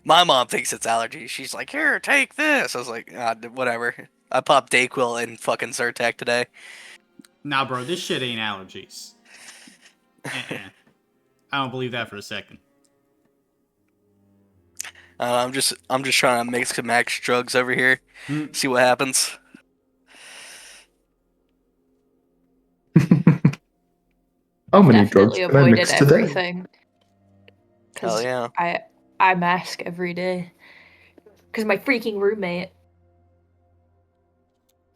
My mom thinks it's allergies. She's like, "Here, take this." I was like, whatever. I popped Dayquil and fucking Zyrtec today. Nah, bro, this shit ain't allergies. I don't believe that for a second. I'm just trying to mix and match drugs over here. Hmm. See what happens. How many drugs Definitely can I avoided mix today? everything. Hell 'Cause yeah. I mask every day. Because my freaking roommate.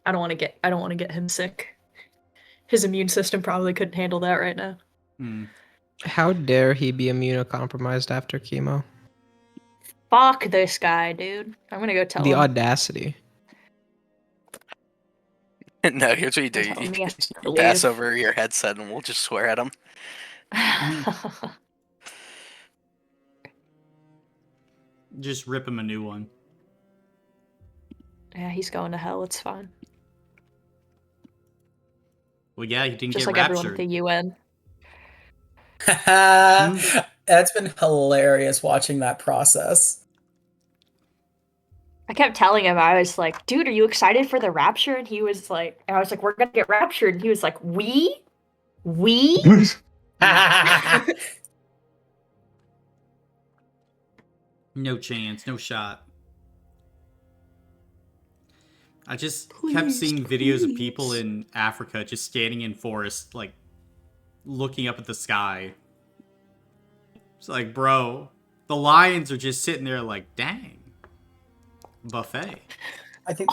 I don't want to get him sick. His immune system probably couldn't handle that right now. Hmm. How dare he be immunocompromised after chemo? Fuck this guy, dude. I'm gonna go tell The him. audacity. No, here's what you do. Tell him he has to You pass leave. over your headset and we'll just swear at him. Just rip him a new one. Yeah, he's going to hell. It's fine. Well, yeah, he didn't Just get like everyone at raptured. the UN. That's been hilarious watching that process. I kept telling him, I was like, dude, are you excited for the rapture? And he was like, and I was like, we're gonna get raptured. And he was like, we? No chance, no shot. I just kept seeing videos of people in Africa just standing in forests, like, looking up at the sky. It's like, bro, the lions are just sitting there like, dang. Buffet. I think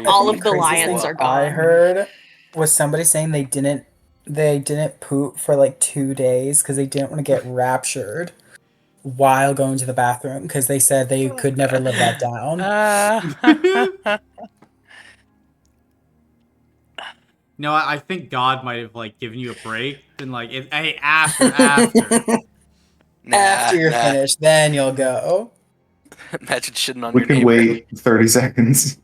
All of the craziest lions thing are gone. I heard was somebody saying they didn't poop for like 2 days because they didn't want to get raptured while going to the bathroom because they said they could never live that down. No, I think God might have like given you a break. Been like, hey, after. After you're finished, then you'll go. Imagine shitting on We your can neighbor. wait 30 seconds.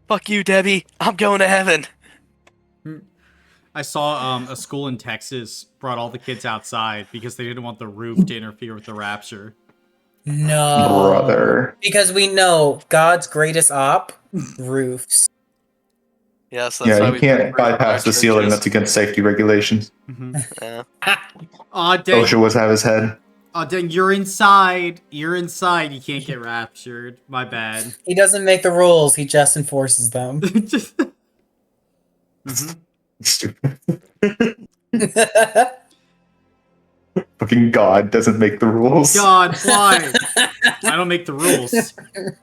Fuck you, Debbie. I'm going to heaven. I saw a school in Texas brought all the kids outside because they didn't want the roof to interfere with the rapture. No. Brother. Because we know God's greatest op, roofs. Yes, that's Yeah, why you we can't bypass the ceiling. churches. That's against safety regulations. Yeah. Aw, dang. OSHA was have his head. Oh, dang, you're inside. You're inside. You can't get raptured. My bad. He doesn't make the rules, he just enforces them. Stupid. Fucking God doesn't make the rules. God, why? I don't make the rules.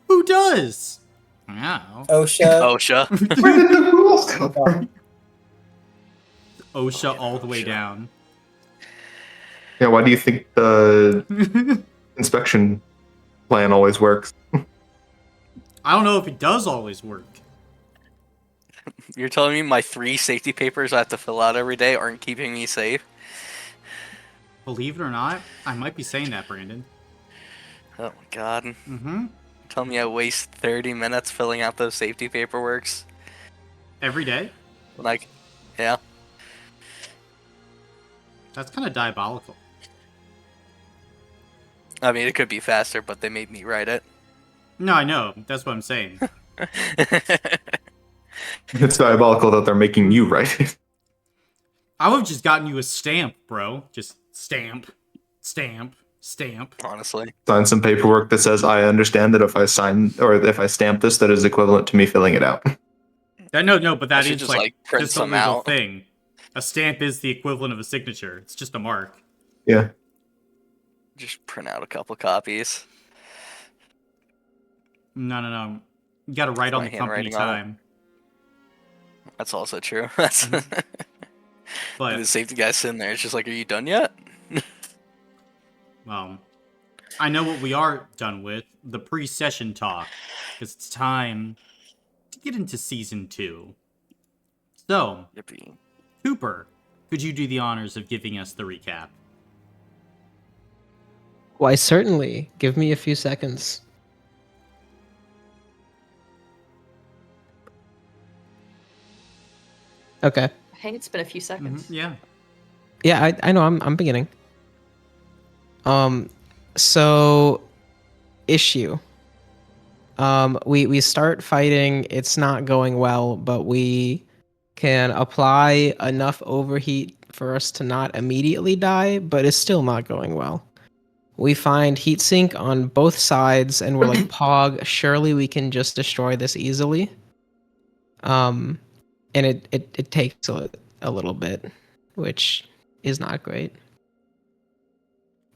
Who does? Wow. OSHA. OSHA. Where did the rules come from? OSHA all the way down. Yeah, why do you think the inspection plan always works? I don't know if it does always work. You're telling me my 3 safety papers I have to fill out every day aren't keeping me safe? Believe it or not, I might be saying that, Brandon. Oh my god. Mm-hmm. Tell me I waste 30 minutes filling out those safety paperworks. Every day? Like, yeah. That's kind of diabolical. I mean, it could be faster, but they made me write it. No, I know. That's what I'm saying. It's diabolical that they're making you write it. I would have just gotten you a stamp, bro. Just stamp. Honestly. Sign some paperwork that says, I understand that if I sign or if I stamp this, that is equivalent to me filling it out. No, but that should is just, like print just a some legal out. thing. A stamp is the equivalent of a signature. It's just a mark. Yeah. Just print out a couple copies. No. You gotta write My on the company handwriting on it. time. That's also true. That's But the safety guy sitting there. It's just like, are you done yet? I know what we are done with, the pre-session talk, because it's time to get into Season 2. So, Yippee. Cooper, could you do the honors of giving us the recap? Why, certainly. Give me a few seconds. Okay. I think it's been a few seconds. Yeah. Yeah, I know. I'm beginning. So issue. We start fighting. It's not going well, but we can apply enough overheat for us to not immediately die, but it's still not going well. We find heatsink on both sides, and we're like, Pog, surely we can just destroy this easily. And it takes a little bit, which is not great.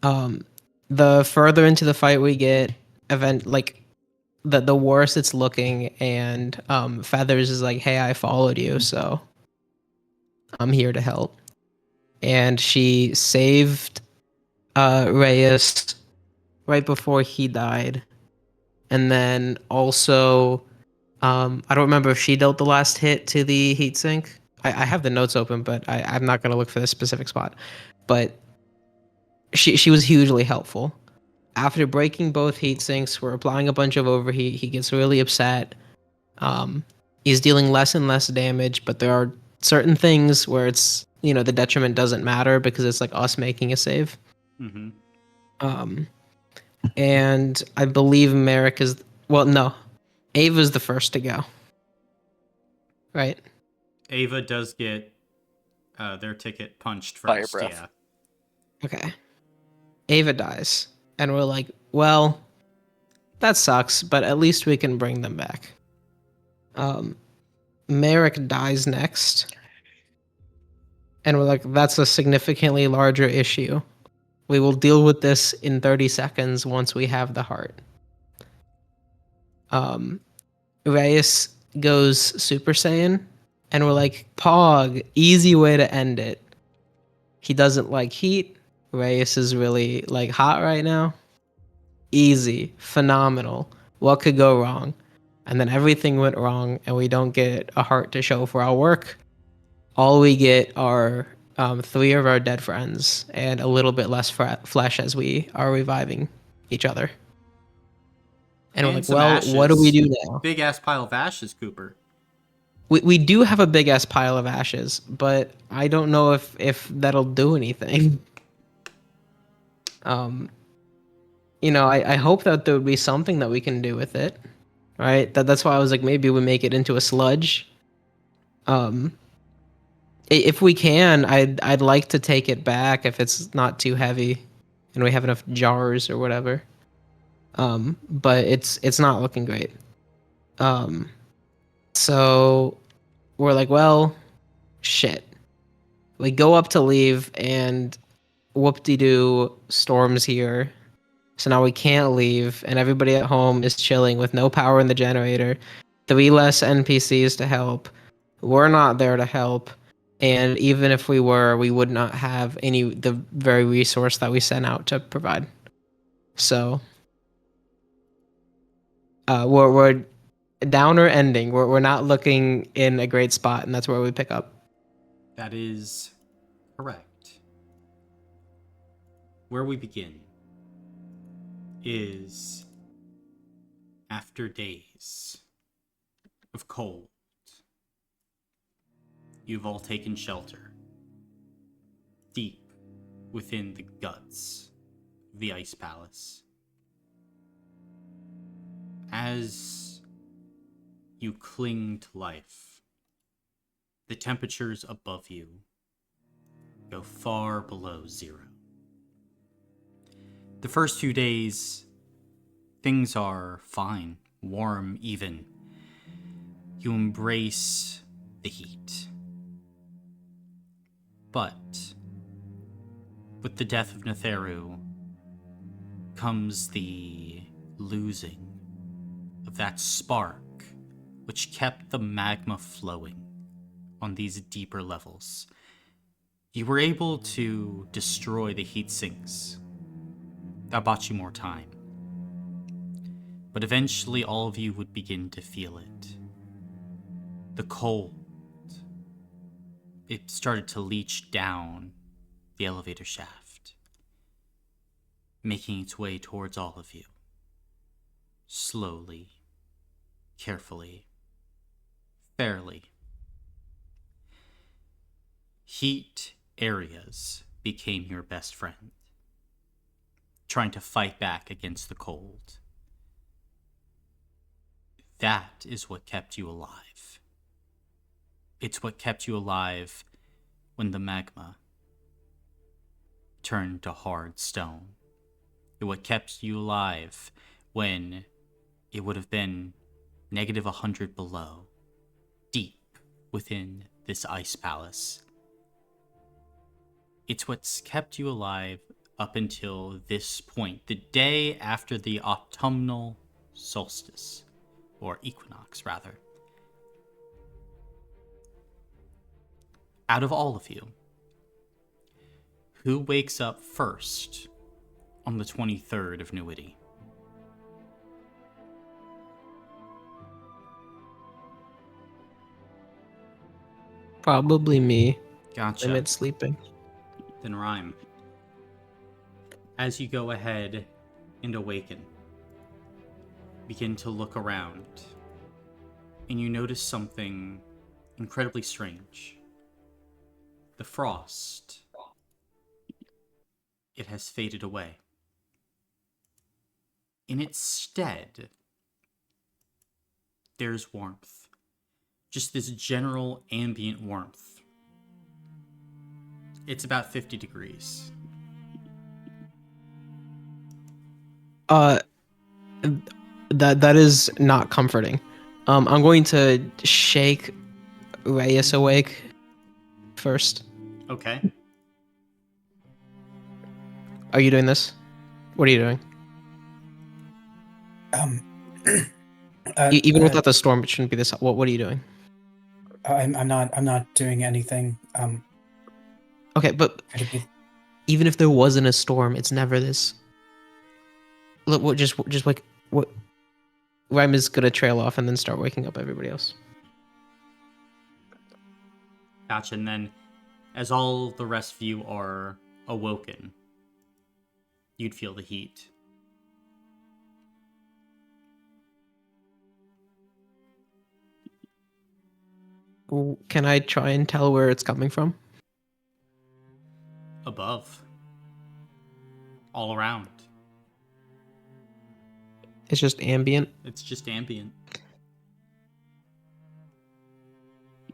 The further into the fight we get, the worse it's looking, and Feathers is like, hey, I followed you, so I'm here to help. And she saved Reyes right before he died. And then also, I don't remember if she dealt the last hit to the heatsink. I have the notes open, but I'm not going to look for this specific spot. But she was hugely helpful. After breaking both heat sinks, we're applying a bunch of overheat. He gets really upset. He's dealing less and less damage, but there are certain things where it's, the detriment doesn't matter because it's like us making a save. Mm-hmm. And I believe Merrick is, well, no, Ava's the first to go. Right? Ava does get their ticket punched Fire first, breath. yeah. Okay. Ava dies. And we're like, well, that sucks, but at least we can bring them back. Merrick dies next. And we're like, that's a significantly larger issue. We will deal with this in 30 seconds once we have the heart. Reyes goes Super Saiyan, and we're like, Pog, easy way to end it. He doesn't like heat. Reyes is really like hot right now. Easy, phenomenal. What could go wrong? And then everything went wrong, and we don't get a heart to show for our work. All we get are 3 of our dead friends and a little bit less flesh as we are reviving each other. And we're like, some well, ashes. what do we do now? Big ass pile of ashes, Cooper. We do have a big ass pile of ashes, but I don't know if that'll do anything. I hope that there would be something that we can do with it, right? That's why I was like, maybe we make it into a sludge. If we can, I'd like to take it back if it's not too heavy, and we have enough jars or whatever. But it's not looking great. So we're like, well, shit. We go up to leave, and whoop-de-doo, Storm's here. So now we can't leave, and everybody at home is chilling with no power in the generator. 3 less NPCs to help. We're not there to help. And even if we were, we would not have the very resource that we sent out to provide. So we're downer ending. We're not looking in a great spot, and that's where we pick up. That is correct. Where we begin is after days of cold. You've all taken shelter deep within the guts of the Ice Palace. As you cling to life, the temperatures above you go far below zero. The first few days, things are fine, warm even. You embrace the heat. But with the death of Netheru comes the losing of that spark which kept the magma flowing on these deeper levels. You were able to destroy the heat sinks. That bought you more time. But eventually all of you would begin to feel it. The cold. It started to leach down the elevator shaft, making its way towards all of you. Slowly, carefully, fairly. Heat areas became your best friend. trying to fight back against the cold. That is what kept you alive. It's what kept you alive when the magma turned to hard stone. It's what kept you alive when it would have been negative 100 below, deep within this ice palace. It's what's kept you alive up until this point, the day after the autumnal solstice, or equinox, rather. Out of all of you, who wakes up first on the 23rd of Nuity? Probably me. Gotcha. I'm at sleeping. Then Rhyme. As you go ahead and awaken, begin to look around, and you notice something incredibly strange. The frost, it has faded away. In its stead, there's warmth. Just this general ambient warmth. It's about 50 degrees. That is not comforting. I'm going to shake Reyes awake first. Okay. Are you doing this? What are you doing? Even without the storm, it shouldn't be this. What are you doing? I'm not doing anything. Okay, but even if there wasn't a storm, it's never this. Look, what just like what? Rhyme is gonna trail off and then start waking up everybody else. Gotcha. And then, as all the rest of you are awoken, you'd feel the heat. Can I try and tell where it's coming from? Above. All around. It's just ambient. It's just ambient.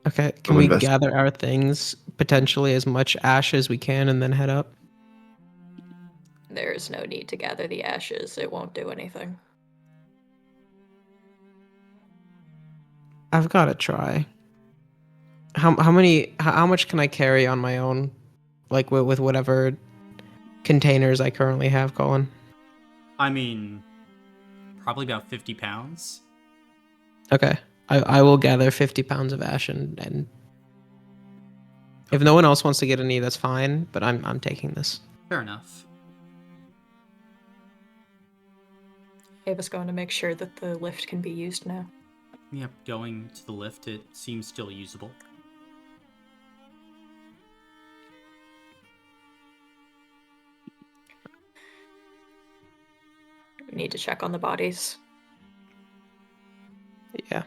Okay, can we gather our things, potentially as much ash as we can, and then head up? There is no need to gather the ashes. It won't do anything. I've got to try. How much can I carry on my own, like with whatever containers I currently have, Colin? I mean, probably about 50 pounds. Okay, I will gather 50 pounds of ash and if no one else wants to get any, that's fine. But I'm taking this. Fair enough. Ava's going to make sure that the lift can be used now. Yep, going to the lift, it seems still usable. We need to check on the bodies. Yeah.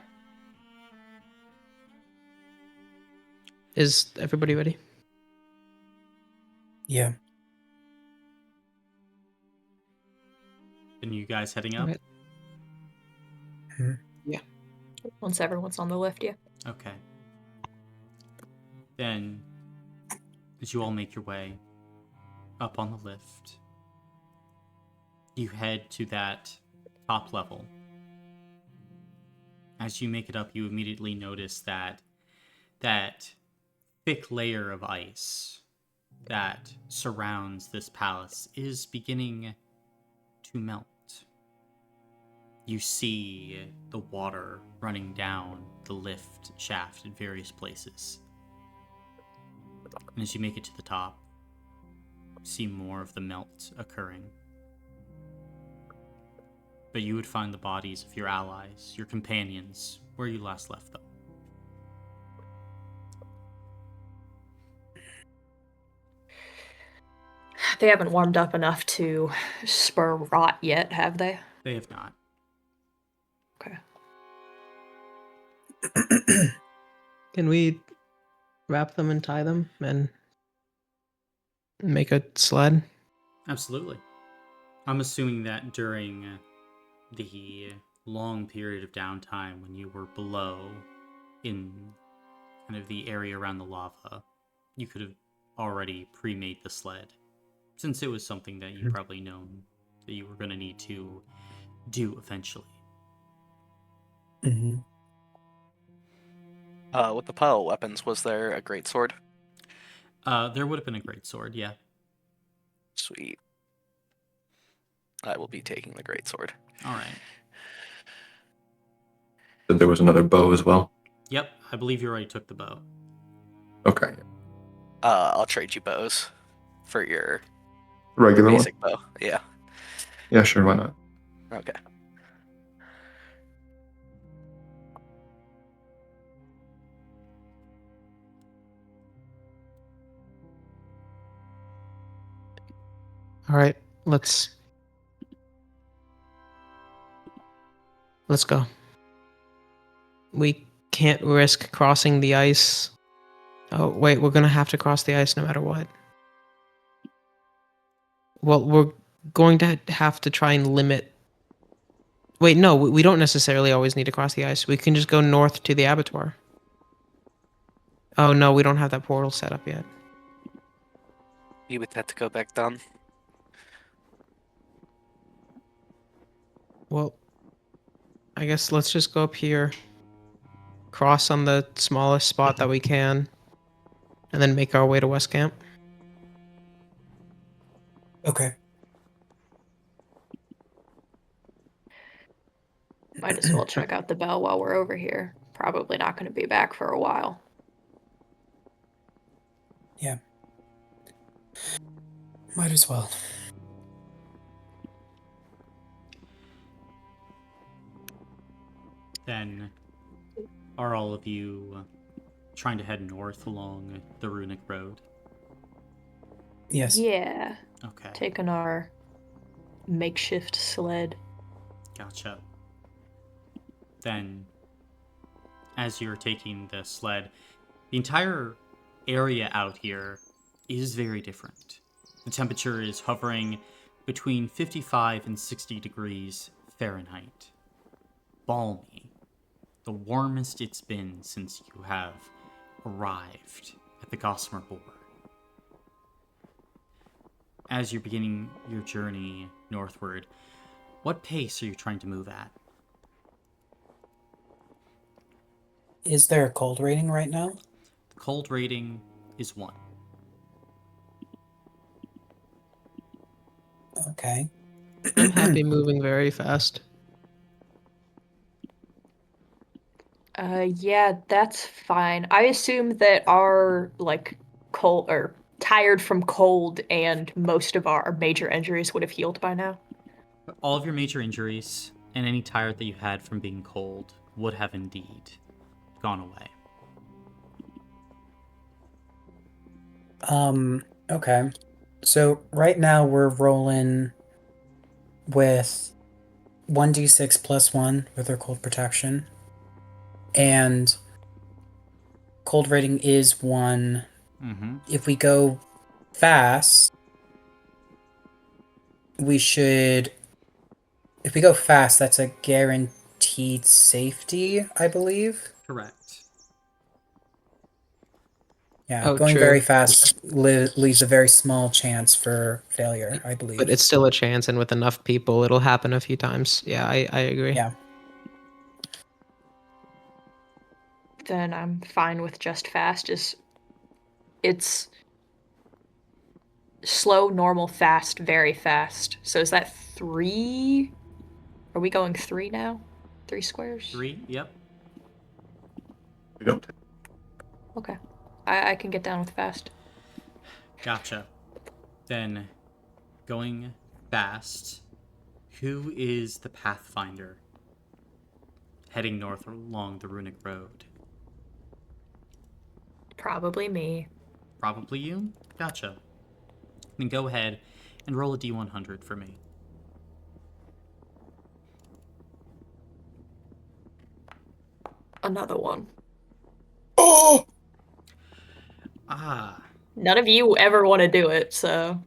Is everybody ready? Yeah. And you guys heading up? Okay. Yeah. Once everyone's on the lift, yeah. Okay. Then, as you all make your way up on the lift, you head to that top level. As you make it up, you immediately notice that thick layer of ice that surrounds this palace is beginning to melt. You see the water running down the lift shaft in various places. And as you make it to the top, you see more of the melt occurring. But you would find the bodies of your allies, your companions, where you last left them. They haven't warmed up enough to spur rot yet, have they? They have not. Okay. Can we wrap them and tie them and make a sled? Absolutely. I'm assuming that during the long period of downtime when you were below in kind of the area around the lava, you could have already pre-made the sled, since it was something that you probably known that you were going to need to do eventually. Mhm. With the pile of weapons, was there a great sword? There would have been a great sword, yeah. Sweet. I will be taking the great sword. All right. Said there was another bow as well. Yep, I believe you already took the bow. Okay. I'll trade you bows for your Regular one? basic bow. Yeah. Yeah, sure, why not? Okay. All right, let's go. We can't risk crossing the ice. Oh, wait, we're gonna have to cross the ice no matter what. Well, we're going to have to try and limit. Wait, no, we don't necessarily always need to cross the ice. We can just go north to the abattoir. Oh, no, we don't have that portal set up yet. You would have to go back down. Well, I guess let's just go up here, cross on the smallest spot that we can, and then make our way to West Camp. Okay. Might as well check out the bell while we're over here. Probably not going to be back for a while. Yeah. Might as well. Then, are all of you trying to head north along the Runic Road? Yes. Yeah. Okay, Taking our makeshift sled. gotcha. Then, as you're taking the sled, the entire area out here is very different. The temperature is hovering between 55 and 60 degrees Fahrenheit. Balmy. The warmest it's been since you have arrived at the Gossamer Boar. As you're beginning your journey northward, what pace are you trying to move at? Is there a cold rating right now? The cold rating is 1. Okay. I'm happy moving very fast. Yeah, that's fine. I assume that our cold or tired from cold and most of our major injuries would have healed by now. All of your major injuries and any tired that you had from being cold would have indeed gone away. Okay. So right now we're rolling with 1d6 plus 1 with our cold protection. And cold rating is 1. Mm-hmm. If we go fast, we should. If we go fast, that's a guaranteed safety, I believe. Correct. Yeah, Oh, going true. very fast leaves a very small chance for failure, I believe. But it's still a chance, and with enough people, it'll happen a few times. Yeah, I agree. Yeah. Then I'm fine with just fast. It's slow, normal, fast, very fast. So is that 3? Are we going 3 now? 3 squares? 3, yep. We don't. Okay. I can get down with fast. Gotcha. Then, going fast, who is the Pathfinder heading north along the Runic Road? Probably me. Probably you? Gotcha. Then go ahead and roll a d100 for me. Another one. Oh! Ah, None of you ever want to do it, so.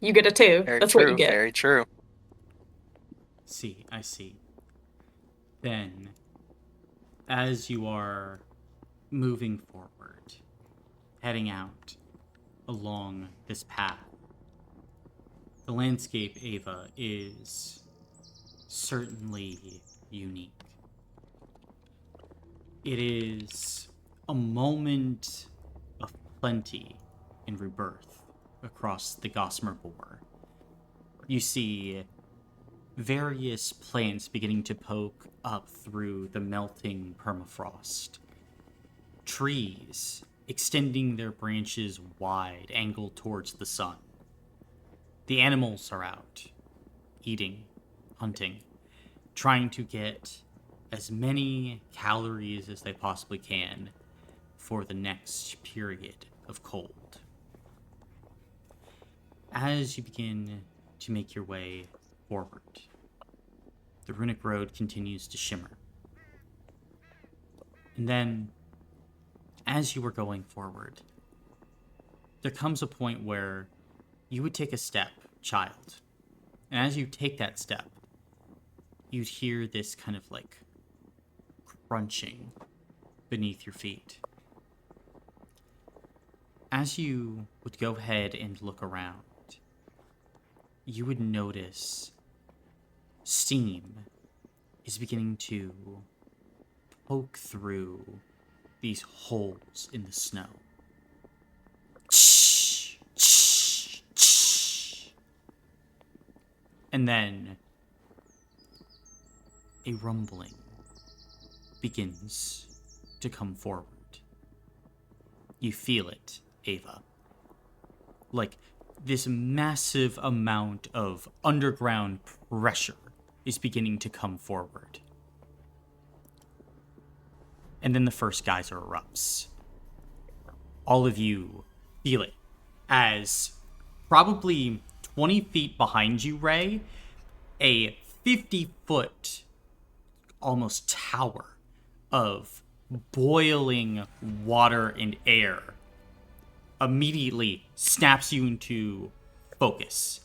You get a 2. Very That's true. what you get. Very true. See, I see. Then, as you are moving forward, heading out along this path, the landscape, Ava, is certainly unique. It is a moment of plenty and rebirth across the Gossamer Boar. You see various plants beginning to poke up through the melting permafrost. Trees extending their branches wide, angled towards the sun. The animals are out, eating, hunting, trying to get as many calories as they possibly can for the next period of cold. As you begin to make your way forward, the runic road continues to shimmer. And then, as you are going forward, there comes a point where you would take a step, child. And as you take that step, you'd hear this kind of like crunching beneath your feet. As you would go ahead and look around, you would notice steam is beginning to poke through these holes in the snow. And then a rumbling begins to come forward. You feel it, Ava. Like this massive amount of underground pressure is beginning to come forward. And then the first geyser erupts. All of you feel it as probably 20 feet behind you, Ray, a 50-foot almost tower of boiling water and air immediately snaps you into focus.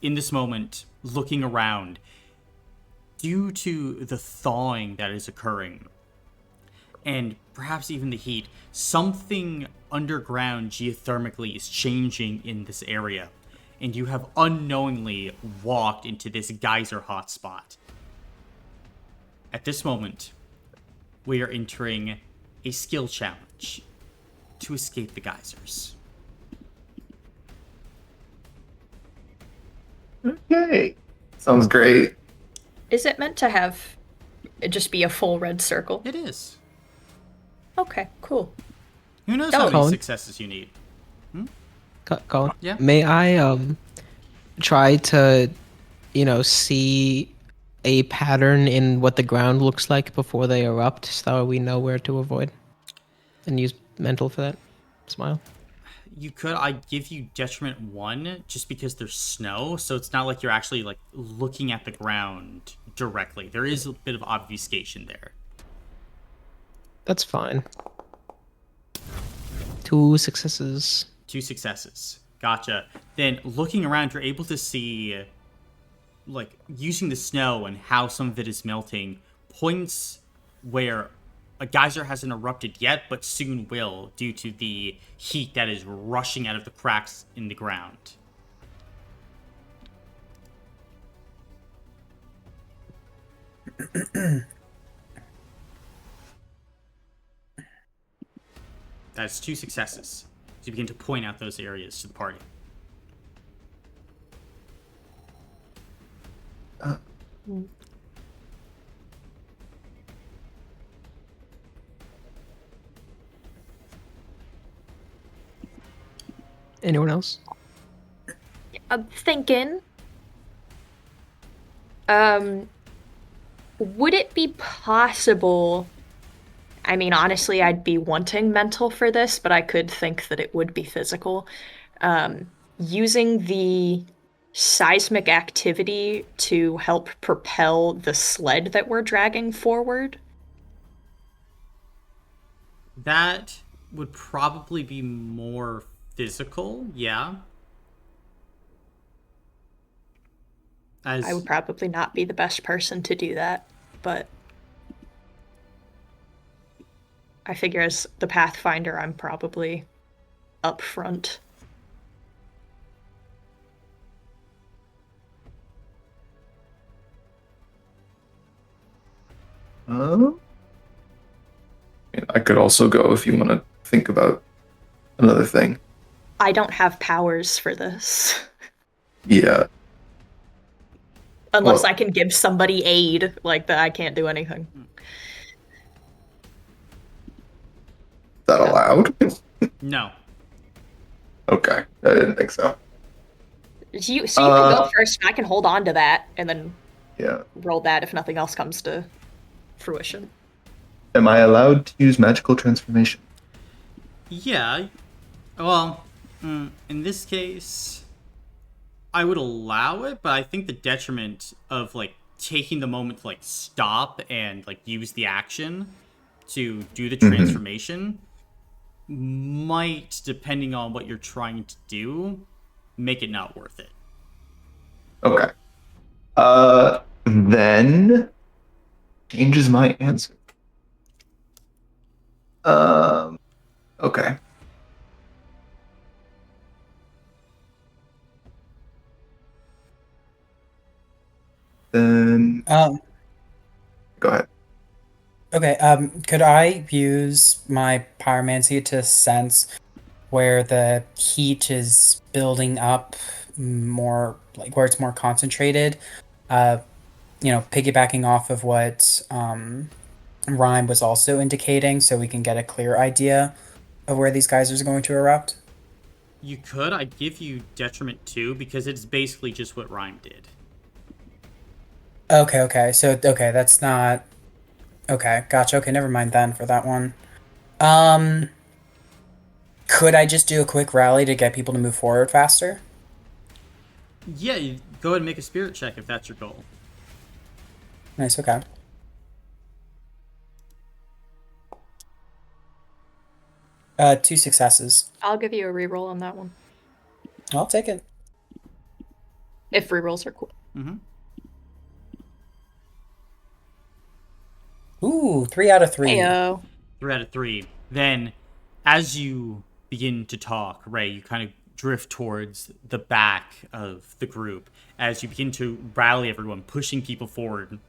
In this moment, looking around, due to the thawing that is occurring, and perhaps even the heat, something underground geothermically is changing in this area, and you have unknowingly walked into this geyser hotspot. At this moment, we are entering a skill challenge to escape the geysers. Okay. Sounds great. Is it meant to have it just be a full red circle? It is. Okay, cool. Who knows how many Colin? successes you need? Colin, Yeah. may I try to, see a pattern in what the ground looks like before they erupt, so we know where to avoid, and use mental for that? Smile. You could. I give you detriment 1 just because there's snow, so it's not like you're actually like looking at the ground directly. There is a bit of obfuscation there. That's fine. 2 successes. 2 successes. Gotcha. Then looking around, you're able to see, like, using the snow and how some of it is melting, points where a geyser hasn't erupted yet, but soon will due to the heat that is rushing out of the cracks in the ground. That's 2 successes. So you begin to point out those areas to the party. Anyone else? I'm thinking, would it be possible? I mean, honestly, I'd be wanting mental for this, but I could think that it would be physical. Using the seismic activity to help propel the sled that we're dragging forward. That would probably be more physical, yeah. As I would probably not be the best person to do that, but I figure as the Pathfinder, I'm probably up front. I could also go if you want to think about another thing. I don't have powers for this. Yeah. Unless Well- I can give somebody aid like that, I can't do anything. Is that allowed? no. Okay. I didn't think so. So you can go first, and I can hold on to that, and then Yeah. roll that if nothing else comes to fruition. Am I allowed to use magical transformation? Yeah. Well, in this case, I would allow it, but I think the detriment of like taking the moment to like stop and like use the action to do the transformation might, depending on what you're trying to do, make it not worth it. Okay. Then changes my answer. Okay. Then go ahead. Okay, could I use my pyromancy to sense where the heat is building up more, like where it's more concentrated? Piggybacking off of what Rhyme was also indicating, so we can get a clear idea of where these geysers are going to erupt? You could. I'd give you detriment 2 because it's basically just what Rhyme did. Okay. So, okay, that's not... Okay, gotcha. Okay, never mind then for that one. Could I just do a quick rally to get people to move forward faster? Yeah, you go ahead and make a spirit check if that's your goal. Nice, okay. Two successes. I'll give you a reroll on that one. I'll take it. If rerolls are cool. Mm-hmm. Ooh, 3 out of 3. Heyo. 3 out of 3. Then, as you begin to talk, Ray, you kind of drift towards the back of the group as you begin to rally everyone, pushing people forward.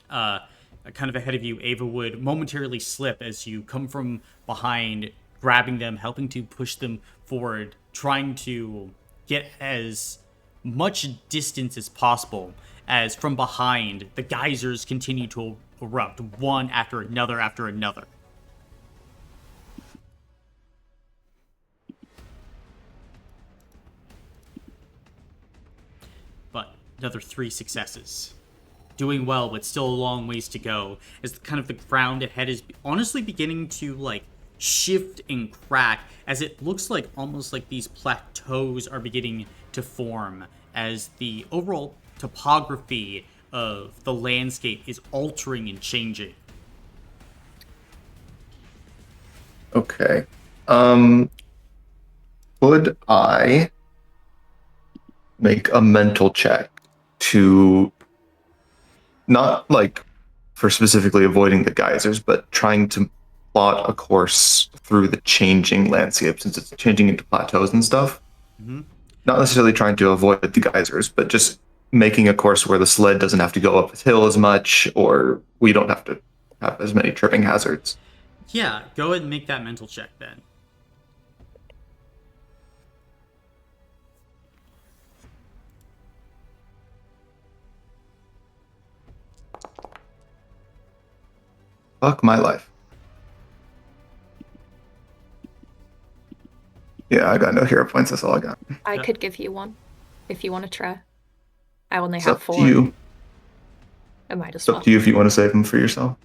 Kind of ahead of you, Ava would momentarily slip as you come from behind, grabbing them, helping to push them forward, trying to get as much distance as possible as from behind the geysers continue to erupt one after another after another. But another 3 successes. Doing well, but still a long ways to go. As kind of the ground ahead is honestly beginning to like shift and crack, as it looks like almost like these plateaus are beginning to form, as the overall topography of the landscape is altering and changing. Okay. Would I make a mental check to not like for specifically avoiding the geysers, but trying to plot a course through the changing landscape since it's changing into plateaus and stuff? Mm-hmm. Not necessarily trying to avoid the geysers, but just making a course where the sled doesn't have to go up the hill as much, or we don't have to have as many tripping hazards. Yeah, go ahead and make that mental check then. Fuck my life. Yeah, I got no hero points. That's all I got. I Yeah. could give you one if you want to try. I only It's have up 4. to you. I might as It's up well. to you if you want to save them for yourself.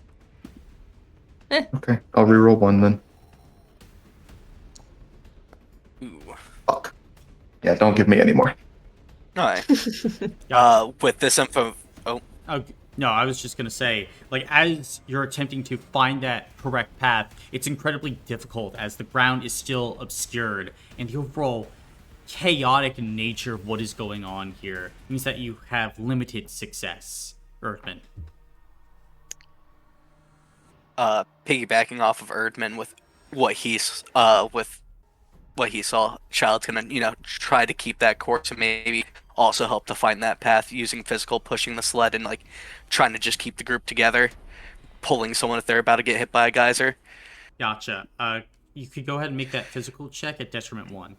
Eh. Okay, I'll reroll 1 then. Ooh. Fuck. Yeah, don't give me any more. Alright. Yeah. With this info. Oh, Oh, no, I was just going to say, like, as you're attempting to find that correct path, it's incredibly difficult as the ground is still obscured, and the overall chaotic nature of what is going on here means that you have limited success, Earthman. Piggybacking off of Erdman with with what he saw, Child's gonna, try to keep that course and maybe also help to find that path using physical, pushing the sled and like trying to just keep the group together, pulling someone if they're about to get hit by a geyser. Gotcha. You could go ahead and make that physical check at detriment 1.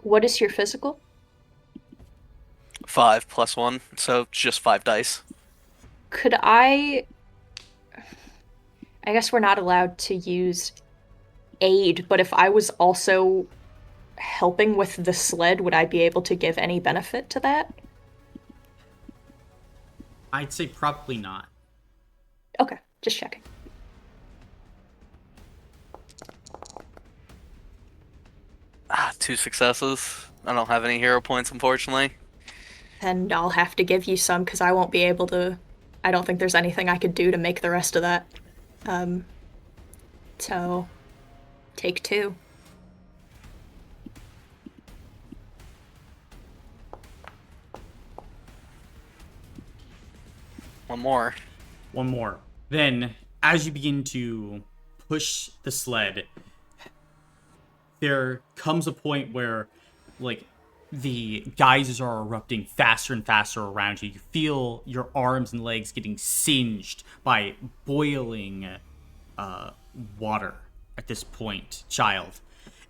What is your physical? 5 plus 1, so it's just 5 dice. Could I guess we're not allowed to use aid, but if I was also helping with the sled, would I be able to give any benefit to that? I'd say probably not. Okay, just checking. Ah, 2 successes. I don't have any hero points, unfortunately. And I'll have to give you some because I won't be able to. I don't think there's anything I could do to make the rest of that. So take 2. One more. One more. Then, as you begin to push the sled, there comes a point where, like, the geysers are erupting faster and faster around you. You feel your arms and legs getting singed by boiling water at this point, Child.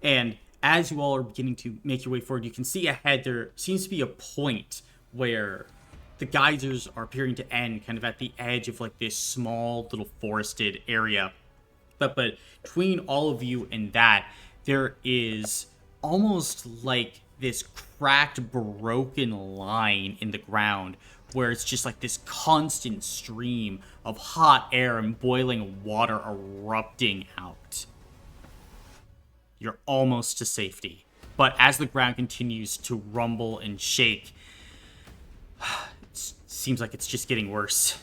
And as you all are beginning to make your way forward, you can see ahead there seems to be a point where the geysers are appearing to end kind of at the edge of like this small little forested area. But between all of you and that, there is almost like this cracked, broken line in the ground where it's just like this constant stream of hot air and boiling water erupting out. You're almost to safety. But as the ground continues to rumble and shake, it seems like it's just getting worse.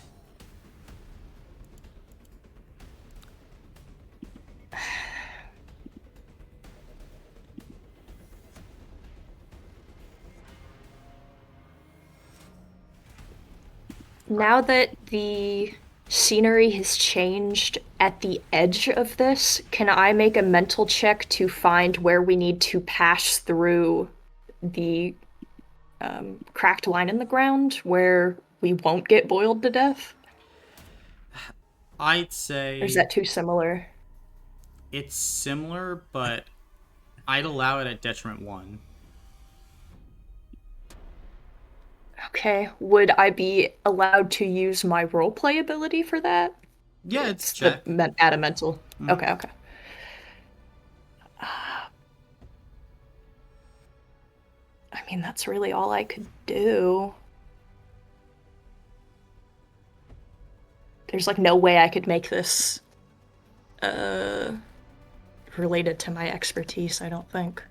Now that the scenery has changed at the edge of this, can I make a mental check to find where we need to pass through the cracked line in the ground where we won't get boiled to death? I'd say... Or is that too similar? It's similar, but I'd allow it at detriment 1. Okay, would I be allowed to use my roleplay ability for that? Yeah, it's check. Add a mental. Okay. I mean, that's really all I could do. There's like no way I could make this related to my expertise, I don't think.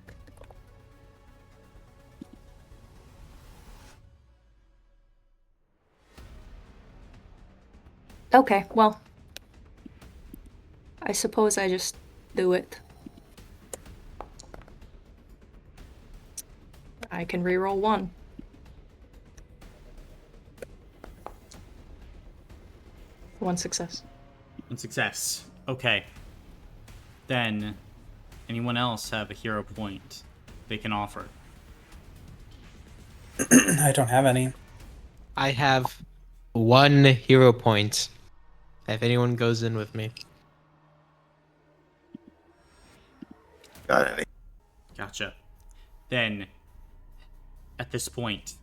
Okay, well, I suppose I just do it. I can reroll 1. One success. One success. Okay. Then, anyone else have a hero point they can offer? I don't have any. I have 1 hero point. If anyone goes in with me. Got it. Gotcha. Then, at this point,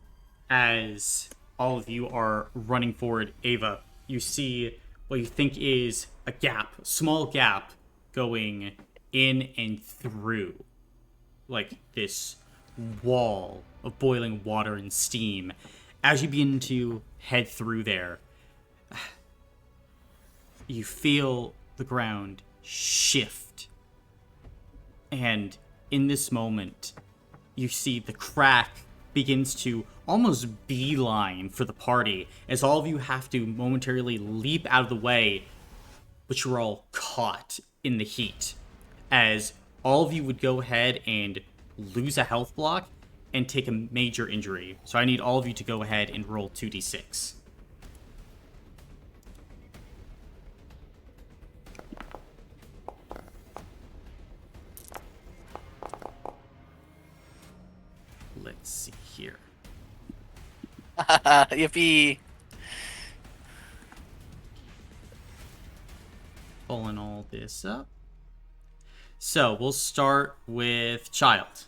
as all of you are running forward, Ava, you see what you think is a gap, small gap, going in and through, like this wall of boiling water and steam. As you begin to head through there, you feel the ground shift. And in this moment, you see the crack begins to almost beeline for the party, as all of you have to momentarily leap out of the way, but you're all caught in the heat as all of you would go ahead and lose a health block and take a major injury. So I need all of you to go ahead and roll 2d6. Let's see here. Yippee! Pulling all this up. So we'll start with Child.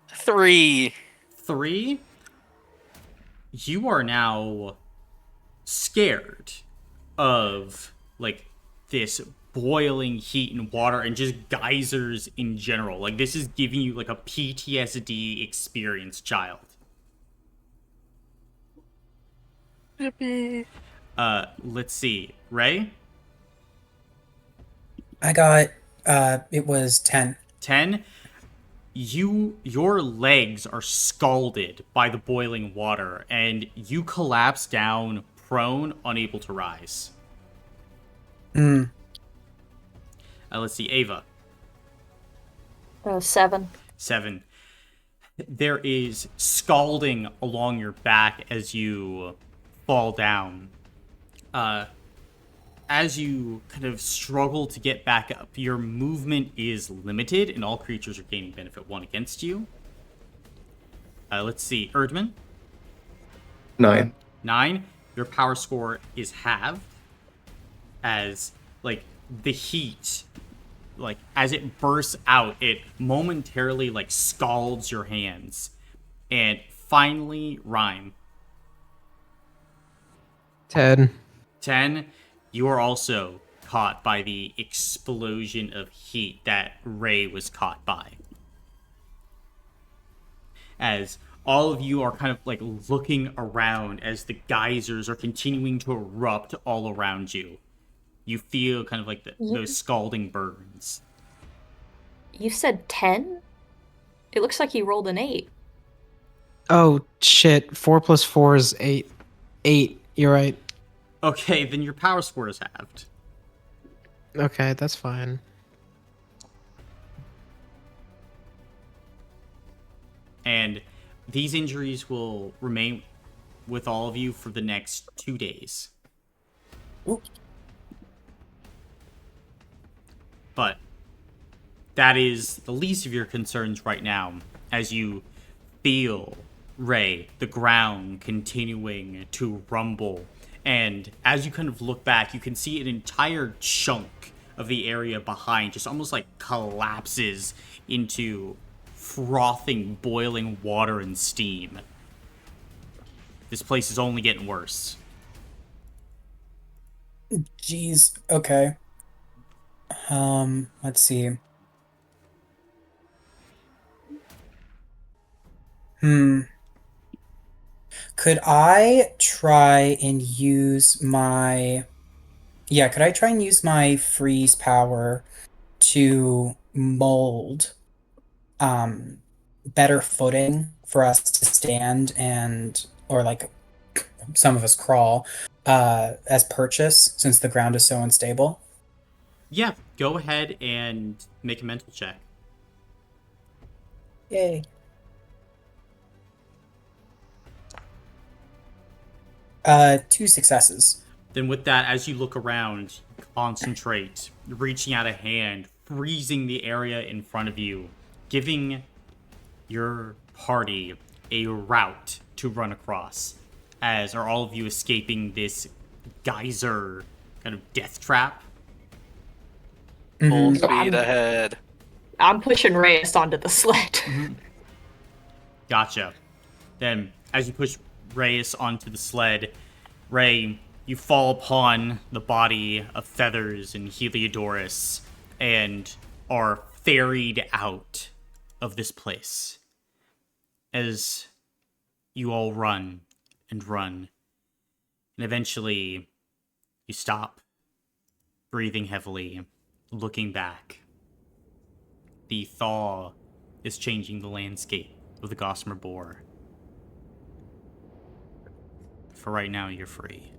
3. 3. You are now scared of like this boiling heat and water and just geysers in general. Like this is giving you like a PTSD experience, Child. Yippee! Let's see. Ray? I got it was 10. 10. Your legs are scalded by the boiling water and you collapse down prone, unable to rise. Mm. Let's see. Ava. 7. 7. There is scalding along your back as you fall down. As you kind of struggle to get back up, your movement is limited, and all creatures are gaining benefit 1 against you. Let's see. Erdman. 9. 9. Your power score is halved as, like, the heat, like, as it bursts out, it momentarily, like, scalds your hands. And finally, Rhyme. 10. 10. You are also caught by the explosion of heat that Ray was caught by. As all of you are kind of like looking around as the geysers are continuing to erupt all around you. You feel kind of like those scalding burns. You said 10? It looks like you rolled an 8. Oh shit! 4 plus 4 is 8. 8. You're right. Okay, then your power score is halved. Okay, that's fine. And these injuries will remain with all of you for the next 2 days. Ooh. But that is the least of your concerns right now, as you feel, Ray, the ground continuing to rumble. And as you kind of look back, you can see an entire chunk of the area behind just almost like collapses into frothing, boiling water and steam. This place is only getting worse. Jeez. Okay. Let's see. Could I try and use my could I try and use my freeze power to mold better footing for us to stand and or like some of us crawl as purchase since the ground is so unstable? Yeah, go ahead and make a mental check. Yay. 2 successes. Then with that, as you look around, concentrate, reaching out a hand, freezing the area in front of you, giving your party a route to run across, as are all of you escaping this geyser kind of death trap. Full Mhm. speed ahead. I'm pushing Reyes onto the sled. Gotcha. Then, as you push Reyes onto the sled, Ray, you fall upon the body of Feathers and Heliodorus and are ferried out of this place. As you all run and run, and eventually you stop, breathing heavily, looking back. The thaw is changing the landscape of the Gossamer Boar. For right now, you're free.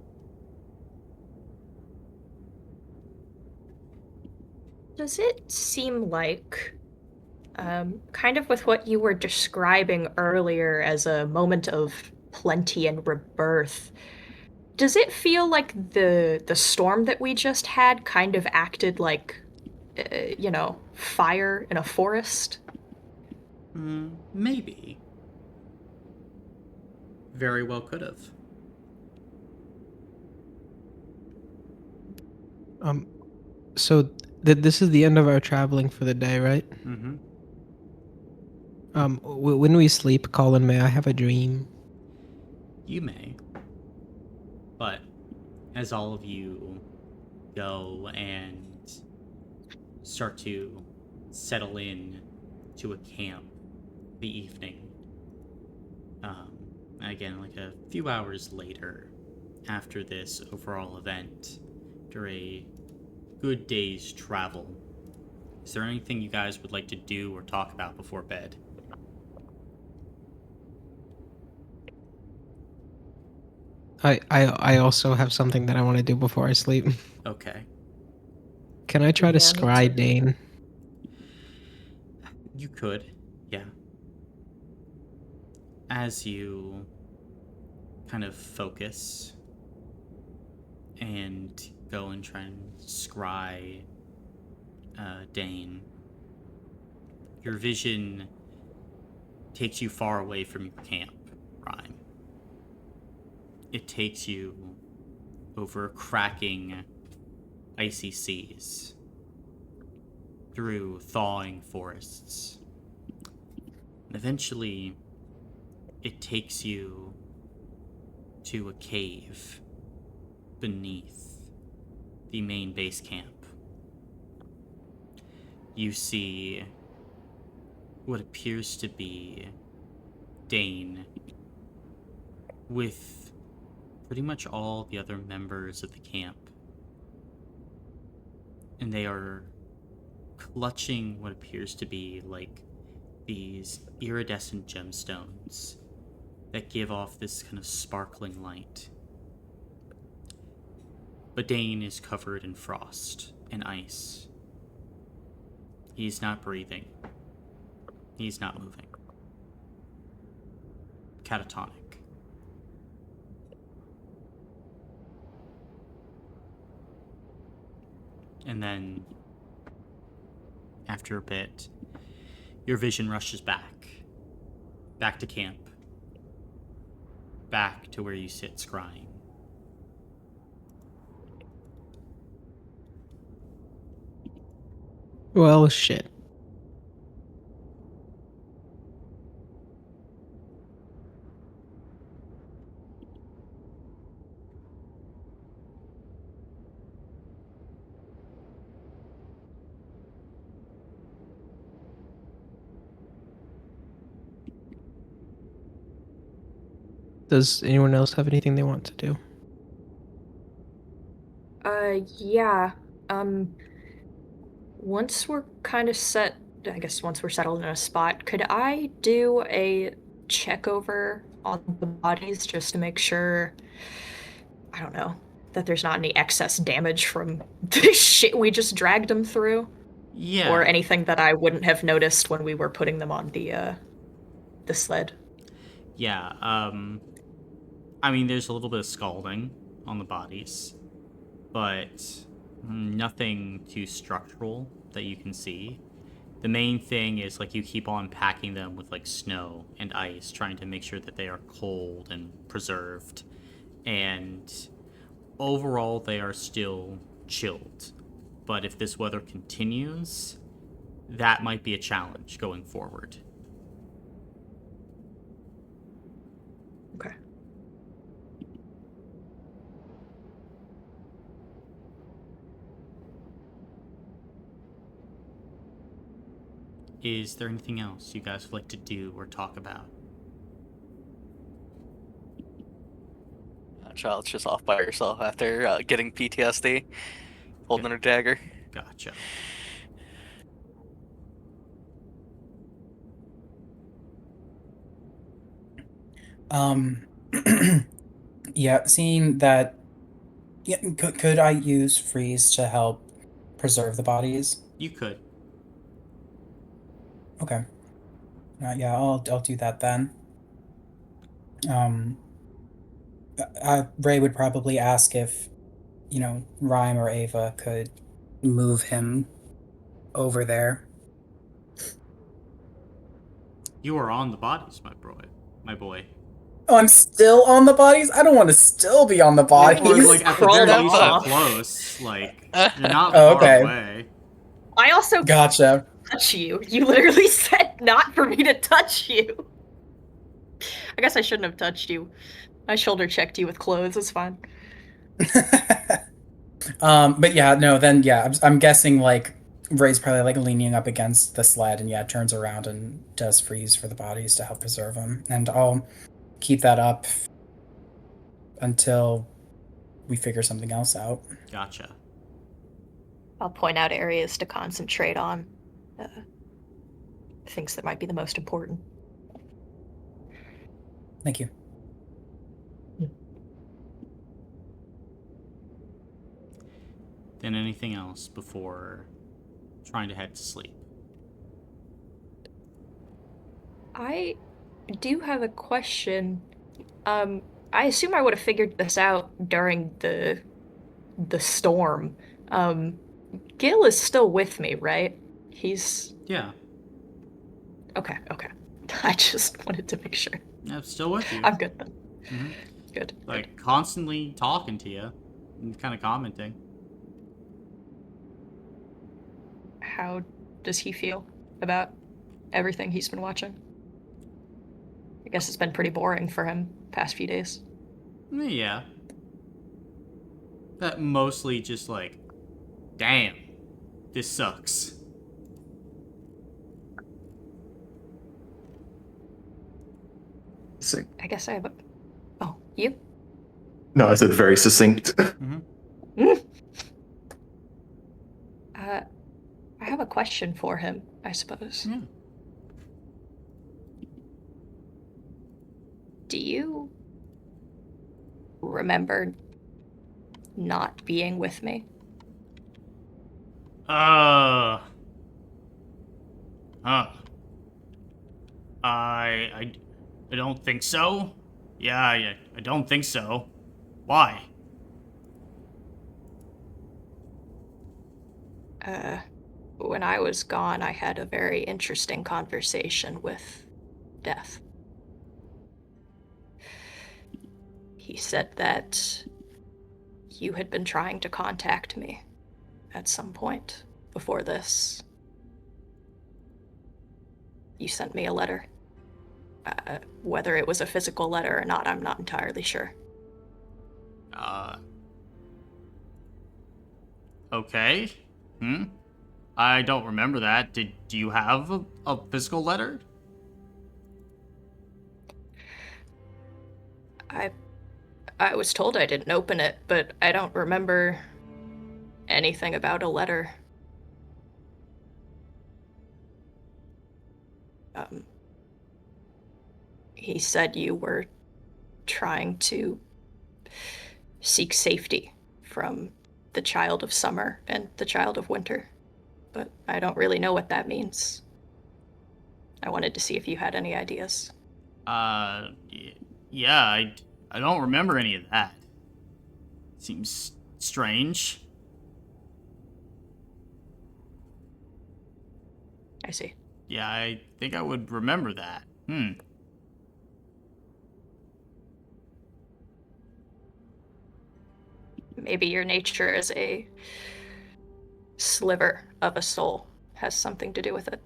Does it seem like, kind of with what you were describing earlier as a moment of plenty and rebirth, does it feel like the storm that we just had kind of acted like, fire in a forest? Maybe. Very well could have. So this is the end of our traveling for the day, right? Mm-hmm. When we sleep, Colin, may I have a dream? You may. But as all of you go and start to settle in to a camp the evening, again, like a few hours later, after this overall event, after a good day's travel, is there anything you guys would like to do or talk about before bed? I also have something that I want to do before I sleep. Okay. Can I try to Yeah, me scry too. Dane? You could, yeah. As you kind of focus and go and try and scry Dane, your vision takes you far away from your camp, Rhyme. It takes you over cracking icy seas, through thawing forests. And eventually, it takes you to a cave beneath the main base camp. You see what appears to be Dane with pretty much all the other members of the camp. And they are clutching what appears to be like these iridescent gemstones that give off this kind of sparkling light. But Dane is covered in frost and ice. He's not breathing. He's not moving. Catatonic. And then, after a bit, your vision rushes back. Back to camp. Back to where you sit scrying. Well, shit. Does anyone else have anything they want to do? Yeah. Um, once we're kind of set, I guess once we're settled in a spot, could I do a check over on the bodies just to make sure, I don't know, that there's not any excess damage from the shit we just dragged them through? Yeah. Or anything that I wouldn't have noticed when we were putting them on the sled? Yeah, I mean, there's a little bit of scalding on the bodies, but nothing too structural that you can see. The main thing is, like, you keep on packing them with, like, snow and ice, trying to make sure that they are cold and preserved. And overall, they are still chilled. But if this weather continues, that might be a challenge going forward. Okay. Is there anything else you guys would like to do or talk about? Child's just off by herself after getting PTSD, holding her dagger. Gotcha. Um, yeah, seeing that, yeah, could I use freeze to help preserve the bodies? You could. Okay. Yeah, I'll do that then. Um, Ray would probably ask if, Rhyme or Ava could move him over there. You are on the bodies, my boy. My boy. Oh, I'm still on the bodies? I don't want to still be on the Or, bodies. like, at the Crawled very least, you're off. close. Like, you're not Oh, far okay. away. I also Gotcha. touch you. You literally said not for me to touch you. I guess I shouldn't have touched you. I shoulder checked you with clothes. It's fine. But yeah, no, then yeah, I'm guessing like Ray's probably like leaning up against the sled and yeah, turns around and does freeze for the bodies to help preserve them. And I'll keep that up until we figure something else out. Gotcha. I'll point out areas to concentrate on. Things that might be the most important. Thank you. Then anything else before trying to head to sleep? I do have a question. I assume I would have figured this out during the storm. Gil is still with me, right? He's Yeah. okay. I just wanted to make sure. Yeah, still with you. I'm good then. Mhm. Good. Like, constantly talking to you and kind of commenting. How does he feel about everything he's been watching? I guess it's been pretty boring for him past few days. Yeah. But mostly just like, damn, this sucks. I guess I have a. Oh, you? No, I said very succinct. I have a question for him, I suppose. Yeah. Do you remember not being with me? Huh. I don't think so. Yeah, I don't think so. Why? When I was gone, I had a very interesting conversation with Death. He said that you had been trying to contact me at some point before this. You sent me a letter. Whether it was a physical letter or not, I'm not entirely sure. Okay. I don't remember that. Do you have a physical letter? I was told I didn't open it, but I don't remember anything about a letter. He said you were trying to seek safety from the Child of Summer and the Child of Winter, but I don't really know what that means. I wanted to see if you had any ideas. Yeah, I don't remember any of that. Seems strange. I see. Yeah, I think I would remember that. Maybe your nature as a sliver of a soul has something to do with it.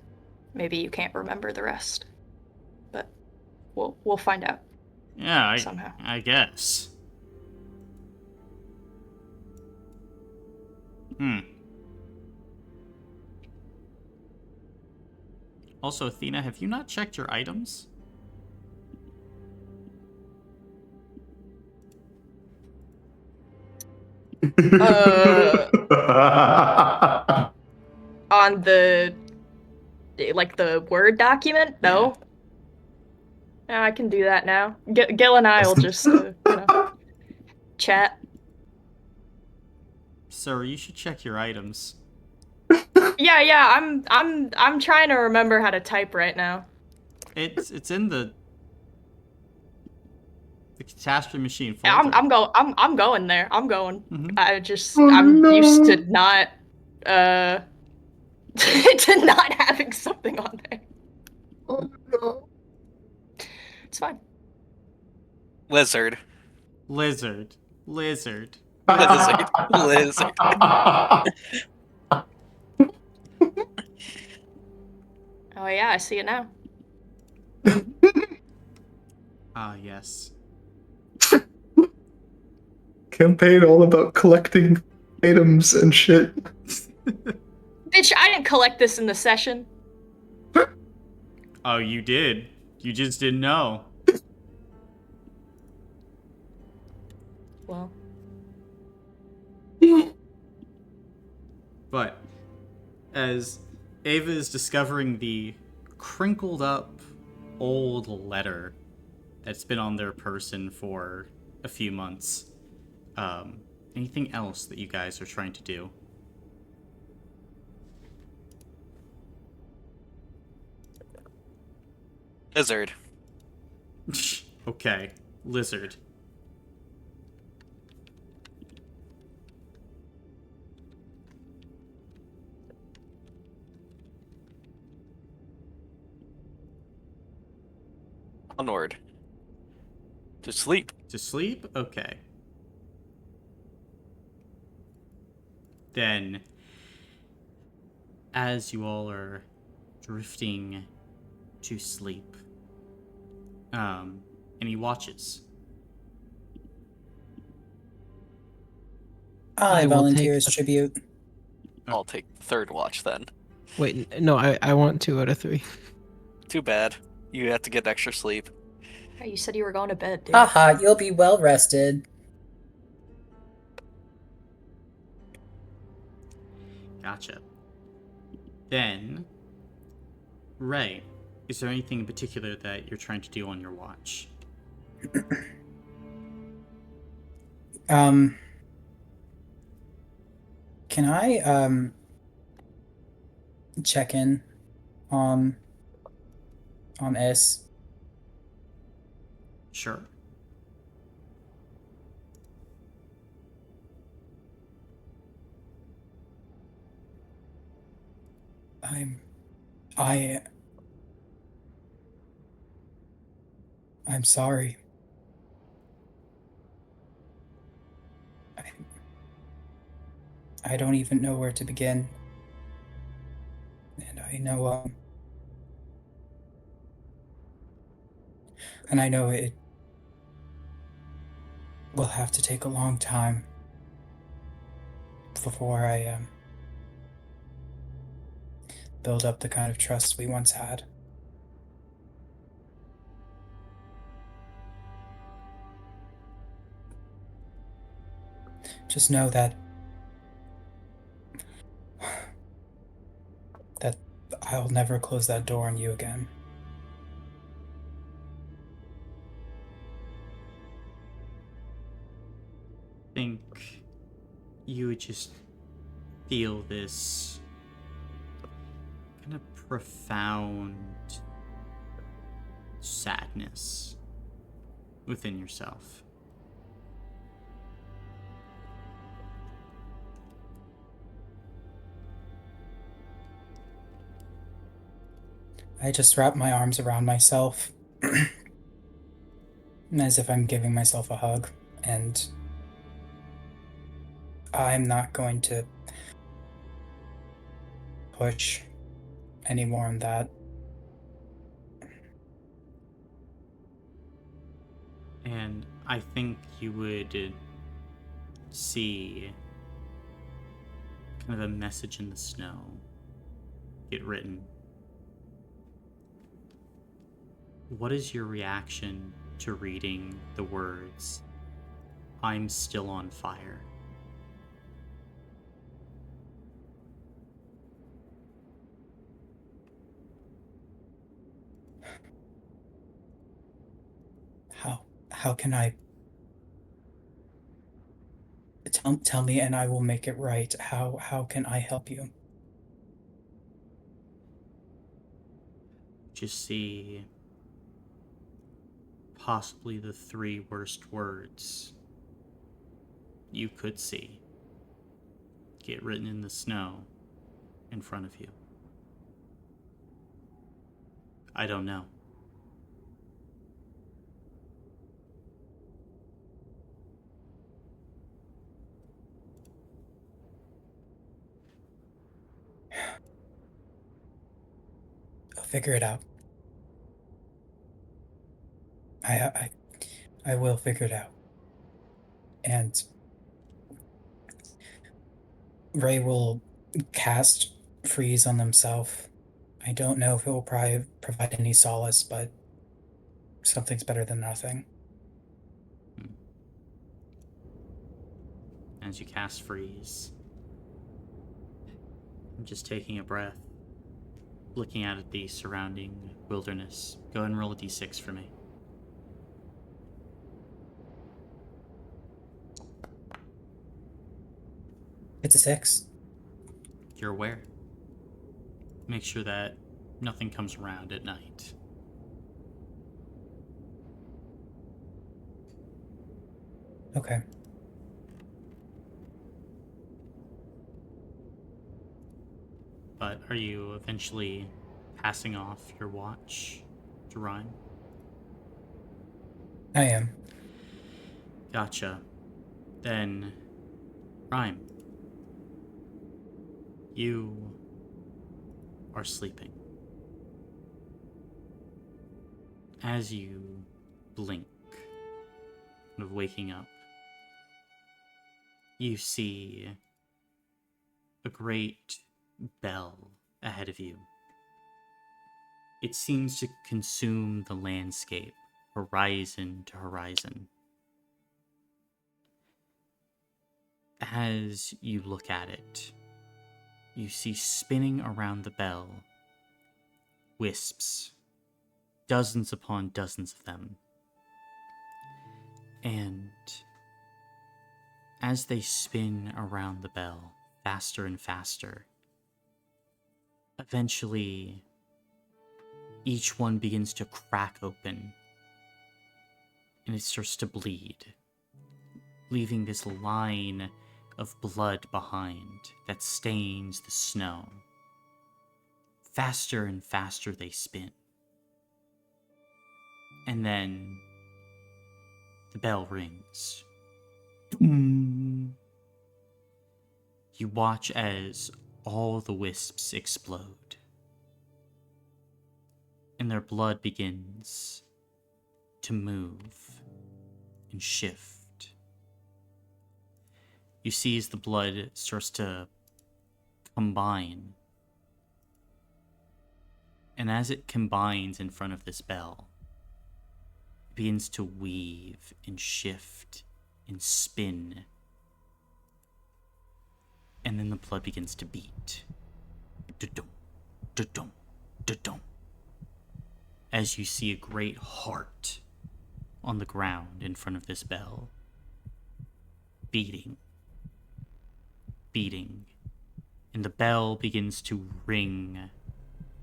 Maybe you can't remember the rest. But we'll find out. Yeah, somehow. I guess. Also, Athena, have you not checked your items? On the Word document? No. Yeah, I can do that now. Gil and I will just chat. Sir, you should check your items. Yeah. I'm trying to remember how to type right now. It's in the catastrophe machine I'm folder. I'm go I'm going there. I'm going. Mhm. Oh I'm used to no. not uh to not having something on there. Oh no. It's fine. Lizard. Lizard. Lizard. Lizard. Lizard. Oh yeah, I see it now. Ah, yes. Campaign all about collecting items and shit. Bitch, I didn't collect this in the session. Oh, you did. You just didn't know. Well, But as Ava is discovering the crinkled up old letter that's been on their person for a few months, anything else that you guys are trying to do? Lizard. Okay, lizard. Onward. To sleep. To sleep? Okay. Then, as you all are drifting to sleep, and he watches. I I will volunteer take as tribute. I'll take third watch then. Wait, no, I want 2 out of 3. Too bad. You have to get extra sleep. hey, you said you were going to bed, dude. Haha, you'll be well rested. Gotcha. Then, Ray, is there anything in particular that you're trying to do on your watch? Can I check in on S? Sure. I I'm sorry. I, I don't even know where to begin. And I know it will have to take a long time before I build up the kind of trust we once had. Just know that I'll never close that door on you again. Think you would just feel this kind of profound sadness within yourself. I just wrap my arms around myself as if I'm giving myself a hug, and I'm not going to push any more on that. And I think you would see kind of a message in the snow get written. What is your reaction to reading the words, "I'm still on fire"? How can I tell me and I will make it right? How can I help you? just see possibly the 3 worst words you could see get written in the snow in front of you. I don't know. I'll figure it out. I I will figure it out. And Ray will cast freeze on themselves. I don't know if it will probably provide any solace, but something's better than nothing. As you cast freeze, I'm just taking a breath, looking out at the surrounding wilderness. Go ahead and roll a d6 for me. It's a 6. You're aware. Make sure that nothing comes around at night. Okay. But are you eventually passing off your watch to Ryan? I am. Gotcha. Then, Rhyme, you are sleeping. As you blink, kind of waking up, you see a great bell ahead of you. It seems to consume the landscape, horizon to horizon. As you look at it, you see spinning around the bell wisps, dozens upon dozens of them. And as they spin around the bell faster and faster, eventually each one begins to crack open and it starts to bleed, leaving this line of blood behind that stains the snow. Faster and faster they spin. And then the bell rings. Doom. You watch as all the wisps explode. And their blood begins to move and shift. You see as the blood starts to combine. And as it combines in front of this bell, it begins to weave and shift and spin. And then the blood begins to beat. Da-dum, da-dum, da-dum. As you see a great heart on the ground in front of this bell, beating, beating, and the bell begins to ring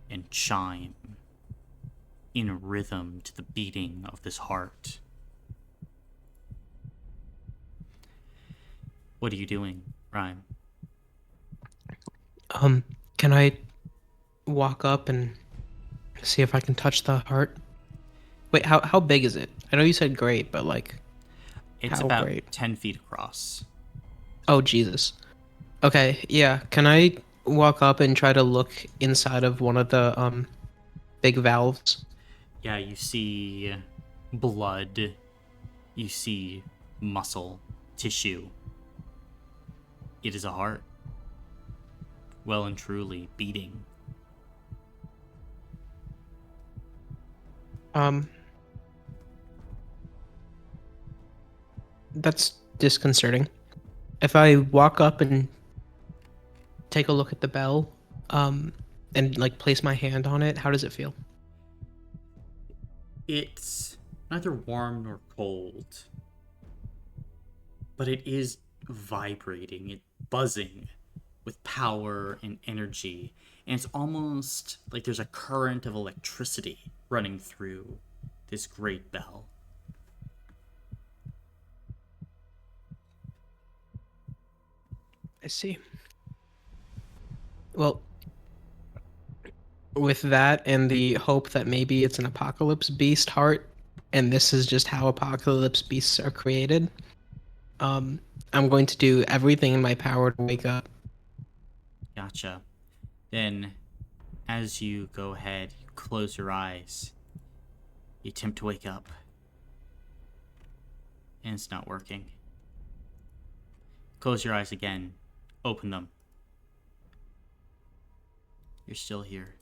and chime in rhythm to the beating of this heart. What are you doing, Rhyme? Can I walk up and see if I can touch the heart? Wait, how big is it? I know you said great, but like, It's how about great? 10 feet across. Oh Jesus. Okay, yeah. Can I walk up and try to look inside of one of the big valves? Yeah, you see blood, you see muscle, tissue. It is a heart. Well and truly beating. That's disconcerting. If I walk up and take a look at the bell, and like place my hand on it, how does it feel? It's neither warm nor cold, but it is vibrating, it's buzzing, with power and energy. And it's almost like there's a current of electricity running through this great bell. I see. Well, with that and the hope that maybe it's an apocalypse beast heart, and this is just how apocalypse beasts are created, I'm going to do everything in my power to wake up. Gotcha. Then, as you go ahead, you close your eyes. You attempt to wake up. And it's not working. Close your eyes again. Open them. You're still here.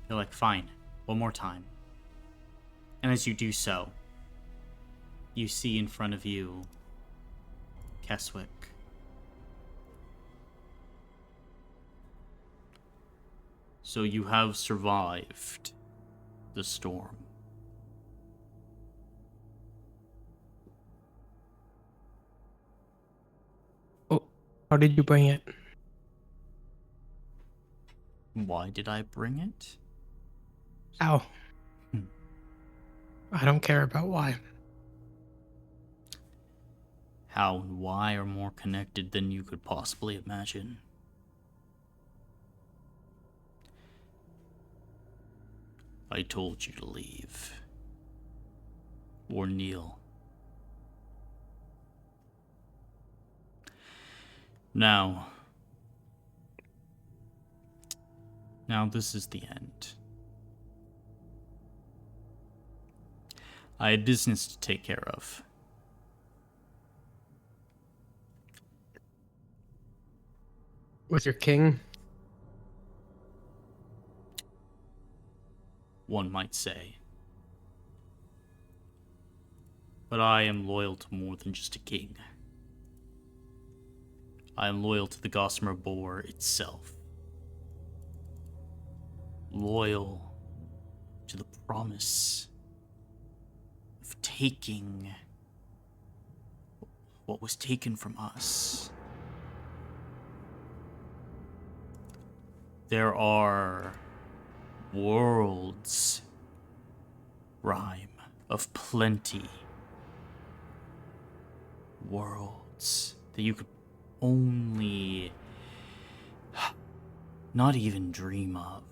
You're like, fine, one more time. And as you do so, you see in front of you Keswick. So you have survived the storm. Oh, how did you bring it? Why did I bring it? Ow. I don't care about why. How and why are more connected than you could possibly imagine. I told you to leave. Or kneel. Now this is the end. I had business to take care of. With your king? One might say. But I am loyal to more than just a king. I am loyal to the Gossamer Boar itself. Loyal to the promise of taking what was taken from us. There are worlds, rhyme, of plenty. Worlds that you could only not even dream of.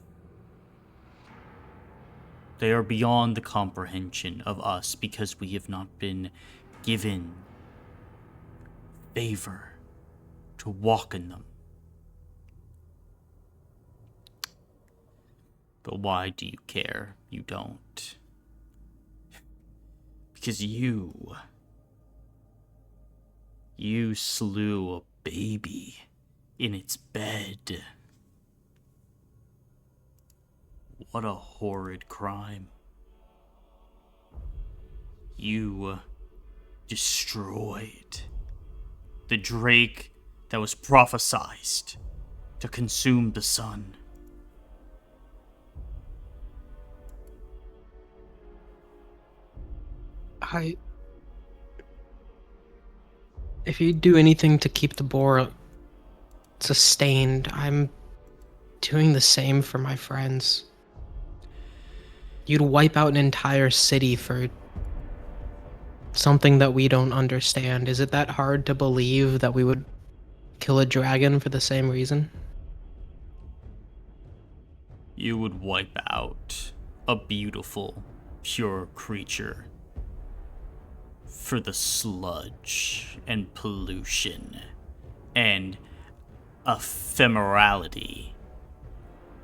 They are beyond the comprehension of us because we have not been given favor to walk in them. But why do you care? You don't. Because you slew a baby in its bed. What a horrid crime. You destroyed the drake that was prophesied to consume the sun. If you do anything to keep the boar sustained, I'm doing the same for my friends. You'd wipe out an entire city for something that we don't understand. Is it that hard to believe that we would kill a dragon for the same reason? You would wipe out a beautiful, pure creature for the sludge and pollution and ephemerality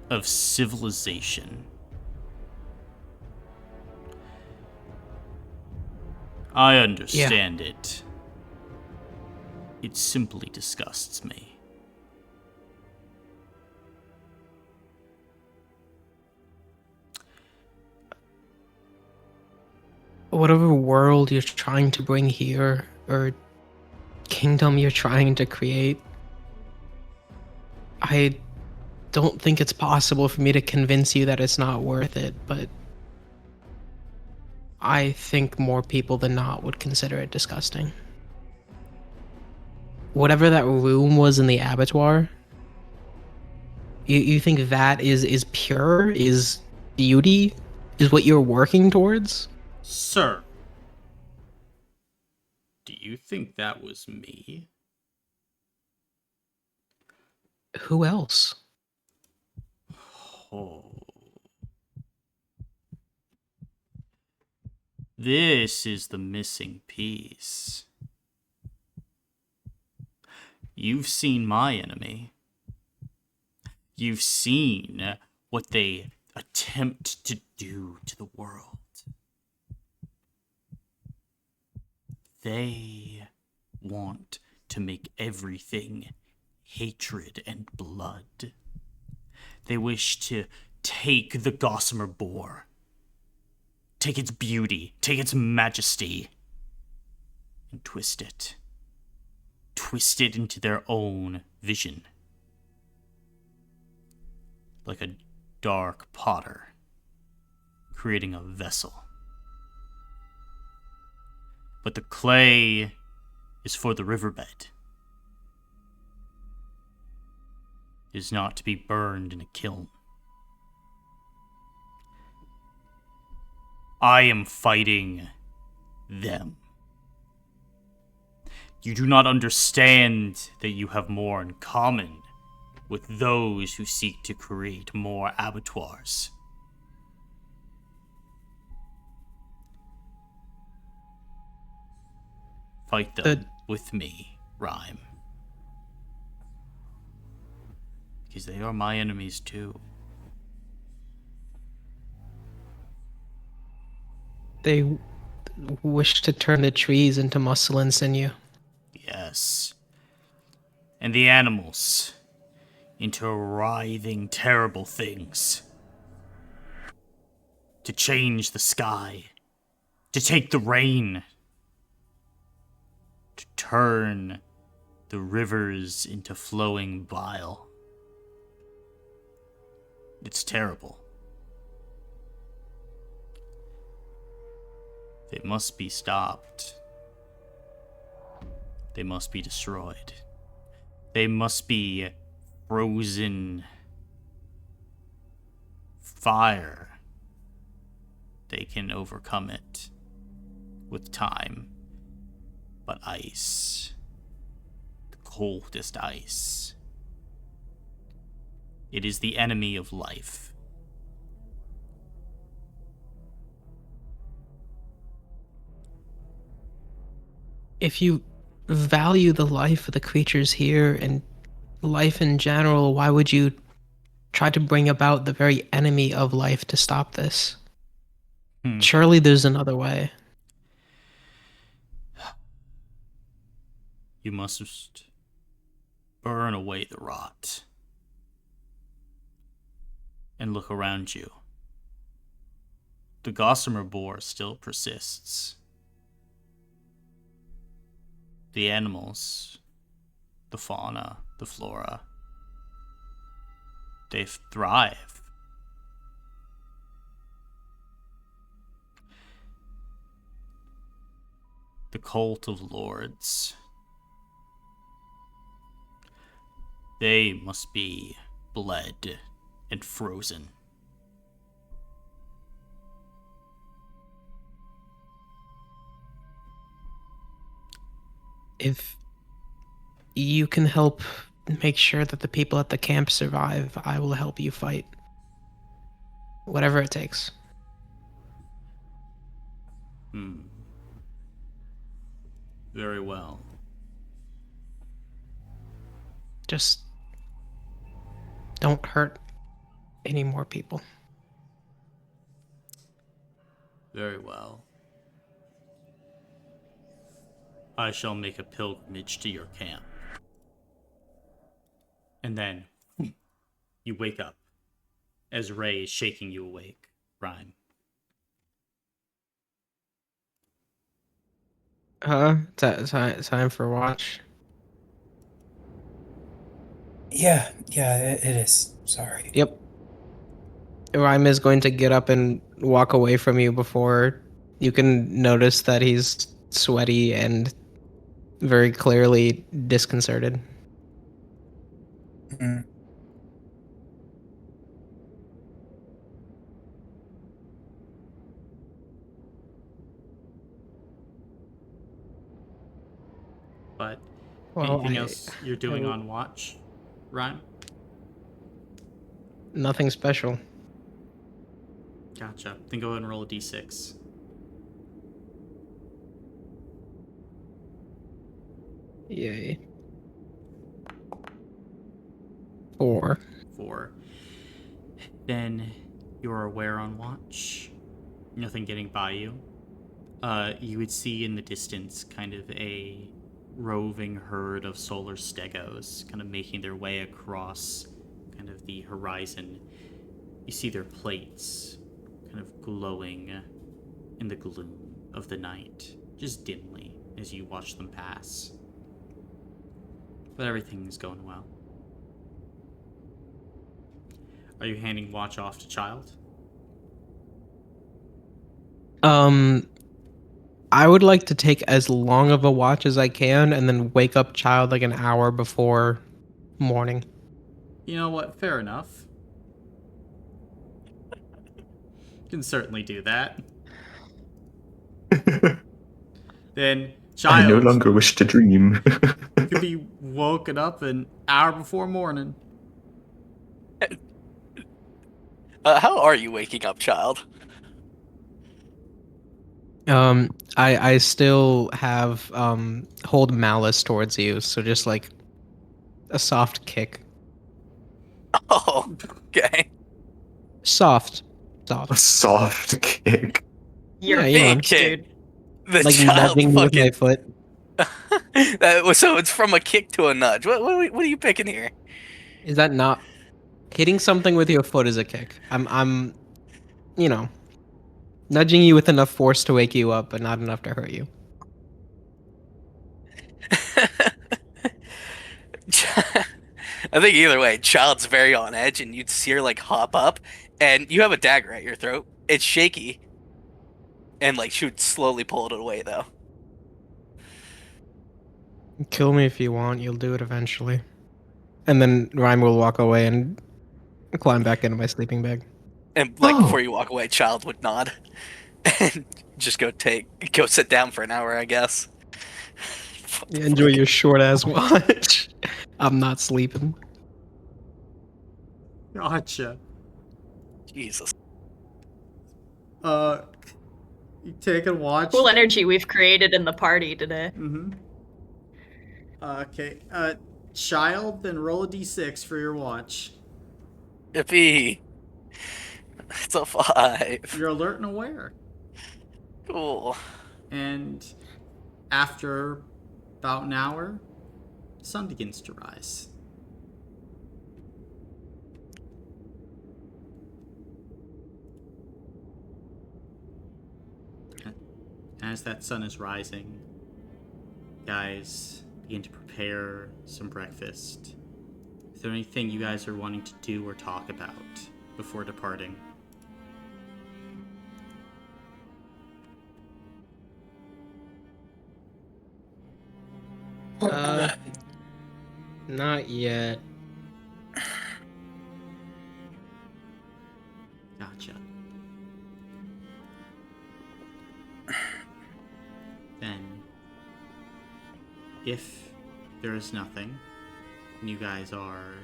of civilization. I understand it. It simply disgusts me. Whatever world you're trying to bring here, or kingdom you're trying to create, I don't think it's possible for me to convince you that it's not worth it, but I think more people than not would consider it disgusting. whatever that room was in the abattoir, you think that is pure, is beauty, is what you're working towards? Sir, do you think that was me? Who else? Oh. This is the missing piece. You've seen my enemy. You've seen what they attempt to do to the world. They want to make everything hatred and blood. They wish to take the gossamer boar, take its beauty, take its majesty, and twist it. Twist it into their own vision. Like a dark potter creating a vessel. But the clay is for the riverbed. It is not to be burned in a kiln. I am fighting them. You do not understand that you have more in common with those who seek to create more abattoirs. Fight them with me, Rhyme. Because they are my enemies too. They wish to turn the trees into muscle and sinew. Yes. And the animals into writhing, terrible things. To change the sky. To take the rain. To turn the rivers into flowing bile. It's terrible. They must be stopped. They must be destroyed. They must be frozen. Fire. They can overcome it with time. But ice. The coldest ice. It is the enemy of life. If you value the life of the creatures here and life in general, why would you try to bring about the very enemy of life to stop this? Surely there's another way. You must burn away the rot. And look around you. The gossamer boar still persists. The animals, the fauna, the flora, they thrive. The cult of lords. They must be bled and frozen. If you can help make sure that the people at the camp survive, I will help you fight. Whatever it takes. Very well. Just don't hurt any more people. Very well. I shall make a pilgrimage to your camp. And then you wake up as Ray is shaking you awake, Rhyme. Time for a watch. Yeah, it is. Sorry. Yep. Rhyme is going to get up and walk away from you before you can notice that he's sweaty and very clearly disconcerted. Mm. But Well, anything else you're doing will- on watch, Ryan? nothing special. Gotcha. Then go ahead and roll a d6. Yay. 4. 4. Then you're aware on watch. Nothing getting by you. You would see in the distance kind of a roving herd of solar stegos kind of making their way across kind of the horizon. You see their plates kind of glowing in the gloom of the night, just dimly as you watch them pass. But everything is going well. Are you handing watch off to Child? I would like to take as long of a watch as I can and then wake up Child like an hour before morning. You know what? Fair enough. Can certainly do that. Then I no Child longer wish to dream. could be woken up an hour before morning. How are you waking up, child? I still have hold malice towards you, so just like a soft kick. Oh, okay. Soft. A Soft. soft kick. You're Yeah, you know, baked, kid. dude. The like child nudging you with my fucking. foot. So it's from a kick to a nudge. What are you picking here? Is that not hitting something with your foot is a kick? I'm you know, nudging you with enough force to wake you up, but not enough to hurt you. I think either way, child's very on edge, and you'd see her like hop up, and you have a dagger at your throat. It's shaky, and like she would slowly pull it away though. Kill me if you want, you'll do it eventually. And then Rhyme will walk away and climb back into my sleeping bag. And like Oh. before you walk away, child would nod, and just go sit down for an hour, I guess. What the Enjoy fuck? your short ass watch. I'm not sleeping. Gotcha. Jesus. You take a watch. Cool energy we've created in the party today. Mm-hmm. Okay. Child, then roll a d6 for your watch. Yippee. It's a 5. You're alert and aware. Cool. And after about an hour, the sun begins to rise. As that sun is rising, guys begin to prepare some breakfast. Is there anything you guys are wanting to do or talk about before departing? Not yet. Gotcha. Then, if there is nothing, and you guys are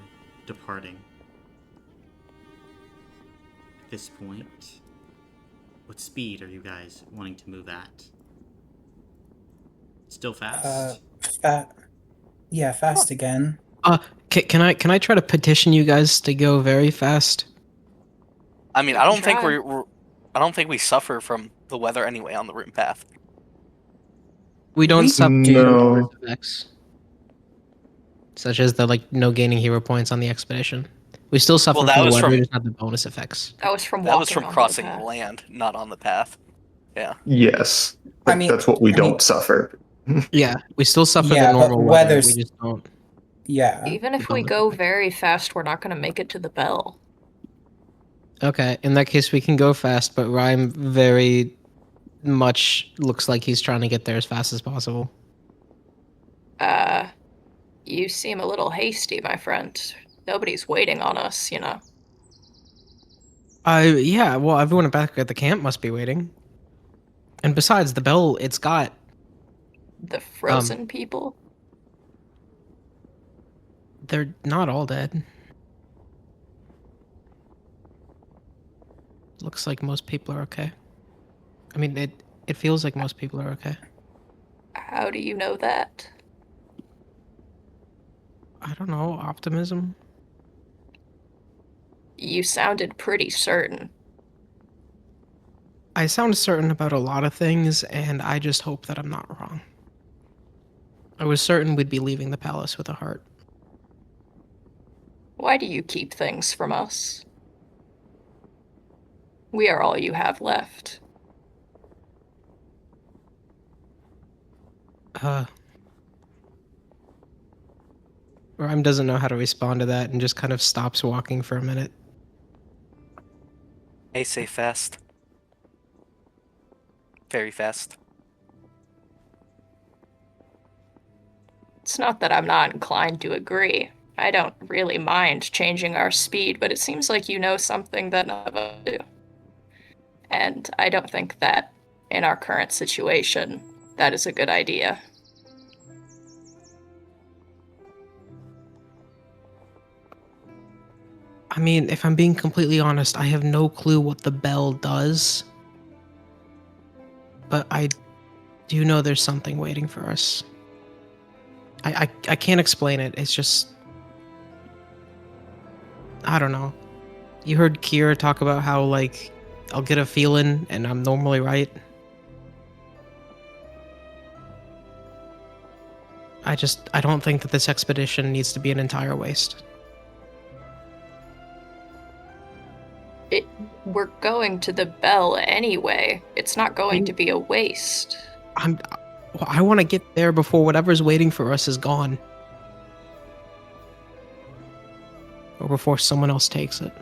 departing, at this point, what speed are you guys wanting to move at? Still fast? Yeah, fast again. Can I try to petition you guys to go very fast? I mean, You I can don't think try. I don't think we suffer from the weather anyway on the room path. We don't We suffer from No. bonus effects, such as the like no gaining hero points on the expedition. We still suffer Well, that from the was weather, from- just not the bonus effects. That was from That was walking from onto crossing the the path. land, not on the path. Yeah. Yes. But I mean- that's what we I mean- don't suffer. Yeah, we still suffer Yeah, the but normal weather. We weather's- just don't. Yeah. Even if we go very fast, we're not going to make it to the bell. Okay, in that case, we can go fast, but Rhyme very much looks like he's trying to get there as fast as possible. Uh, you seem a little hasty, my friend. Nobody's waiting on us, you know. Yeah, well, everyone back at the camp must be waiting. And besides, the bell, it's got, The um, frozen people? they're not all dead. Looks like most people are okay. I mean, it feels like most people are okay. How do you know that? I don't know, optimism? You sounded pretty certain. I sound certain about a lot of things, and I just hope that I'm not wrong. I was certain we'd be leaving the palace with a heart. Why do you keep things from us? We are all you have left. Uh, Rhyme doesn't know how to respond to that and just kind of stops walking for a minute. I say fast. Very fast. It's not that I'm not inclined to agree. I don't really mind changing our speed, but it seems like you know something that none of us do. And I don't think that, in our current situation, that is a good idea. I mean, if I'm being completely honest, I have no clue what the bell does. But I do know there's something waiting for us. I can't explain it. It's just, I don't know. You heard Kira talk about how, like, I'll get a feeling and I'm normally right. I don't think that this expedition needs to be an entire waste. We're going to the bell anyway. It's not going to be a waste. I want to get there before whatever's waiting for us is gone. Or before someone else takes it.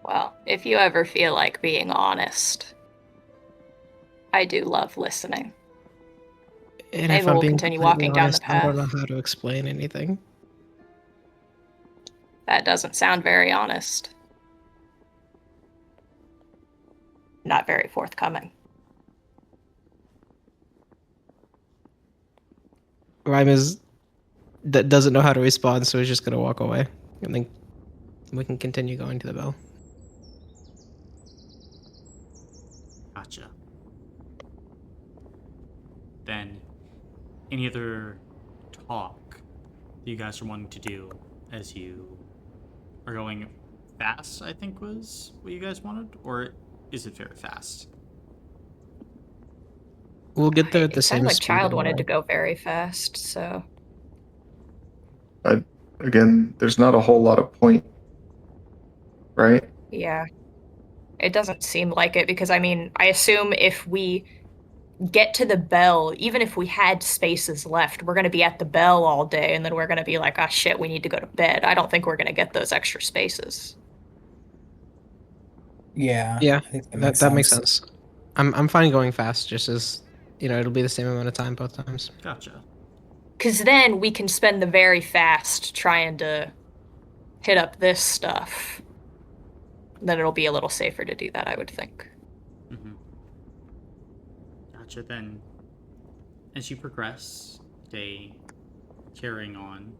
Well, if you ever feel like being honest, I do love listening. And Maybe if I'm we'll being continue completely walking down the honest, I don't know path. how to explain anything. That doesn't sound very honest. Not very forthcoming. Rhyme is that doesn't know how to respond, so he's just gonna walk away, and then we can continue going to the bell. Gotcha. Then, any other talk that you guys are wanting to do as you are going fast, I think was what you guys wanted? Or is it very fast? We'll get there at the It sounded same like speed Child wanted to anyway. go very fast, so Again, there's not a whole lot of point, right? yeah. It doesn't seem like it because I mean, I assume if we get to the bell, even if we had spaces left, we're going to be at the bell all day and then we're going to be like, ah, shit, we need to go to bed. I don't think we're going to get those extra spaces. Yeah, Yeah, I think that makes that makes sense. sense. I'm fine going fast, just as it'll be the same amount of time both times. Gotcha. Because then we can spend the very fast trying to hit up this stuff. Then it'll be a little safer to do that, I would think. Mm-hmm. Gotcha. Then, as you progress, day carrying on,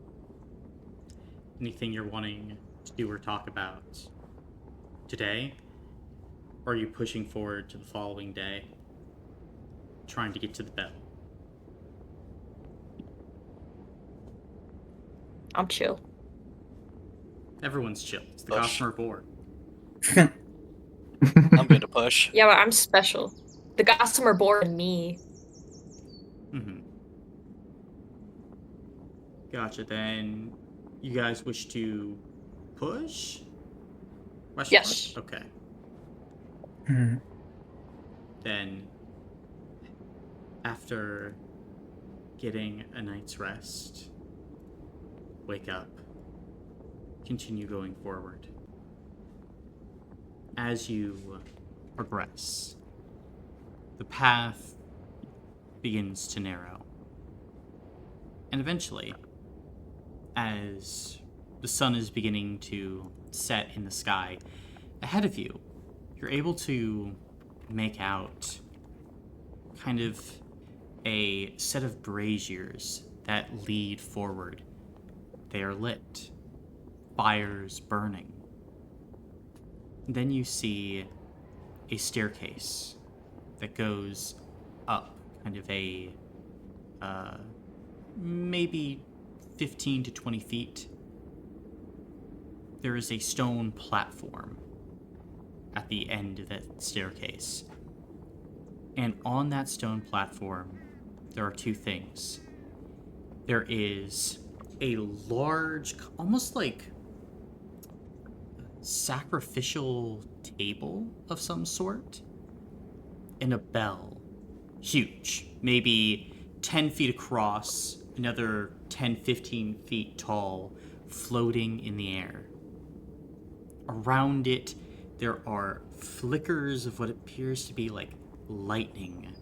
anything you're wanting to do or talk about today? Or are you pushing forward to the following day, trying to get to the bell? I'm chill. Everyone's chill. It's the Push. Gossamer Board. I'm good to push. Yeah, but I'm special. The Gossamer board and me. Mm-hmm. Gotcha. Then, you guys wish to push? Question mark? Yes. Okay. Hmm. Then, after getting a night's rest, wake up, continue going forward. As you progress, the path begins to narrow. And eventually, as the sun is beginning to set in the sky ahead of you, you're able to make out kind of a set of braziers that lead forward. They are lit, fires burning. Then you see a staircase that goes up, kind of a maybe 15 to 20 feet. There is a stone platform at the end of that staircase. And on that stone platform, there are two things. There is a large, almost like sacrificial table of some sort, and a bell. Huge, maybe 10 feet across, another 10, 15 feet tall, floating in the air. Around it, there are flickers of what appears to be like lightning,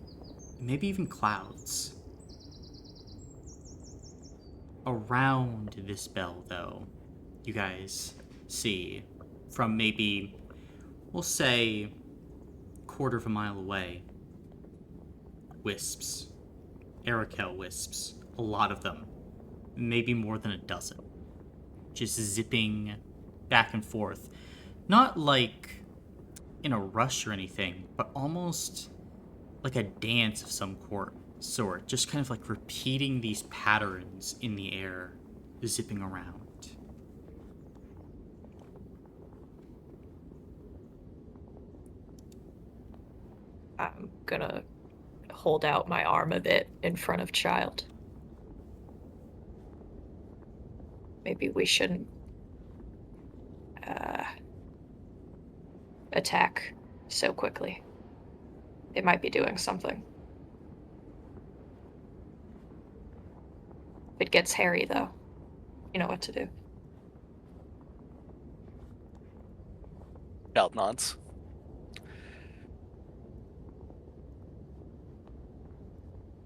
maybe even clouds. Around this bell, though, you guys see from maybe, we'll say, quarter of a mile away, wisps, Arakel wisps, a lot of them, maybe more than a dozen, just zipping back and forth. Not like in a rush or anything, but almost like a dance of some sort, just kind of like repeating these patterns in the air, zipping around. I'm gonna hold out my arm a bit in front of Child. Maybe we shouldn't attack so quickly. They might be doing something. If it gets hairy, though, you know what to do. Child nods.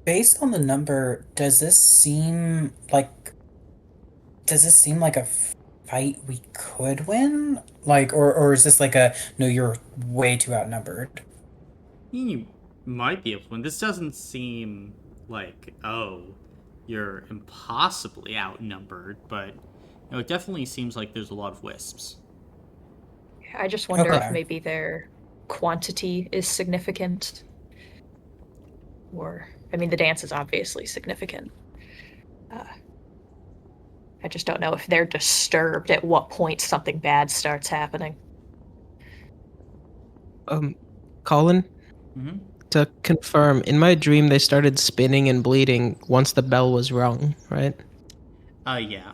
Based on the number, does this seem like a fight we could win? Like, or is this like a no, you're way too outnumbered? You might be able to win. This doesn't seem like, oh, you're impossibly outnumbered, but it definitely seems like there's a lot of wisps. I just wonder if Okay. maybe their quantity is significant. Or, I mean, the dance is obviously significant. I just don't know if they're disturbed at what point something bad starts happening. Colin, Mm-hmm. to confirm, in my dream they started spinning and bleeding once the bell was rung, right? Yeah.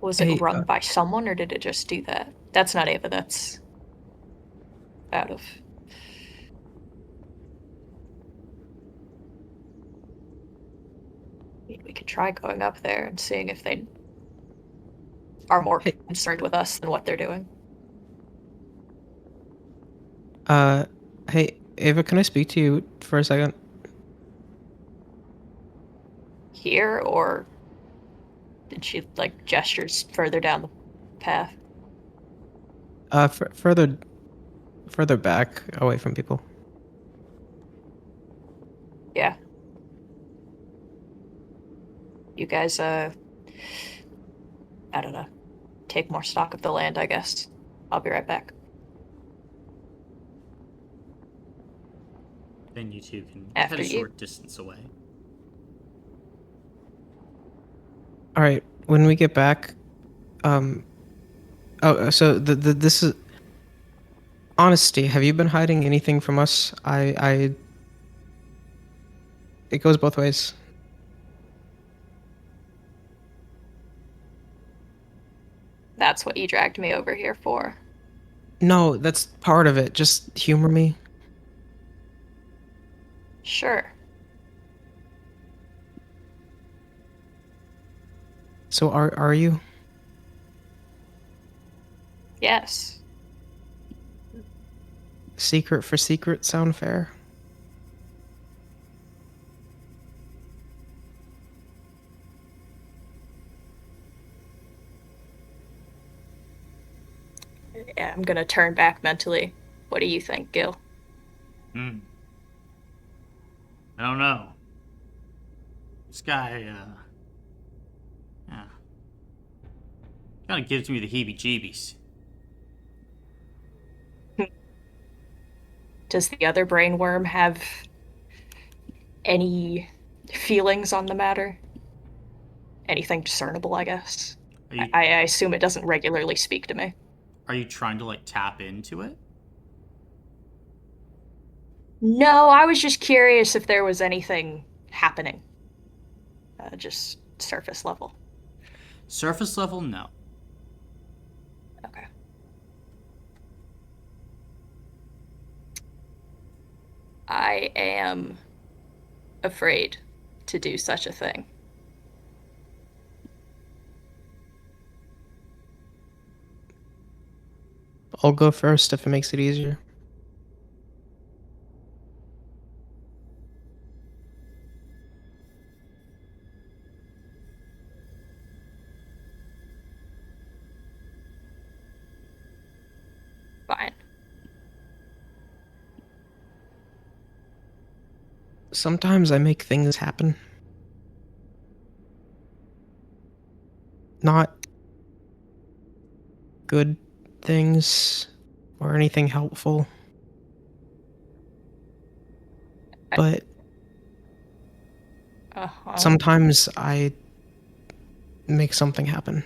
Was it Hey, rung by someone, or did it just do that? That's not Ava, that's out of... We could try going up there and seeing if they are more Hey. concerned with us than what they're doing. Hey, Ava, can I speak to you for a second? Here, or did she, like, gestures further down the path? Further back, away from people. Yeah. You guys, I don't know, take more stock of the land, I guess. I'll be right back. Then you two can After head a you. short distance away. All right, when we get back, so this is honesty. Have you been hiding anything from us? It goes both ways. That's what you dragged me over here for. No, that's part of it. Just humor me. Sure. So are you? secret for secret sound fair? Yeah, I'm gonna turn back mentally. What do you think, Gil? I don't know. This guy, yeah, kind of gives me the heebie-jeebies. Does the other brain worm have any feelings on the matter? Anything discernible, I guess? Are you I assume it doesn't regularly speak to me. are you trying to like tap into it? No, I was just curious if there was anything happening. Just surface level. Surface level, no. Okay. I am afraid to do such a thing. I'll go first if it makes it easier. Fine. Sometimes I make things happen. Not good things or anything helpful. But Uh-huh. sometimes I make something happen.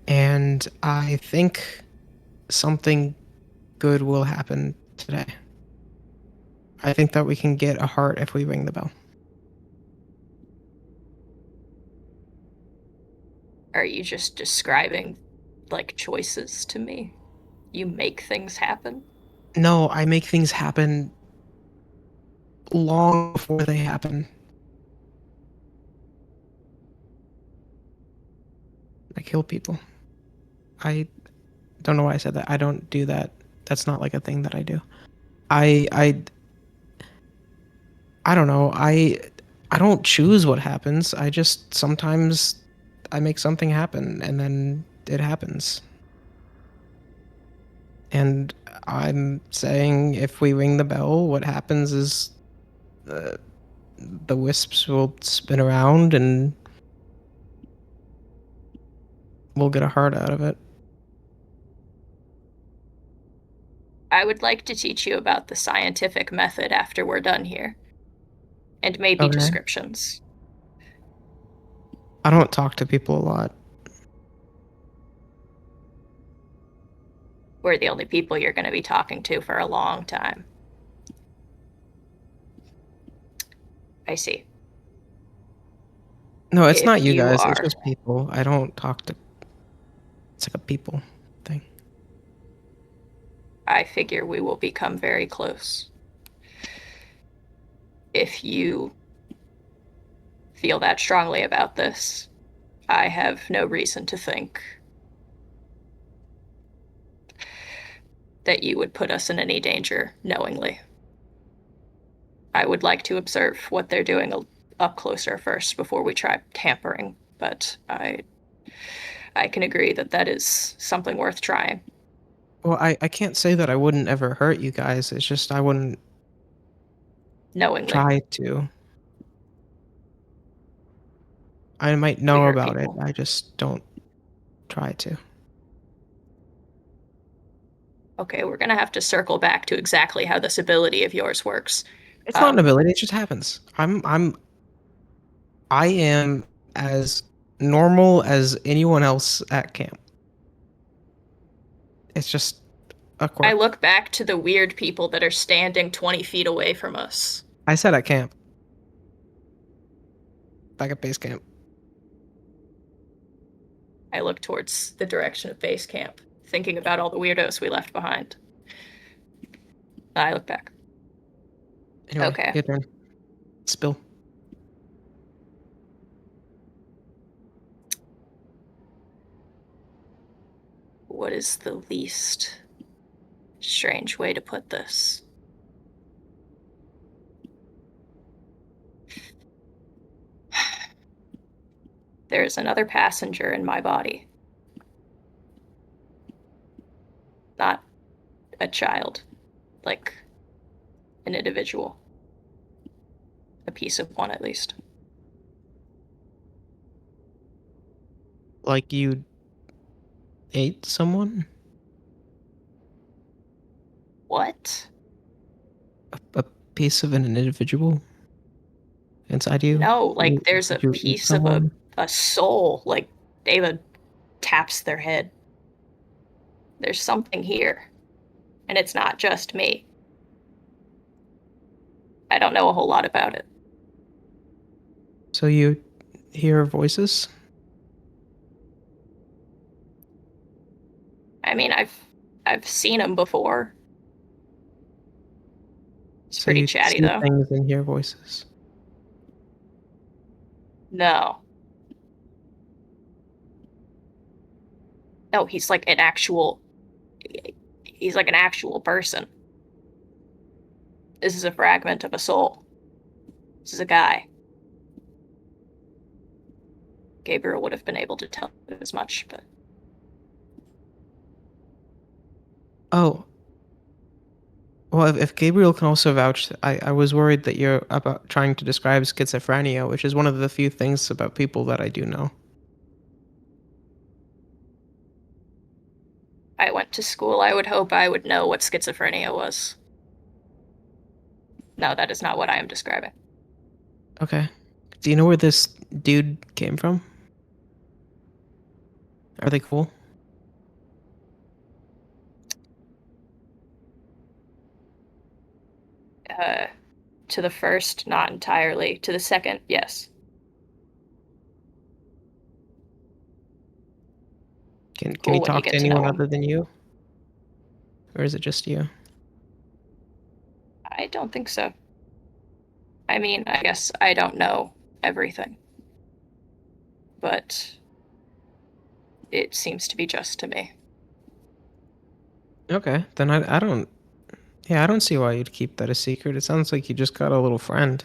And I think something good will happen today. I think that we can get a heart if we ring the bell. Are you just describing, like, choices to me? You make things happen? No, I make things happen long before they happen. I kill people. I don't know why I said that. I don't do that. That's not like a thing that I do. I I I don't know. I don't choose what happens. I just sometimes I make something happen and then it happens. And I'm saying if we ring the bell, what happens is the wisps will spin around and we'll get a heart out of it. I would like to teach you about the scientific method after we're done here. And maybe Okay. descriptions. I don't talk to people a lot. We're the only people you're going to be talking to for a long time. I see. No, it's not If you you guys. It's are, just people. I don't talk to. It's like a people thing. I figure we will become very close. If you feel that strongly about this, I have no reason to think that you would put us in any danger knowingly. I would like to observe what they're doing up closer first before we try tampering, but I can agree that that is something worth trying. Well, I can't say that I wouldn't ever hurt you guys. It's just I wouldn't Knowingly, try to. I might we know hurt about it. people. I just don't try to. Okay, we're gonna have to circle back to exactly how this ability of yours works. It's not an Um, ability. It just happens. I am as normal as anyone else at camp. It's just a I quirk. look back to the weird people that are standing 20 feet away from us. I said at camp. Back at base camp. I look towards the direction of base camp, thinking about all the weirdos we left behind. I look back. Anyway, Okay. your turn. Spill. What is the least Strange way to put this. There's another passenger in my body. Not a child, like an individual. A piece of one, at least. Like you ate someone? What? A piece of an individual inside you? No, like there's a Did you eat piece of someone? a soul. Like Ava taps their head. There's something here. And it's not just me. I don't know a whole lot about it. So you hear voices? I mean, I've seen him before. It's So pretty you chatty, see though. things and hear voices. No. No, he's like an actual. He's like an actual person. This is a fragment of a soul. This is a guy. Gabriel would have been able to tell as much, but Oh, well, if Gabriel can also vouch, I was worried that you're about trying to describe schizophrenia, which is one of the few things about people that I do know. I went to school. I would hope I would know what schizophrenia was. No, that is not what I am describing. Okay. Do you know where this dude came from? Are they cool? Uh, to the first, not entirely. To the second, yes. Can he Cool when you talk to get to know anyone him. other than you? Or is it just you? I don't think so. I mean, I guess I don't know everything. But it seems to be just to me. Okay, then I don't. Yeah, I don't see why you'd keep that a secret. It sounds like you just got a little friend.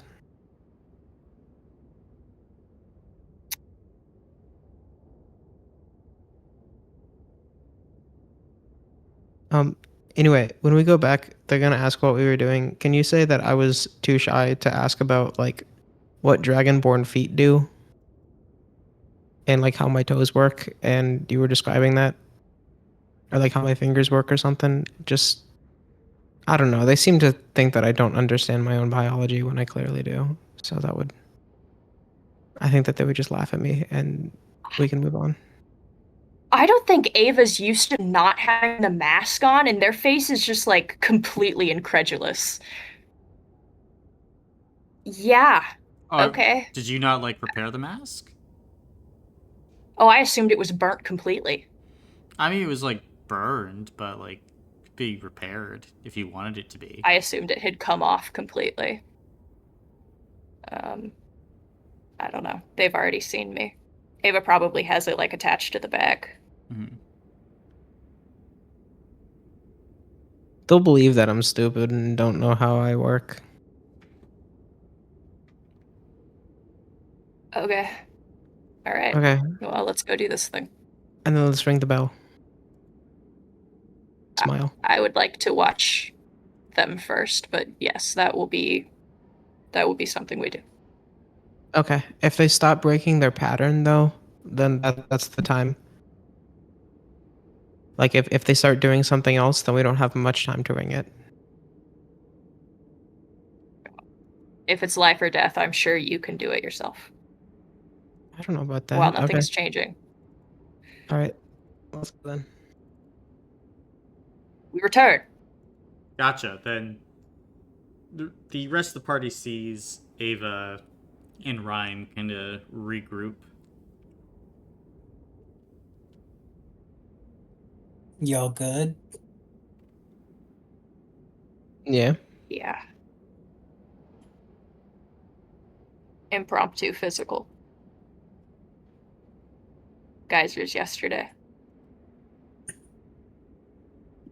Um, anyway, when we go back, they're gonna ask what we were doing. Can you say that I was too shy to ask about like what dragonborn feet do and like how my toes work, and you were describing that, or like how my fingers work or something? Just I don't know. They seem to think that I don't understand my own biology when I clearly do. So that would I think that they would just laugh at me and we can move on. I don't think Ava's used to not having the mask on, and their face is just like completely incredulous. Yeah, Or okay. did you not like prepare the mask? Oh, I assumed it was burnt completely. I mean, it was like burned, but like be repaired if you wanted it to be. I assumed it had come off completely. Um, I don't know. They've already seen me. Ava probably has it like attached to the back. Mhm. They'll believe that I'm stupid and don't know how I work. Okay. All right. Okay, Well, let's go do this thing. and then let's ring the bell. I, Smile. I would like to watch them first, but yes, that will be something we do. Okay, if they stop breaking their pattern though, then that's the time. Like if they start doing something else, then we don't have much time to ring it. If it's life or death, I'm sure you can do it yourself. I don't know about While that. Okay. nothing's changing. All right. Let's go then. We return. Gotcha. Then the rest of the party sees Ava and Ryan kind of regroup. Y'all good? Yeah. Yeah. Impromptu physical. Geysers yesterday.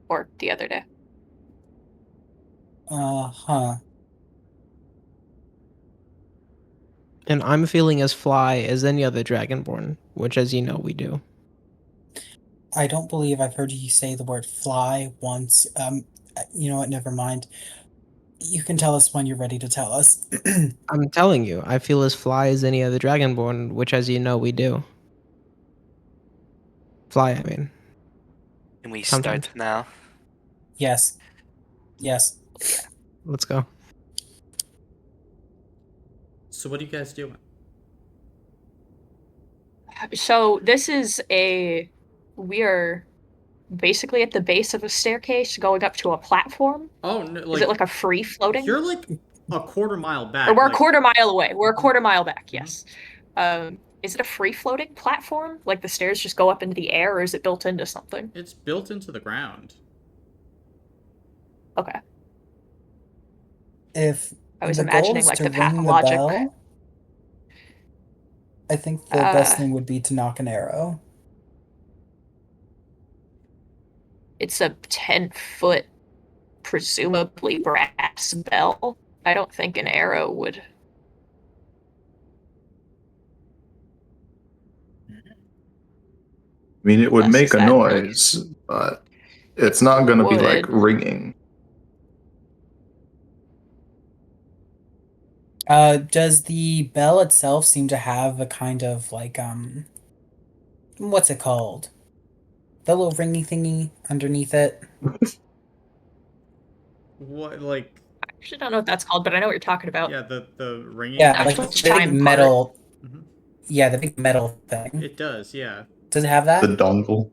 Or the other day. Huh. And I'm feeling as fly as any other dragonborn, which, as you know, we do. I don't believe I've heard you say the word fly once. You know what? Never mind. You can tell us when you're ready to tell us. I'm telling you, I feel as fly as any other dragonborn, which, as you know, we do. Fly, I mean. Can we Sometimes. start now? Yes. Yes. Let's go. So what are you guys doing? So this is we are basically at the base of a staircase going up to a platform. Oh, no, Is it like a free floating? you're like a quarter mile back. Or we're like, a quarter mile away. We're a quarter mile back, Mhm. yes. Is it a free floating platform? Like the stairs just go up into the air, or is it built into something? It's built into the ground. Okay. If I was the goal imagining is like to the path ring of the logic. bell, I think the best Uh, thing would be to knock an arrow. it's a 10-foot, presumably brass bell. I don't think an arrow would. I mean, it would Unless make is a that noise, but it's not going to be like would. ringing. Does the bell itself seem to have a kind of like what's it called? The little ringy thingy underneath it. What, like, I actually don't know what that's called, but I know what you're talking about. yeah, the ringing. Yeah, like Actual the big chime part. metal. Mhm. Yeah, the big metal thing. It does, yeah. Does it have The that? dongle.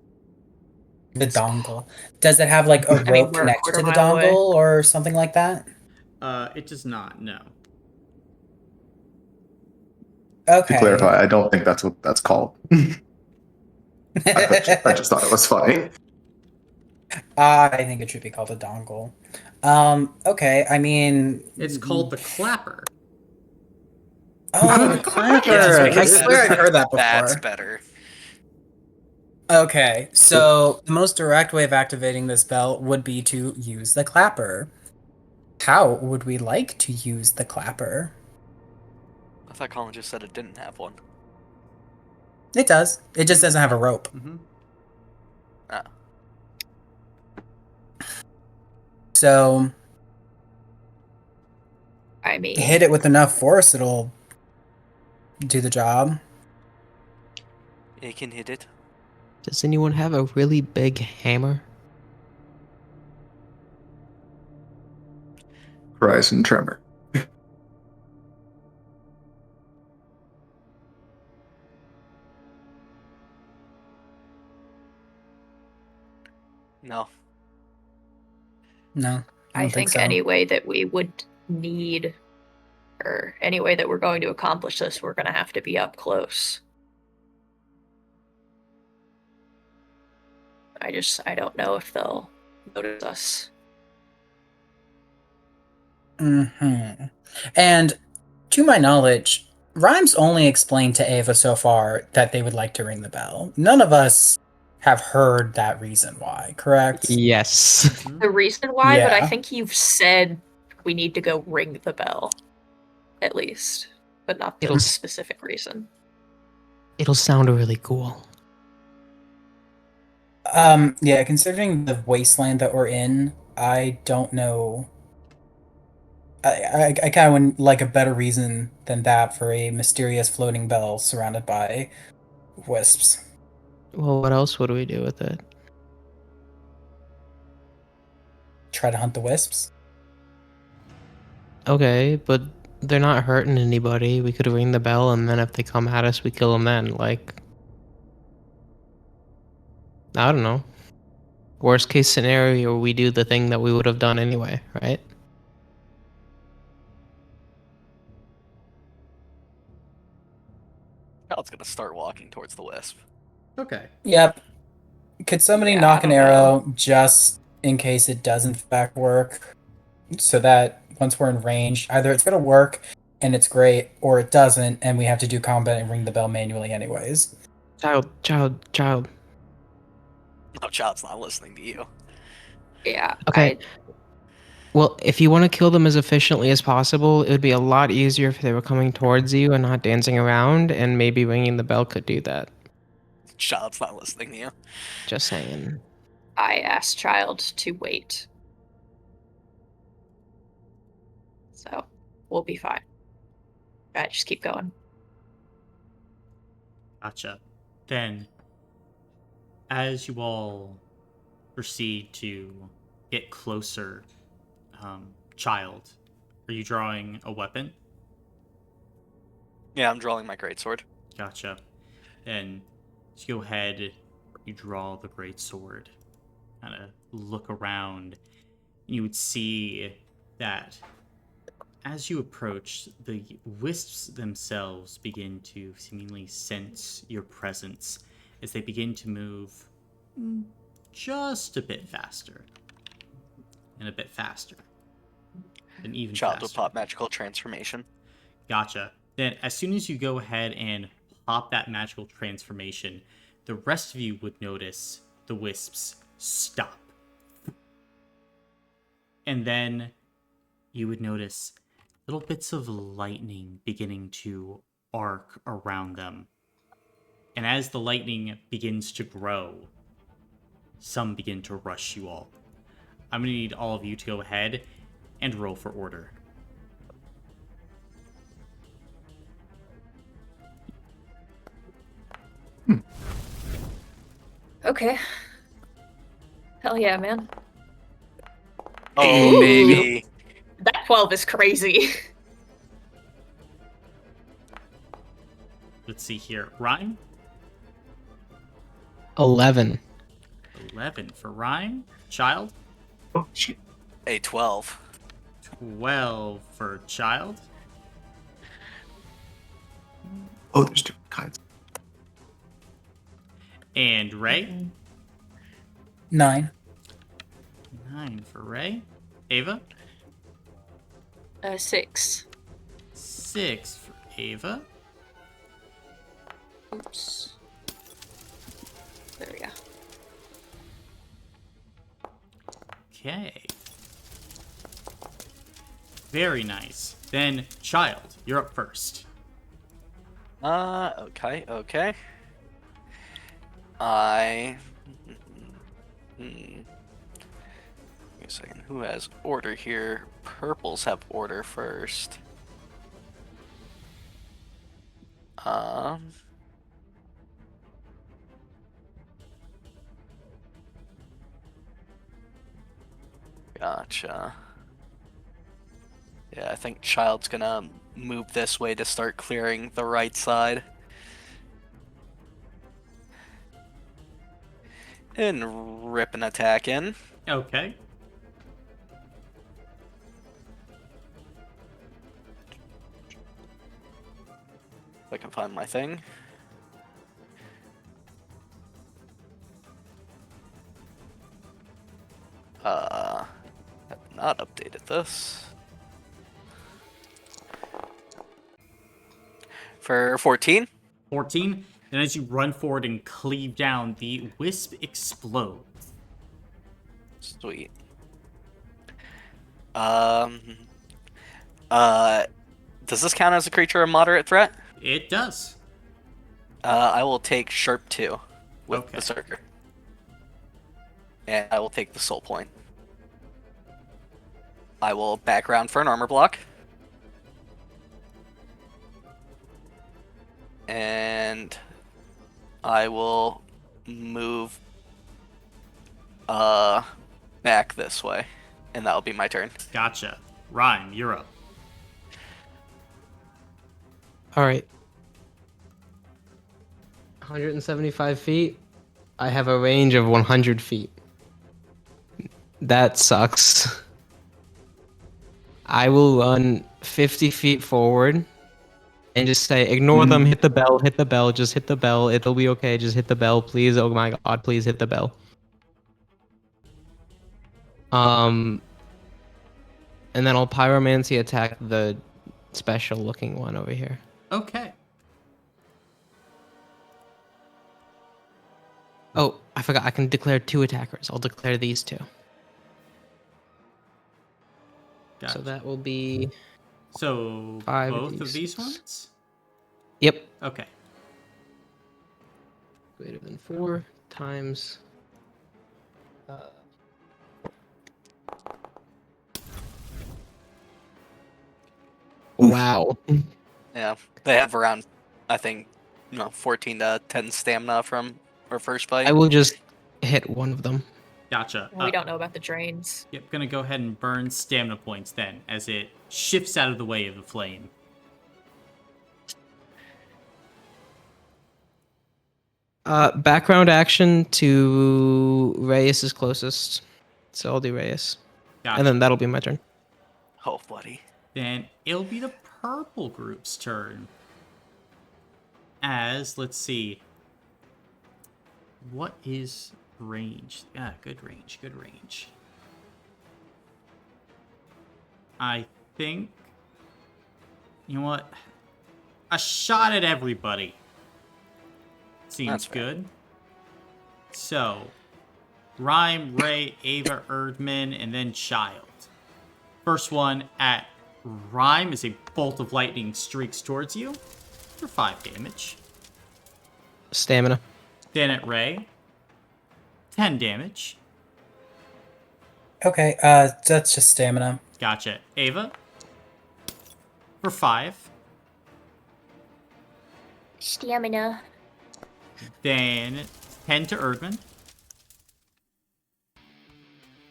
The dongle. Does it have like a I mean, rope we're a connected quarter to the mile away. dongle or something like that? It does not, no. To Okay. clarify, I don't think that's what that's called. I just thought it was funny. I think it should be called a dongle. Okay, I mean, It's called the clapper. oh, the clapper. Yes, I because swear I've heard that that's before. better. Okay, so the most direct way of activating this bell would be to use the clapper. How would we like to use the clapper? I thought Colin just said it didn't have one. It does. It just doesn't have a rope. Mm-hmm. Ah. So I mean, hit it with enough force, it'll do the job. It can hit it. Does anyone have a really big hammer? Horizon tremor. No. No, I I don't think think so. any way that we would need, or any way that we're going to accomplish this, we're going to have to be up close. I don't know if they'll notice us. Mm-hmm. And to my knowledge, Rhymes only explained to Ava so far that they would like to ring the bell. None of us have heard that reason why, correct? Yes. Mm-hmm. The reason why, but I Yeah. think you've said we need to go ring the bell, at least, but not the It'll- specific reason. It'll sound really cool. Yeah, considering the wasteland that we're in, I don't know. I kind of would like a better reason than that for a mysterious floating bell surrounded by wisps. Well, what else would we do with it? Try to hunt the wisps. Okay, but they're not hurting anybody. We could ring the bell, and then if they come at us, we kill them then. Like, I don't know. Worst case scenario, we do the thing that we would have done anyway, right? Child's gonna start walking towards the wisp. Okay. Yep. Could somebody Yeah, knock I an don't arrow just in case it does in fact work? So that once we're in range, either it's gonna work and it's great, or it doesn't, and we have to do combat and ring the bell manually anyways. Child. No, child's not listening to you. Yeah, Okay. Well, if you want to kill them as efficiently as possible, it would be a lot easier if they were coming towards you and not dancing around, and maybe ringing the bell could do that. Child's not listening to you. Just saying. I asked Child to wait. So we'll be fine. Alright, just keep going. Gotcha. Then, as you all proceed to get closer, Child, are you drawing a weapon? Yeah, I'm drawing my greatsword. Gotcha. Then, you go ahead, you draw the great sword. Kind of look around. You would see that as you approach, the wisps themselves begin to seemingly sense your presence as they begin to move just a bit faster. And a bit faster. And even Child will faster. pop magical transformation. Gotcha. Then, as soon as you go ahead and pop that magical transformation, the rest of you would notice the wisps stop. And then you would notice little bits of lightning beginning to arc around them. And as the lightning begins to grow, some begin to rush you all. I'm going to need all of you to go ahead and roll for order. Okay. Hell yeah, man. Oh, Ooh. baby. That 12 is crazy. Let's see here. Rhyme? 11. 11 for Rhyme. Child? Oh, shit. A 12. 12 for Child. Oh, there's different kinds. And Ray? 9. 9 for Ray. Ava? 6. 6 for Ava. Oops. There we go. Okay. Very nice. Then, Child, you're up first. Okay. I... Wait a second. Who has order here? Purples have order first. Gotcha. Yeah, I think Child's gonna move this way to start clearing the right side. And rip an attack in. Okay. If I can find my thing. Have not updated this. For 14? 14. And as you run forward and cleave down, the wisp explodes. Sweet. Does this count as a creature of moderate threat? It does. I will take Sharp 2 with Okay. Berserker. And I will take the Soul Point. I will background for an armor block. And I will move back this way. And that'll be my turn. Gotcha. Rhyme, you're up. All right. 175 feet. I have a range of 100 feet. That sucks. I will run 50 feet forward and just say, ignore them, hit the bell, just hit the bell. It'll be okay, just hit the bell, please. Oh my god, please hit the bell. And then I'll pyromancy attack the special looking one over here. Okay. Oh, I forgot, I can declare 2 attackers. I'll declare these 2. Gotcha. So that will be So 5 both of these D6. ones? Yep. Okay. Greater than 4 times. Wow. Yeah, they have around, I think, 14 to 10 stamina from our first I fight. will just hit one of them. Gotcha. We don't know about the drains. Yep, gonna go ahead and burn stamina points then, as it shifts out of the way of the flame. Background action to Reyes is closest. So I'll do Reyes. Gotcha. And then that'll be my turn. Oh, buddy. Then it'll be the purple group's turn. As, let's see. What is range? Ah, good range, good range. I think... You know what? A shot at everybody. Seems That's fair. good. So, Rhyme, Ray, Ava, Erdman, and then Child. First one at Rhyme as a bolt of lightning streaks towards you for 5 damage. Stamina. Then at Ray, 10 damage. Okay, that's just stamina. Gotcha. Ava, for 5. Stamina. Then 10 to Erdman.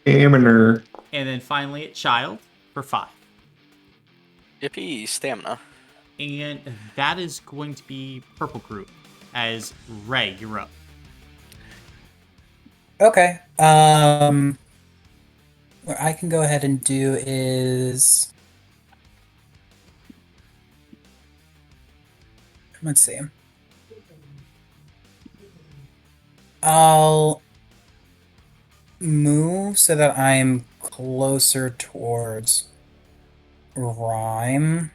Stamina. And then finally at Child for 5. Yippee, stamina. And that is going to be Purple Group. As Ray, you're up. Okay. What I can go ahead and do is, let's see. I'll move so that I'm closer towards Rhyme,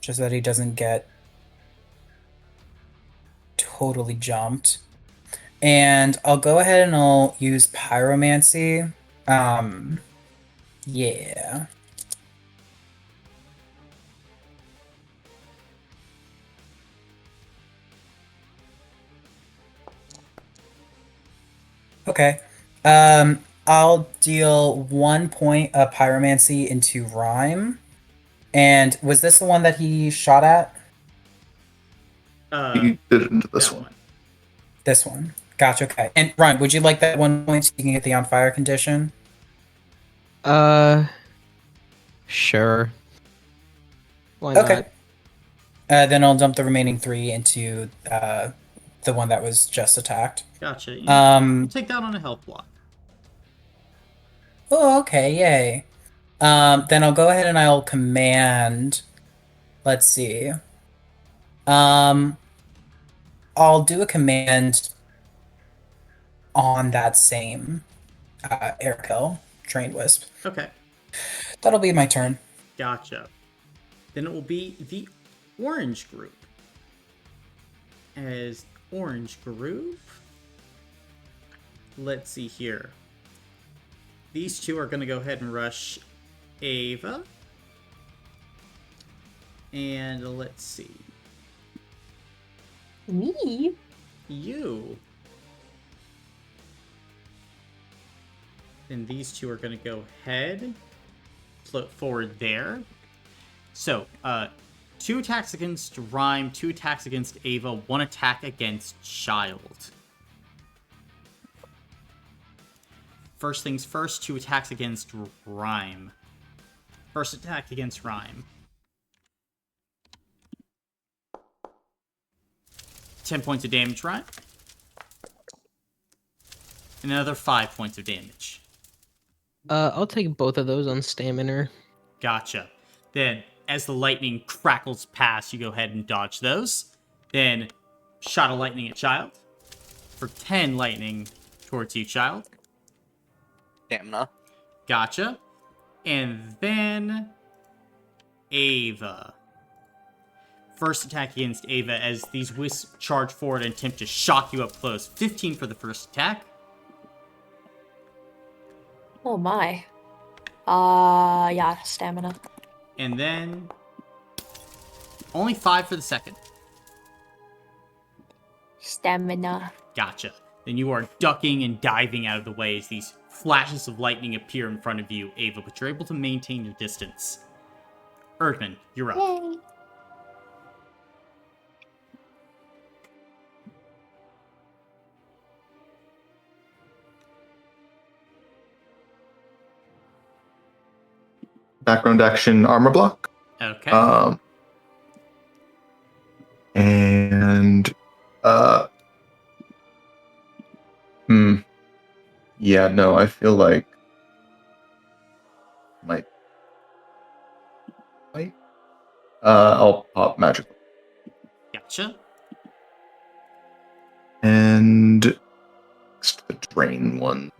just so that he doesn't get totally jumped. And I'll go ahead and I'll use Pyromancy. Yeah. Okay. I'll deal 1 point of Pyromancy into Rhyme. And was this the one that he shot at? He did it into this That one. This one. Gotcha, okay. And Ryan, would you like that 1 point so you can get the on fire condition? Sure. Why Okay. not? Then I'll dump the remaining 3 into the one that was just attacked. Gotcha. Take that on a health block. Oh, okay, yay. Then I'll go ahead and I'll command. Let's see. I'll do a command on that same air kill, Trained Wisp. Okay. That'll be my turn. Gotcha. Then it will be the orange group. As orange group, let's see here. These two are going to go ahead and rush Ava. And let's see. Me? You. Then these two are going to go ahead, float forward there. So, 2 attacks against Rhyme, 2 attacks against Ava, 1 attack against Child. First things first, 2 attacks against Rhyme. First attack against Rhyme. 10 points of damage, Rhyme. And another 5 points of damage. I'll take both of those on stamina. Gotcha. Then, as the lightning crackles past, you go ahead and dodge those. Then, shot of lightning at Child. For 10 lightning towards you, Child. Stamina. Gotcha. And then, Ava. First attack against Ava as these wisps charge forward and attempt to shock you up close. 15 for the first attack. Oh my. Yeah, stamina. And then only 5 for the second. Stamina. Gotcha. Then you are ducking and diving out of the way as these flashes of lightning appear in front of you, Ava, but you're able to maintain your distance. Erdman, you're up. Yay. Background action armor block. Okay. And yeah, no, I feel like might I'll pop magical. Gotcha. And next the drain one.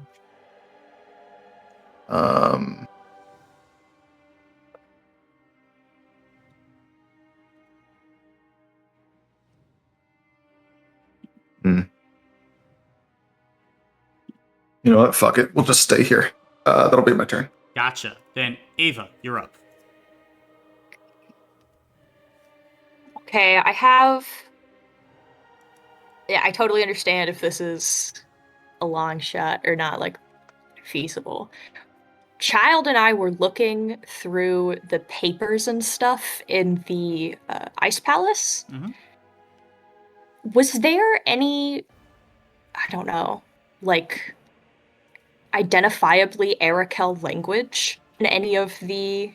You know what? Fuck it. We'll just stay here. That'll be my turn. Gotcha. Then Ava, you're up. Okay, I have. Yeah, I totally understand if this is a long shot or not, like, feasible. Child and I were looking through the papers and stuff in the Ice Palace. Mhm. Was there any, I don't know, like, identifiably Arakel language in any of the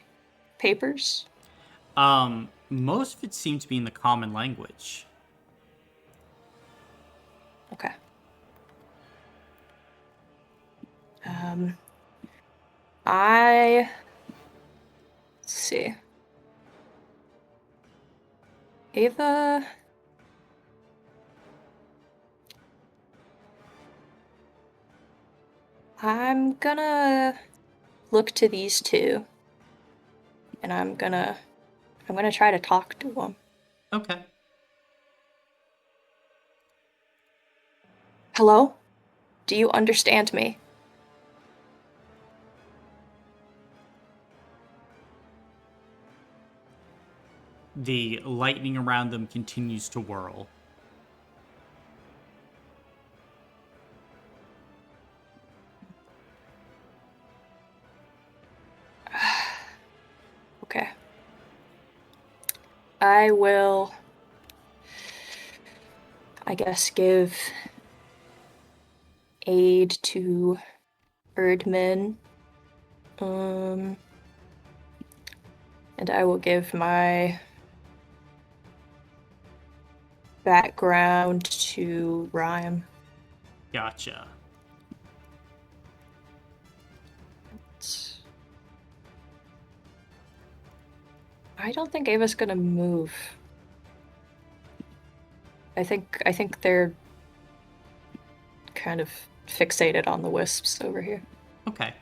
papers? Most of it seemed to be in the common language. Okay. Let's see. Ava. I'm gonna look to these two, and I'm gonna try to talk to them. Okay. Hello? Do you understand me? The lightning around them continues to whirl. Okay. I will, I guess, give aid to Erdman. And I will give my background to Rhyme. Gotcha. I don't think Ava's gonna move. I think they're kind of fixated on the wisps over here. Okay.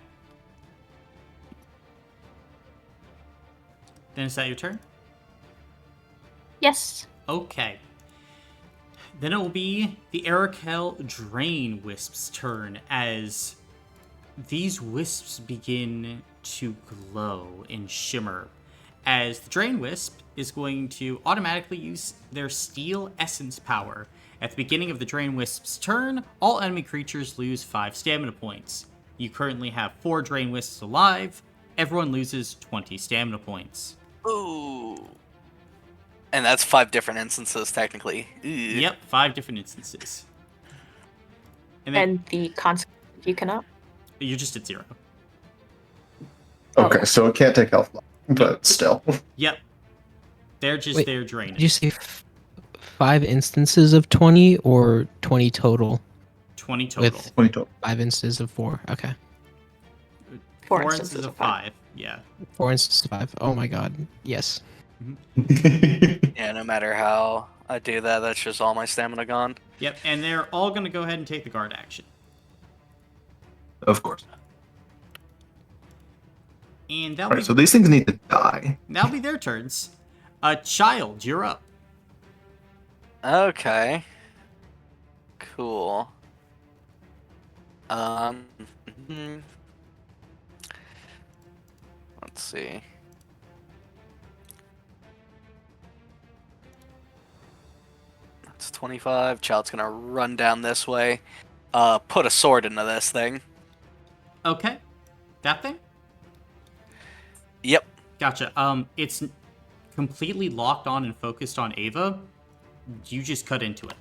Then is that your turn? Yes. Okay. Then it will be the Arakel Drain Wisp's turn as these wisps begin to glow and shimmer. As the Drain Wisp is going to automatically use their Steel Essence power. At the beginning of the Drain Wisp's turn, all enemy creatures lose 5 stamina points. You currently have 4 Drain Wisps alive. Everyone loses 20 stamina points. Ooh. And that's 5 different instances, technically. Ooh. Yep, 5 different instances. And then And the consequence, you cannot. you're just at 0. Okay, so it can't take health block, but still. Yep. They're just Wait, there draining. Did you say 5 instances of 20 or 20 total? 20 total. With 20 total. 5 instances of 4. Okay. 4 instances of 5. Yeah. 4 instances of 5. Oh my god. Yes. Yeah, no matter how I do that, that's just all my stamina gone. Yep, and they're all going to go ahead and take the guard action. Of course. And that'll Alright, so these things need to die. be their turns. Child, you're up. Okay. Cool. mhm. Let's see. That's 25. Child's gonna run down this way. Put a sword into this thing. Okay. That thing? Yep. Gotcha. It's completely locked on and focused on Ava. You just cut into it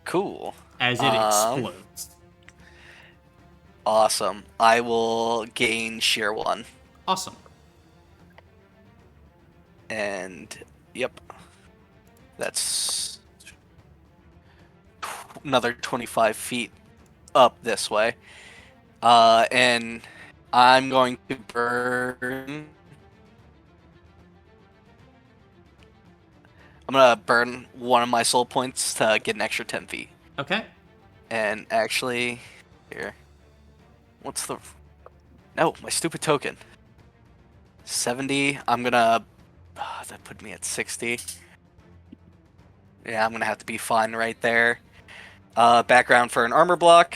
Cool. as it explodes. Awesome. I will gain sheer 1. Awesome. And yep. That's another 25 feet up this way. And I'm going to burn. I'm gonna burn one of my soul points to get an extra 10 feet. Okay. And actually, here. What's the... No, my stupid token. 70. I'm gonna... that put me at 60. Yeah, I'm gonna have to be fine right there. Background for an armor block.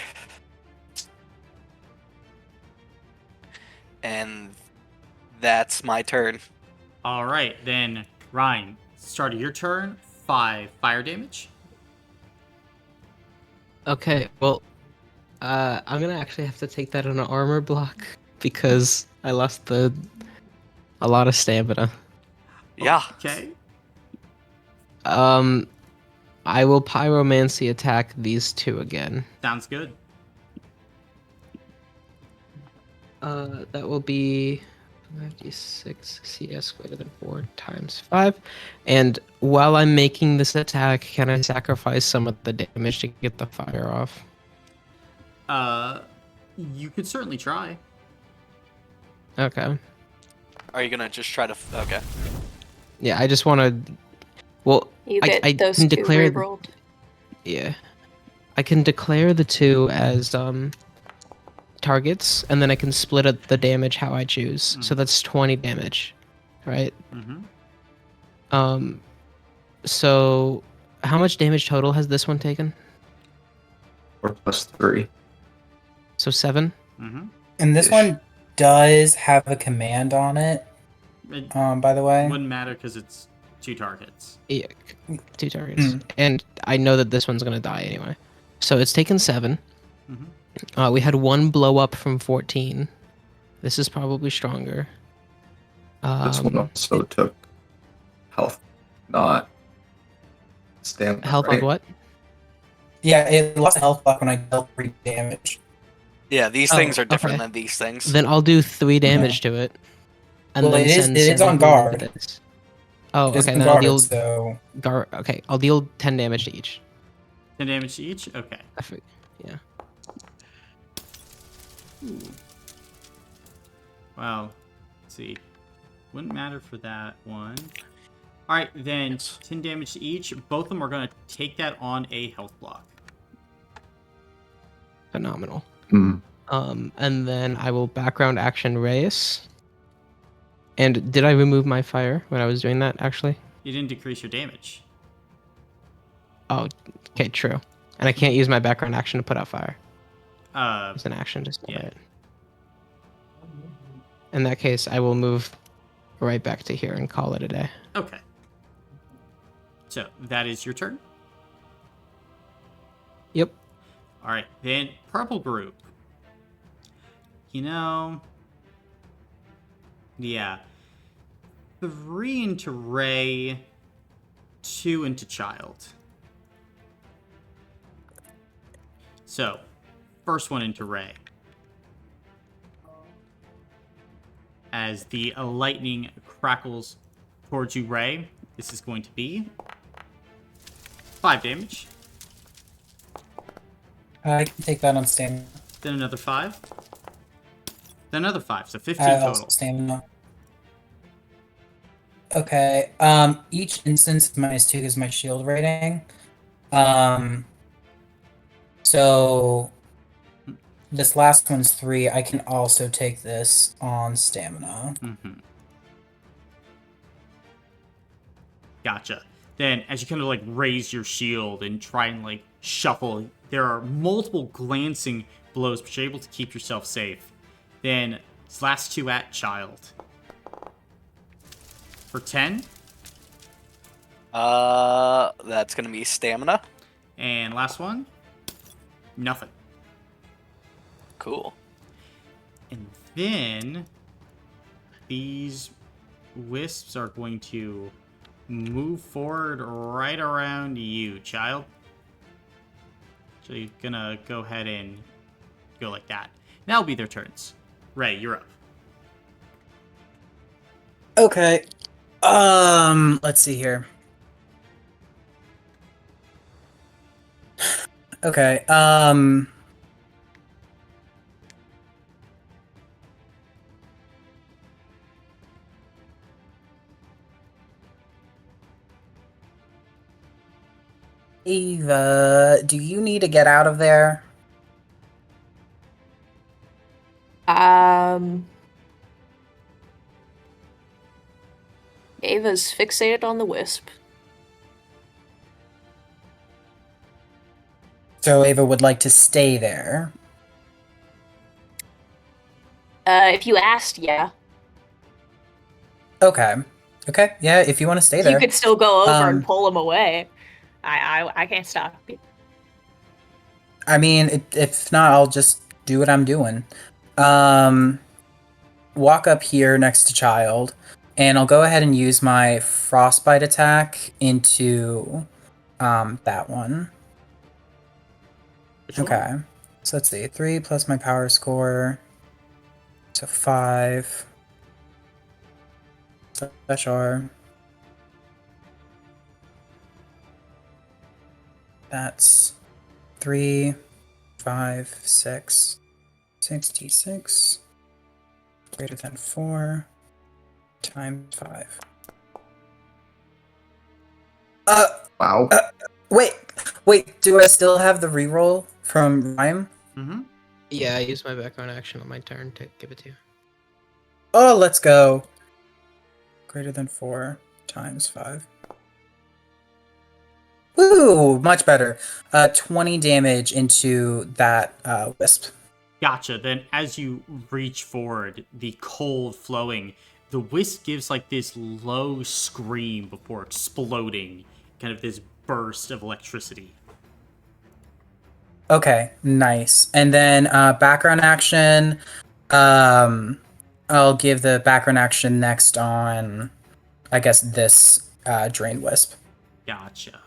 And that's my turn. All right, then Ryan, start of your turn. 5 fire damage. Okay, well, I'm gonna actually have to take that on an armor block because I lost a lot of stamina. Yeah. Okay. I will pyromancy attack these two again. Sounds good. That will be 5d6 CS greater than 4 times 5. And while I'm making this attack, can I sacrifice some of the damage to get the fire off? You could certainly try. Okay. Are you gonna just try to... Okay. Yeah, I just want to... Well, You I get those can two declare... rerolled. Yeah. I can declare the two as targets, and then I can split up the damage how I choose. So that's 20 damage, right? Mm-hmm. So how much damage total has this one taken? 4 plus 3. So 7? Mm-hmm. And this Ish. one does have a command on it. It By the way, wouldn't matter because it's 2 targets. Yeah, 2 targets. And I know that this one's gonna die anyway. So it's taken 7. Mm-hmm. We had 1 blow up from 14. This is probably stronger. This one also took health, not stamina. Health right? on what? yeah, it lost a health block when I dealt 3 damage. Yeah, these Oh, things are different okay. than these things. Then I'll do 3 damage to it. And Well, then it is- send it is 7 on whoever guard. it is. Oh, It is okay. on Then I'll guard, deal so Okay, I'll deal 10 damage to each. 10 damage to each? Okay. Yeah. Wow. Let's see. Wouldn't matter for that one. Alright, then 10 damage to each. Both of them are going to take that on a health block. Phenomenal. Hmm. And then I will background action Reyes. And did I remove my fire when I was doing that, actually? You didn't decrease your damage. Oh, okay, true. And I can't use my background action to put out fire. It's an action, just yeah. it. In that case, I will move right back to here and call it a day. Okay. So, that is your turn. Yep. Alright, then purple group. You know... Yeah. 3 into Ray, 2 into Child. So, first one into Ray. As the lightning crackles towards you, Ray, this is going to be 5 damage. I can take that on stamina. Then another 5. Then another 5, so 15 Also total. stamina. Okay. Each instance is -2 because my shield rating. So this last one's 3. I can also take this on stamina. Mm-hmm. Gotcha. Then, as you kind of like raise your shield and try and like shuffle, there are multiple glancing blows, but you're able to keep yourself safe. Then This last two at child. For 10. That's gonna be stamina. And last one. Nothing. Cool. And then these wisps are going to move forward right around you, child. So you're gonna go ahead and go like that. That'll be their turns. Ray, you're up. Okay. Let's see here. Okay. Eva, do you need to get out of there? Ava's fixated on the wisp. So Ava would like to stay there. If you asked, yeah. Okay. Okay. Yeah, if you want to stay there. You could still go over and Um, pull him away. I can't stop you. I mean, if not, I'll just do what I'm doing. Walk up here next to child, and I'll go ahead and use my frostbite attack into that one. Which one? Okay. So let's see. 3 plus my power score. So 5. Special. That's 3, 5, 6, 66. Greater than 4 times 5. Wow. Wait, do I still have the reroll from Rhyme? Mm-hmm. Yeah, I used my background action on my turn to give it to you. Oh, let's go. Greater than 4 times 5. Woo, much better. 20 damage into that wisp. Gotcha. Then as you reach forward, the cold flowing, the wisp gives like this low scream before exploding, kind of this burst of electricity. Okay, nice. And then background action. I'll give the background action next on, I guess, this drain wisp. Gotcha.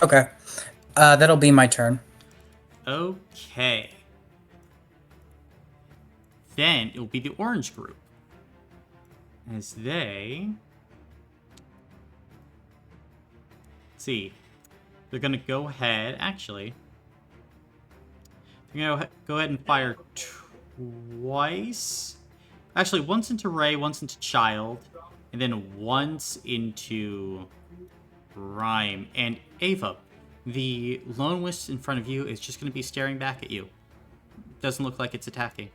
Okay, that'll be my turn. Okay. Then it will be the orange group. As they... Let's see. They're going to go ahead... Actually... They're going to go ahead and fire twice. Actually, once into Ray, once into Child. And then once into Rhyme. And Ava, the lone wisp in front of you is just going to be staring back at you. Doesn't look like it's attacking.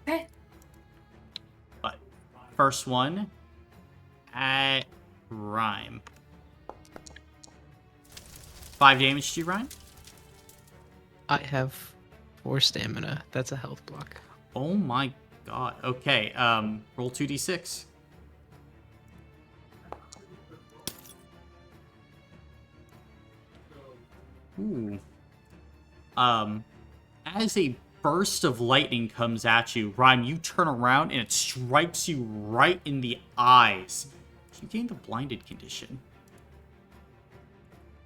Okay. But first one at Rhyme. 5 damage to you, Rhyme. I have 4 stamina. That's a health block. Oh my god. Okay, roll 2d6. Ooh. As a burst of lightning comes at you, Rhyme, you turn around and it strikes you right in the eyes. You gain the blinded condition.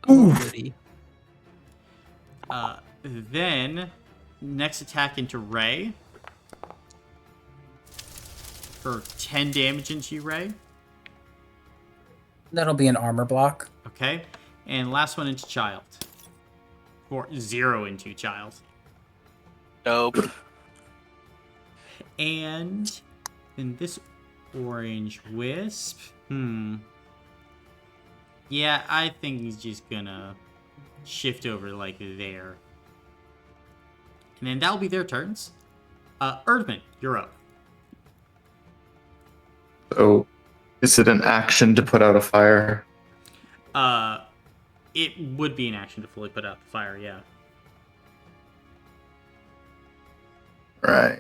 Oh, goody. Then, next attack into Ray. For 10 damage into you, Ray. That'll be an armor block. Okay. And last one into Child. For 0 into Child. Dope. And then this orange wisp. Yeah, I think he's just gonna shift over like there. And then that'll be their turns. Erdman, you're up. So, is it an action to put out a fire? It would be an action to fully put out the fire, yeah. Right.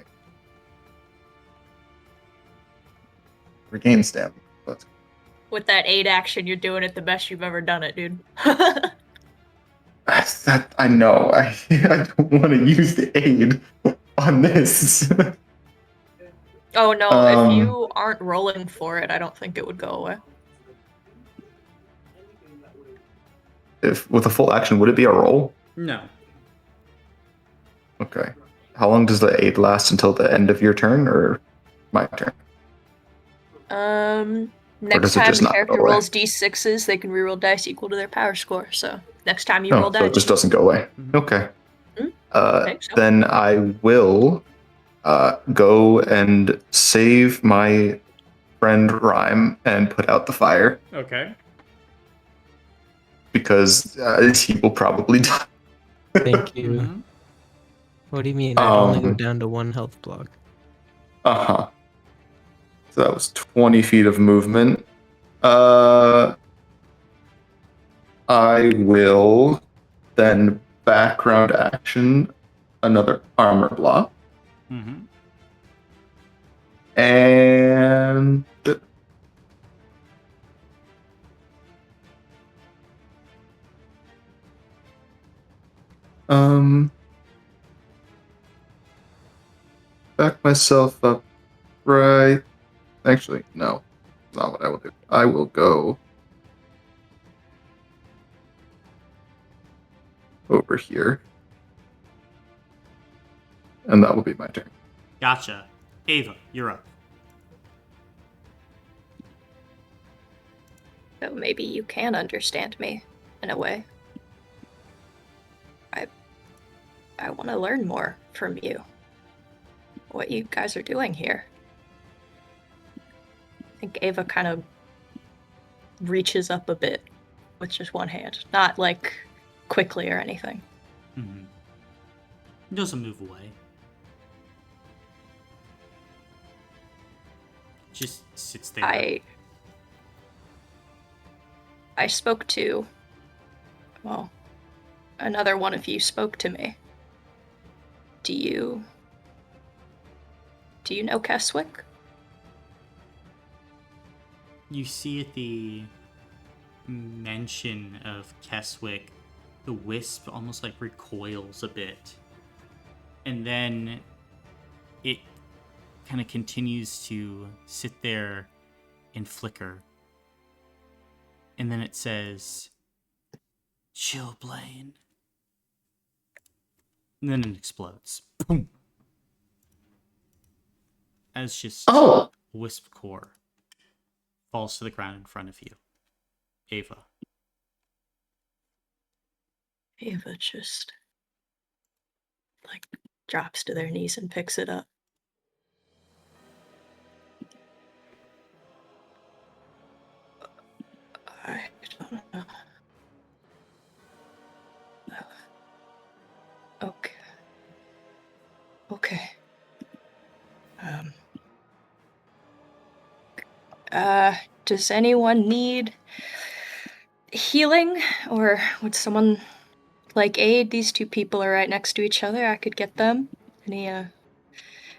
Regain stamina. Let's With that aid action, you're doing it the best you've ever done it, dude. that I know. I don't want to use the aid on this. Oh no, if Um, you aren't rolling for it, I don't think it would go away. if with a full action, would it be a roll? No. Okay. How long does the aid last until the end of your turn or my turn? Next does it time just the not go character away? rolls d6s, they can reroll dice equal to their power score. So next time you roll No, so it dice, just doesn't go away. Mhm. Okay. I think so. Then I will go and save my friend Rhyme and put out the fire Okay. because he will probably die. Thank you. Mhm. What do you mean? I'd only go Um, down to 1 health block. Uh-huh. So that was 20 feet of movement. I will then background action another armor block. Mhm. And um back myself up right. Actually, no. Not what I will do. I will go over here. And that will be my turn. Gotcha. Ava, you're up. So maybe you can understand me in a way. I want to learn more from you. What you guys are doing here. I think Ava kind of reaches up a bit with just one hand, not like quickly or anything. Mhm. Doesn't move away. Just sits there. I spoke to, well, another one of you spoke to me. Do you know Keswick? You see at the mention of Keswick, the wisp almost like recoils a bit. And then it kind of continues to sit there and flicker. And then it says, Chillblain. And then it explodes. Boom. As just Oh, wisp core falls to the ground in front of you. Ava. Ava just like drops to their knees and picks it up. I don't know. Okay. Okay. Does anyone need healing? Or would someone like aid? These two people are right next to each other. I could get them. Any I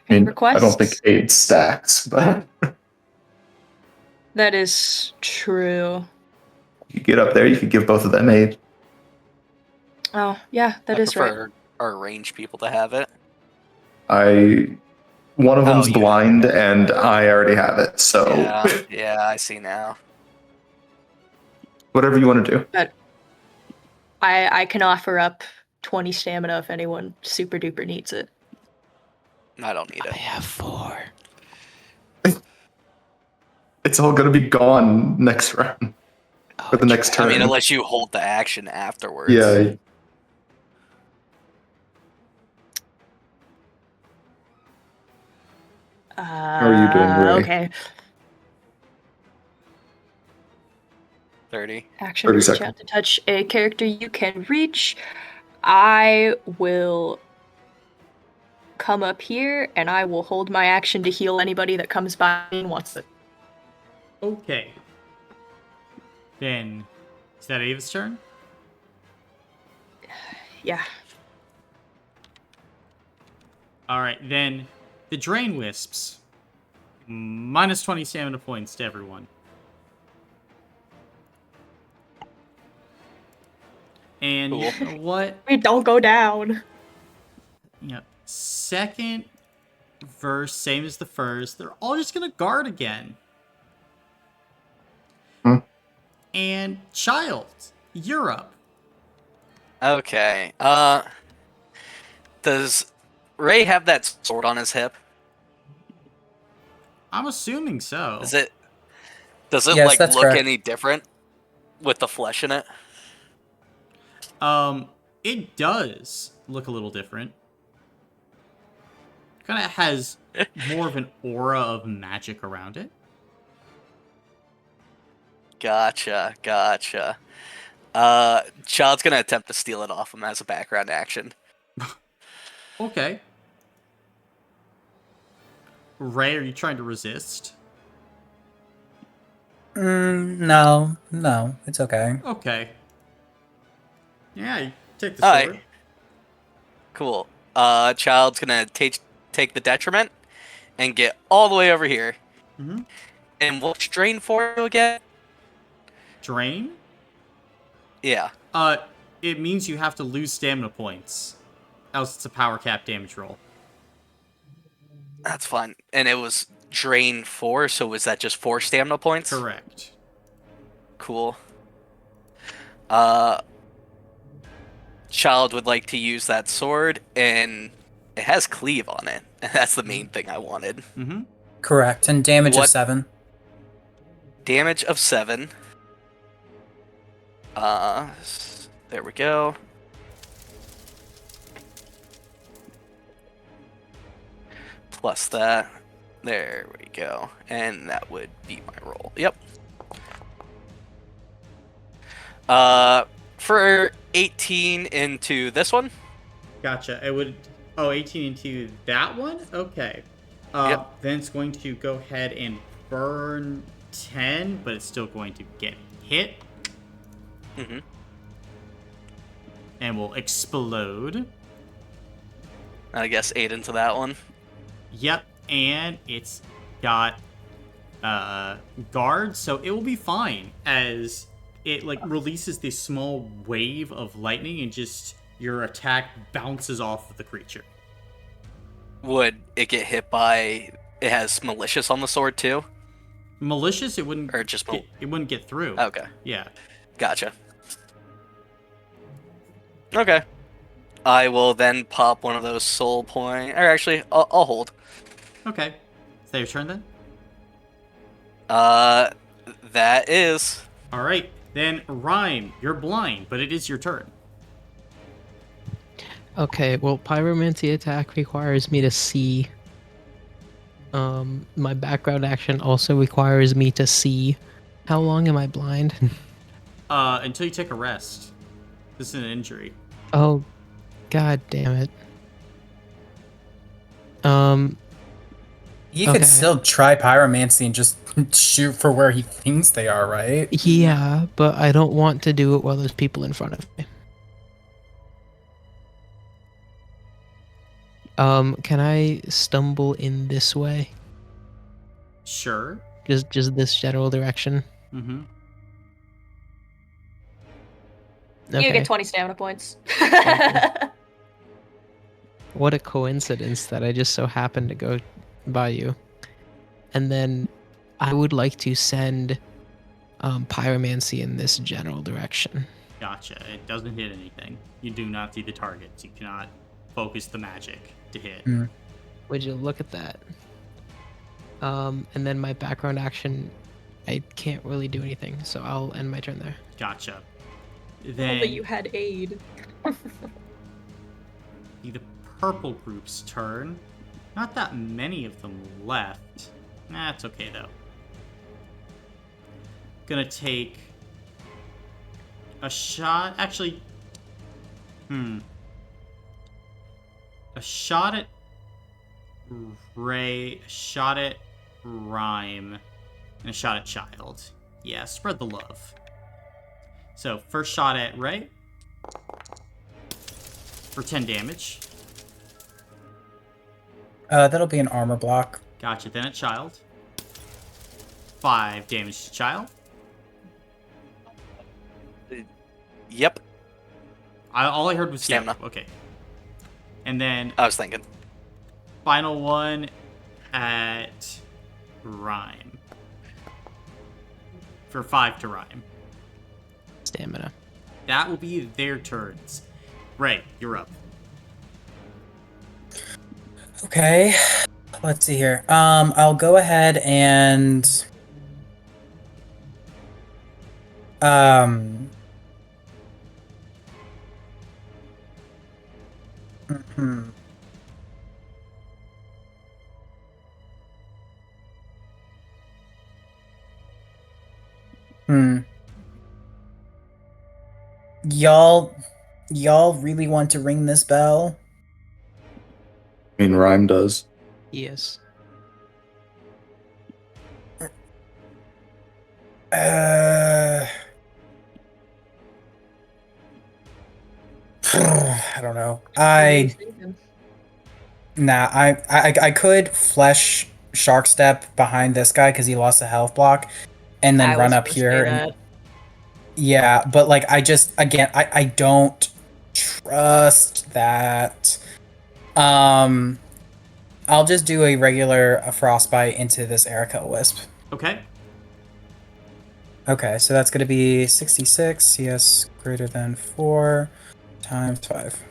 any mean, I don't think requests? aid stacks, but That is true. you get up there, you could give both of them aid. Oh, yeah, that I is right. prefer our ranged people to have it. One of Oh, them's you- blind, and I already have it. So Yeah, I see now. whatever you want to do. But I can offer up 20 stamina if anyone super duper needs it. I don't need I it. have 4. It's all gonna be gone next round or the next I turn. mean, unless you hold the action afterwards. Yeah. How are you doing, Ray? Okay. 30. Action 30 reach seconds. out to touch a character you can reach. I will come up here and I will hold my action to heal anybody that comes by and wants it. Okay. Then, is that Ava's turn? Yeah. Alright, then the Drain Wisps. Minus 20 stamina points to everyone. And Cool. you know what? We don't go down. Second verse, same as the first. They're all just gonna guard again. Hmm. And Child, you're up. Okay. Does Ray have that sword on his hip? I'm assuming so. Does it Yes, like that's look correct. any different with the flesh in it? It does look a little different. Kind of has more of an aura of magic around it. Gotcha. Child's gonna attempt to steal it off him as a background action. Okay. Ray, are you trying to resist? No, it's okay. Okay. Yeah, you take the Alright. sword. Cool. Child's gonna take the detriment and get all the way over here. Mm-hmm. And what's drain for you again? Drain? Yeah. It means you have to lose stamina points. Else it's a power cap damage roll. That's fine. And it was drain 4, so was that just 4 stamina points? Correct. Cool. Child would like to use that sword, and it has cleave on it. And that's the main thing I wanted. Mm-hmm. Correct. And damage of What- 7. Damage of 7. There we go. Plus that. There we go. And that would be my roll. Yep. For 18 into this one. Gotcha. It would... Oh, 18 into that one? Okay. Yep. Then it's going to go ahead and burn 10, but it's still going to get hit. Mm-hmm. And will explode. I guess 8 into that one. Yep, and it's got guard, so it will be fine as it like releases this small wave of lightning and just your attack bounces off of the creature. Would it get hit by... It has malicious on the sword too? Malicious, it wouldn't Or just... it wouldn't get through. Okay. Yeah. Gotcha. Okay. I will then pop one of those soul point... Or actually, I'll hold. Okay. Is that your turn then? That is... Alright, then Rhyme, you're blind, but it is your turn. Okay, well, pyromancy attack requires me to see. My background action also requires me to see. How long am I blind? Until you take a rest. This is an injury. Oh, god damn it. You Okay. could still try pyromancy and just shoot for where he thinks they are, right? Yeah, but I don't want to do it while there's people in front of me. Can I stumble in this way? Sure. Just this general direction? Mm-hmm. You get 20 stamina points. What a coincidence that I just so happened to go by you. And then I would like to send pyromancy in this general direction. Gotcha. It doesn't hit anything. You do not see the targets. You cannot focus the magic to hit. Would you look at that? And then my background action, I can't really do anything, so I'll end my turn there. Gotcha. Only Then you had aid. the purple group's turn. Not that many of them left. Nah, it's okay though. Gonna take a shot. Actually, a shot at Ray, a shot at Rhyme, and a shot at Child. Yeah, spread the love. So, first shot at Ray for 10 damage. That'll be an armor block. Gotcha. Then a child. 5 damage to child. Yep. All I heard was Stamina. Yep. Okay. And then I was thinking. final one at Rhyme. For 5 to Rhyme. Stamina. That will be their turns. Ray, you're up. Okay. Let's see here. I'll go ahead and hmm. Hmm. Y'all really want to ring this bell? I mean, Rhyme does. Yes. I don't know. I could flesh Shark Step behind this guy because he lost a health block, and then I run was up gonna here. say And, that. yeah, but like I don't trust that. I'll just do a regular frostbite into this Erica Wisp. Okay. Okay, so that's gonna be 66. CS greater than 4 times 5.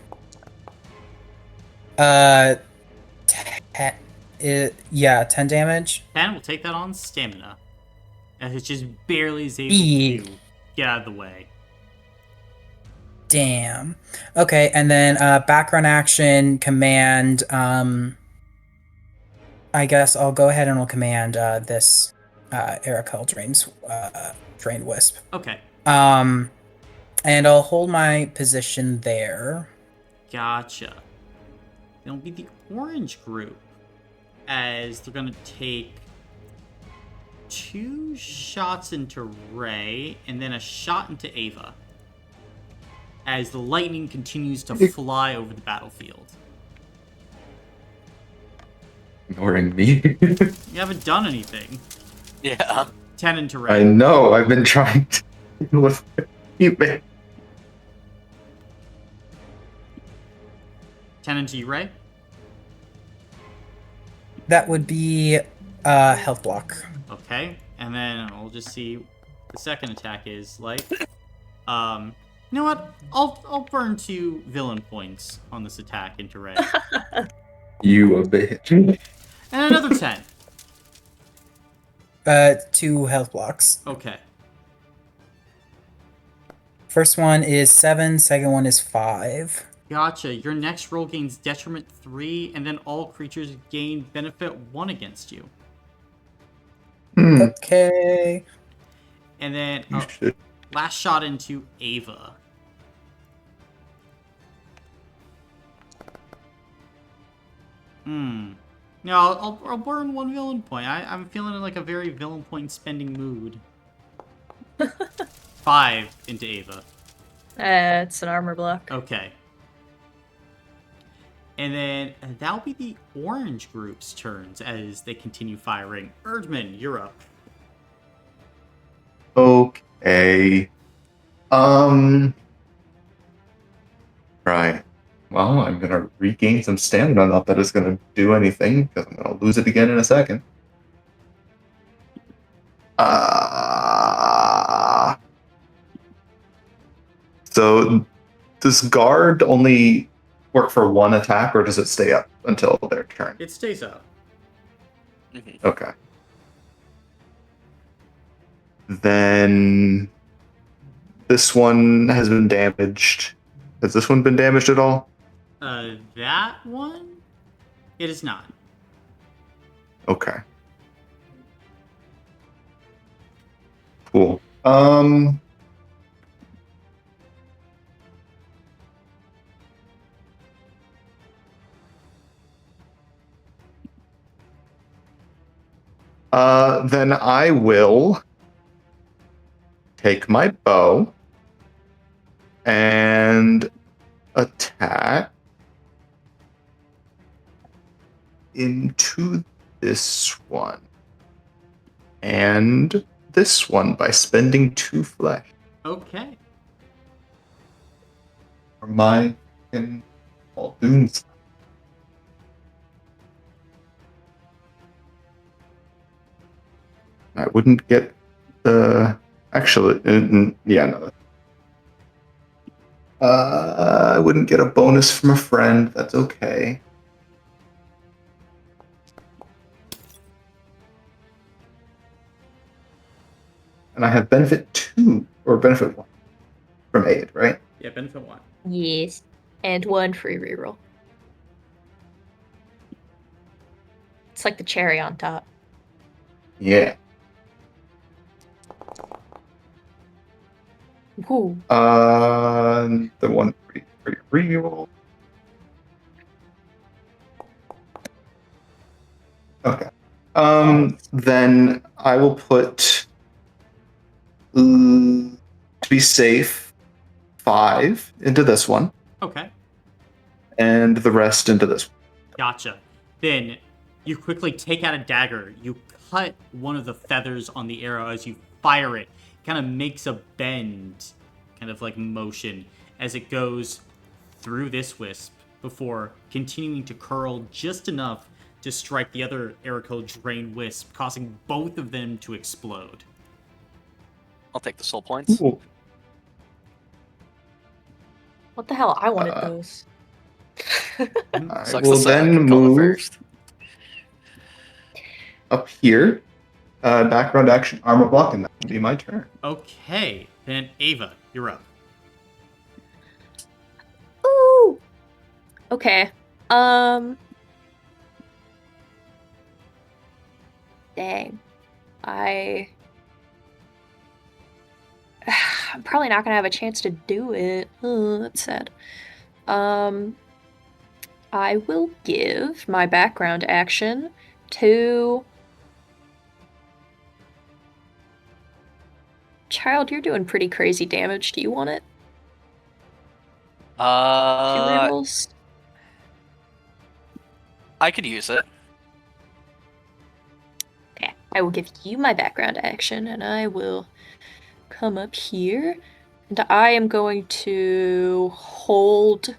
Yeah, 10 damage. 10 will take that on stamina. As it just barely is able Eek. to get out of the way. Damn. Okay, and then background action command. I guess I'll go ahead and I'll command this Erica drained wisp. Okay. And I'll hold my position there. Gotcha. It'll be the orange group. As they're going to take 2 shots into Ray and then a shot into Ava. As the lightning continues to fly over the battlefield. Ignoring me. You haven't done anything. Yeah. 10 into I Ray. know. I've been trying to deal with it. 10 into you, Ray. That would be health block. Okay. And then we'll just see what the second attack is like. You know what? I'll burn 2 villain points on this attack into Ray. You a bitch. And another 10. 2 health blocks. Okay. First one is 7, second one is 5. Gotcha. Your next roll gains detriment 3, and then all creatures gain benefit 1 against you. Okay. And then You should. last shot into Ava. No, I'll burn 1 villain point. I'm feeling in like a very villain point spending mood. 5 into Ava. It's an armor block. Okay. And then that'll be the orange group's turns as they continue firing. Erdman, you're up. Okay. Right. Well, I'm gonna regain some stamina. Not that it's gonna do anything, because I'm gonna lose it again in a second. So does guard only work for 1 attack, or does it stay up until their turn? It stays up. Okay. Then this one has been damaged. Has this one been damaged at all? That one? It is not. Okay. Cool. Then I will take my bow and attack this one. And this one by spending 2 flesh. Okay. For my Muldoon's. I wouldn't get the... Actually, yeah, no. I wouldn't get a bonus from a friend. That's okay. And I have benefit 2, or benefit 1 from aid, right? Yeah, benefit 1. Yes. And 1 free reroll. It's like the cherry on top. Yeah. Ooh. The 1 for your reroll. Okay. Then I will put, to be safe, 5 into this one, Okay. and the rest into this one. Gotcha. Then you quickly take out a dagger. You cut one of the feathers on the arrow as you fire it. Kind of makes a bend, kind of like motion, as it goes through this wisp before continuing to curl just enough to strike the other Erico drain wisp, causing both of them to explode. I'll take the soul points. Ooh. What the hell? I wanted those. I Sucks will to suck. then Call it move first. up here. Background action, armor block, and that will be my turn. Okay, then Ava, you're up. Ooh. Okay. Dang. I'm probably not gonna have a chance to do it. Oh, that's sad. I will give my background action to Child. You're doing pretty crazy damage. Do you want it? 2 rerolls. I could use it. Okay, I will give you my background action, and I will come up here, and I am going to hold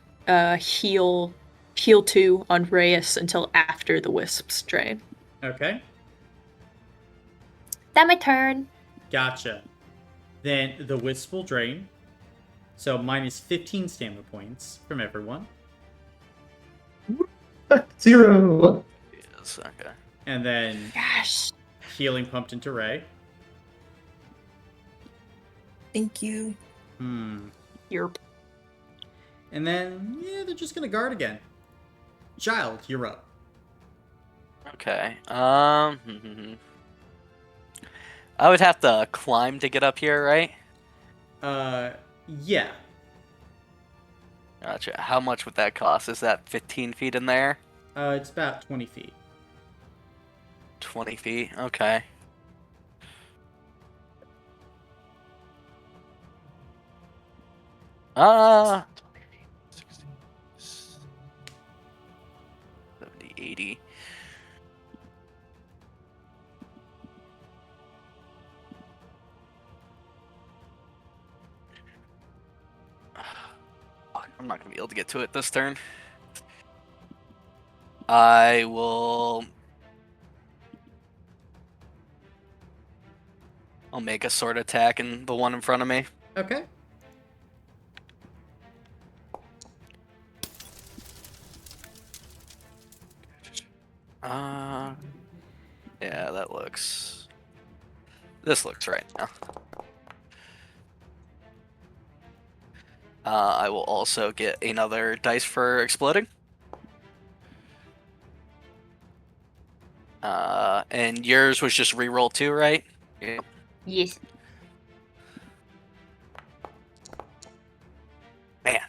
heal 2 on Reyes until after the wisps drain. Okay, That my turn. gotcha. Then the wisp will drain. So minus 15 stamina points from everyone. 0. Yes, okay. And then Gosh. healing pumped into Ray. Thank you. Yerp. And then, yeah, they're just gonna guard again. Child, you're up. Okay. I would have to climb to get up here, right? Yeah. Gotcha. How much would that cost? Is that 15 feet in there? It's about 20 feet. 20 feet? Okay. Ah. 20 feet. 60, 70, 80. I'm not going to be able to get to it this turn. I will... I'll make a sword attack in the one in front of me. Okay. Yeah, that looks... This looks right now. I will also get another dice for exploding. And yours was just reroll 2, right? Yeah. Yes. Man.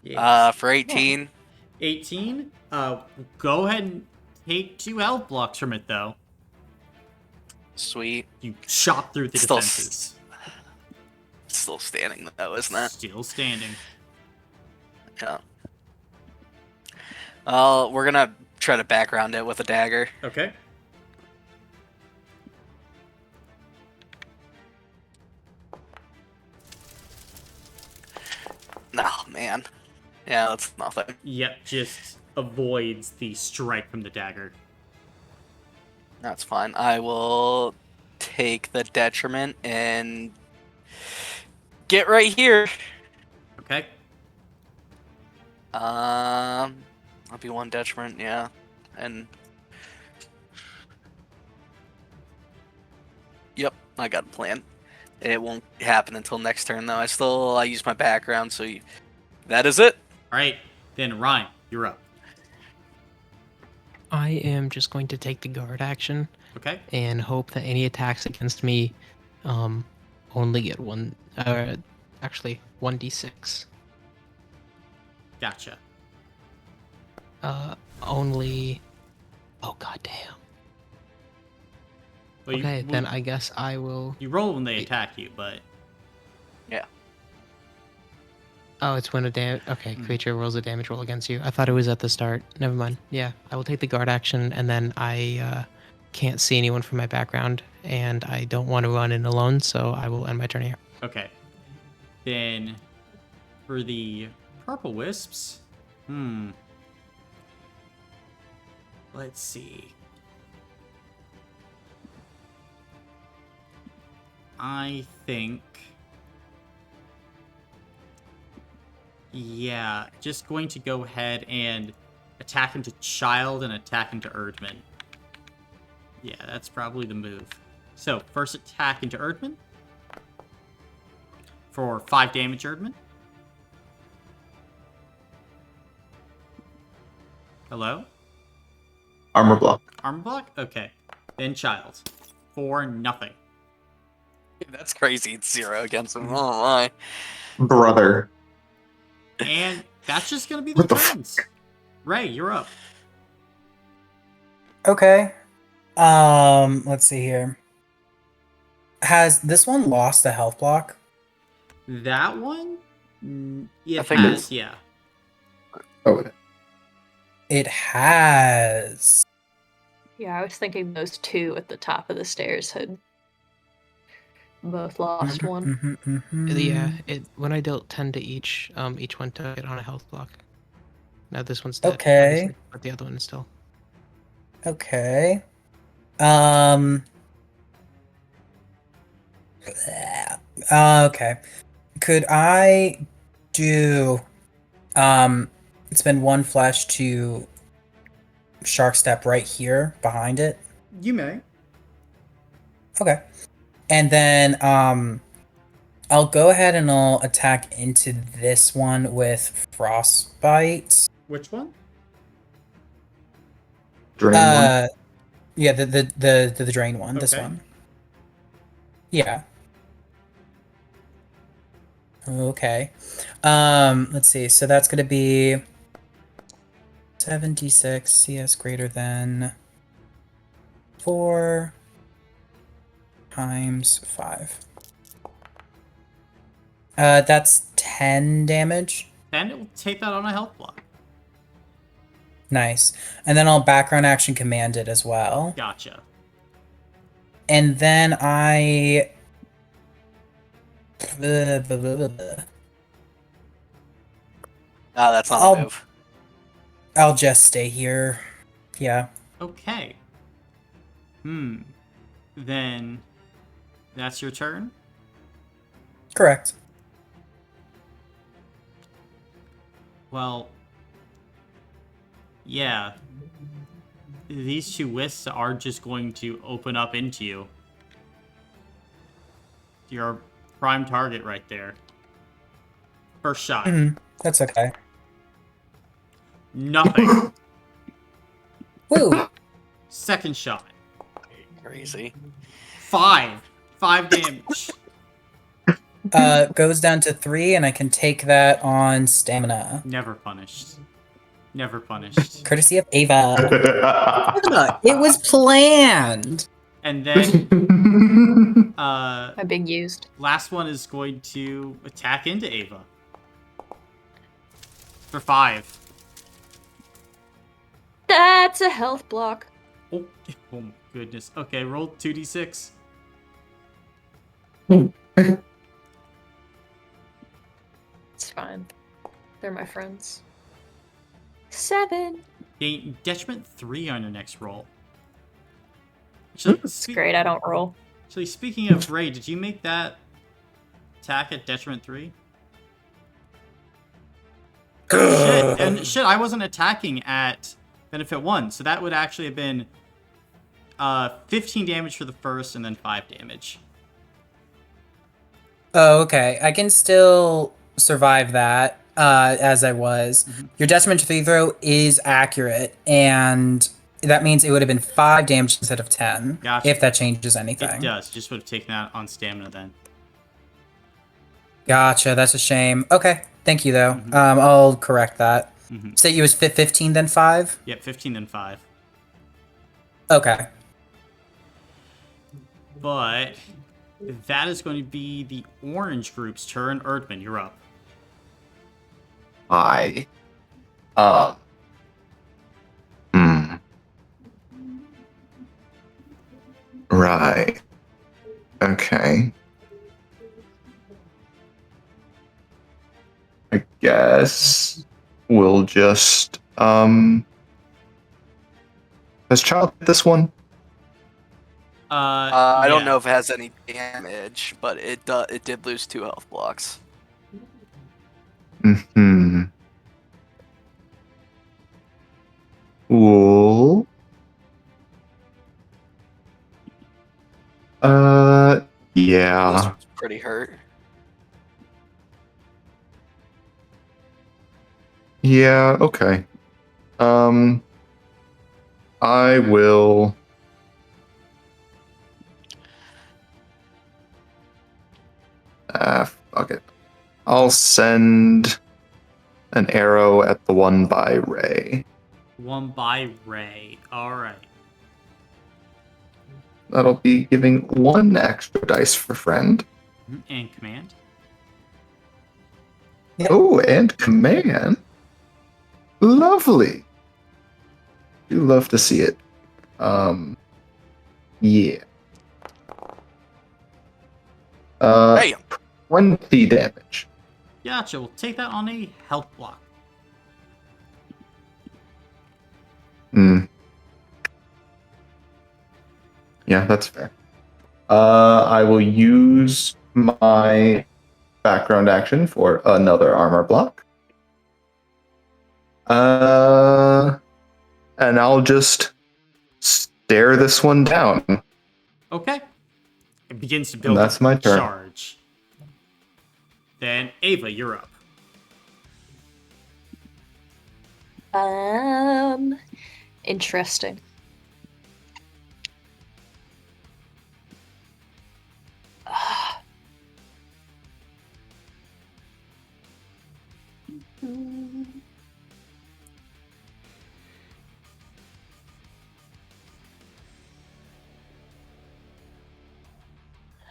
Yes. For 18. 18. Go ahead and take 2 health blocks from it, though. Sweet. You shot through the Still defenses. Still standing though, isn't it? Still standing. Yeah. We're gonna try to background it with a dagger. Okay. man. Yeah, that's nothing. Yep, just avoids the strike from the dagger. That's fine. I will take the detriment and get right here. Okay. I'll be one detriment, yeah. And yep, I got a plan. It won't happen until next turn though. I use my background, so that is it. All right. Then Ryan, you're up. I am just going to take the guard action Okay. and hope that any attacks against me only get actually 1d6. Gotcha. Only. Oh god damn. Well, Okay, then I guess I will. you roll when they attack you, but Yeah. Oh, it's when a creature rolls a damage roll against you. I thought it was at the start. Never mind. Yeah, I will take the guard action, and then I can't see anyone from my background, and I don't want to run in alone, so I will end my turn here. okay. Then for the purple wisps, let's see. I think, yeah, just going to go ahead and attack into Child and attack into Erdman. Yeah, that's probably the move. So, first attack into Erdman for 5 damage, Erdman. Hello? Armor block. Armor block? Okay. Then Child. For nothing. That's crazy. It's 0 against him. Oh my. Brother. And that's just going to be the What the turns. Ray, you're up. Okay. Let's see here. Has this one lost a health block? That one? I It think has, it's- yeah. Okay. It has. Yeah, I was thinking those two at the top of the stairs had both lost one. Yeah, when I dealt 10 to each one took it on a health block. Now this one's dead, Okay. obviously, but the other one is still. Okay. Okay. Could I do spend one flesh to shark step right here behind it? You may. Okay. And then I'll go ahead and I'll attack into this one with frostbite. Which one? Drain one. Yeah, the drain one, this Okay. one. Yeah. Okay. Let's see. So that's going to be 76 CS greater than 4 times 5. That's 10 damage. And it will take that on a health block. Nice. And then I'll background action command it as well. Gotcha. And then I That's not I'll- a move. I'll just stay here. Yeah. Okay. Then that's your turn. Correct. Well, yeah. These two wisps are just going to open up into you. Your prime target right there. First shot. That's okay. Nothing. Woo! Second shot. Crazy. 5 damage. Goes down to 3, and I can take that on stamina. Never punished. Never punished. Courtesy of Ava. It was planned! And then My big used. last one is going to attack into Ava. For 5. That's a health block. Oh my goodness. Okay, roll 2d6. It's fine. They're my friends. 7. Gain detriment 3 on your next roll. Actually, It's great. I don't roll. Actually, speaking of Ray, did you make that attack at detriment 3? Shit, I wasn't attacking at benefit 1, so that would actually have been 15 damage for the first and then 5 damage. Oh, okay. I can still survive that as I was. Your detriment 3 throw is accurate, and that means it would have been 5 damage instead of 10. Gotcha. If that changes anything. It does. Just would have taken that on stamina then. Gotcha. That's a shame. Okay. Thank you, though. I'll correct that. Say you was 15 then 5? Yep, 15 then 5. Okay. But that is going to be the orange group's turn. Erdman, you're up. I. Right. Okay. I guess we'll just has Child hit this one? I don't yeah. know if it has any damage, but it did lose 2 health blocks. Mm-hmm. Cool. This Yeah. one's pretty hurt. Yeah, okay. I will. Fuck it. I'll send an arrow at the one by Ray. One by Ray. Alright. That'll be giving 1 extra dice for friend. And command. Yep. Oh, and command. Lovely. Do love to see it. Yeah. Damn. 20 damage. Gotcha. We'll take that on a health block. Yeah, that's fair. I will use my background action for another armor block. And I'll just stare this one down. Okay. It begins to build And that's my turn. charge. Then Ava, you're up. Interesting.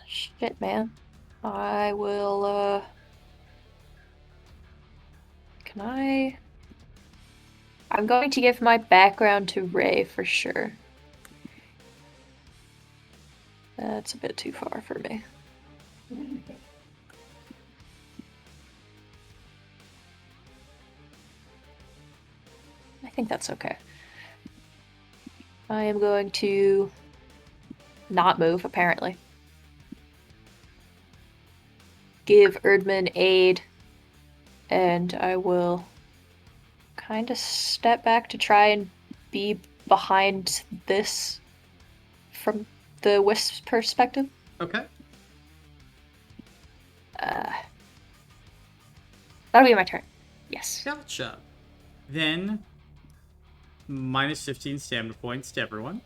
Shit, man. I will, Can I... I'm going to give my background to Ray for sure. That's a bit too far for me. I think that's okay. I am going to not move, apparently. Give Erdman aid, and I will kind of step back to try and be behind this from the Wisp's perspective. Okay. That'll be my turn. Yes. Gotcha. Then, minus 15 stamina points to everyone.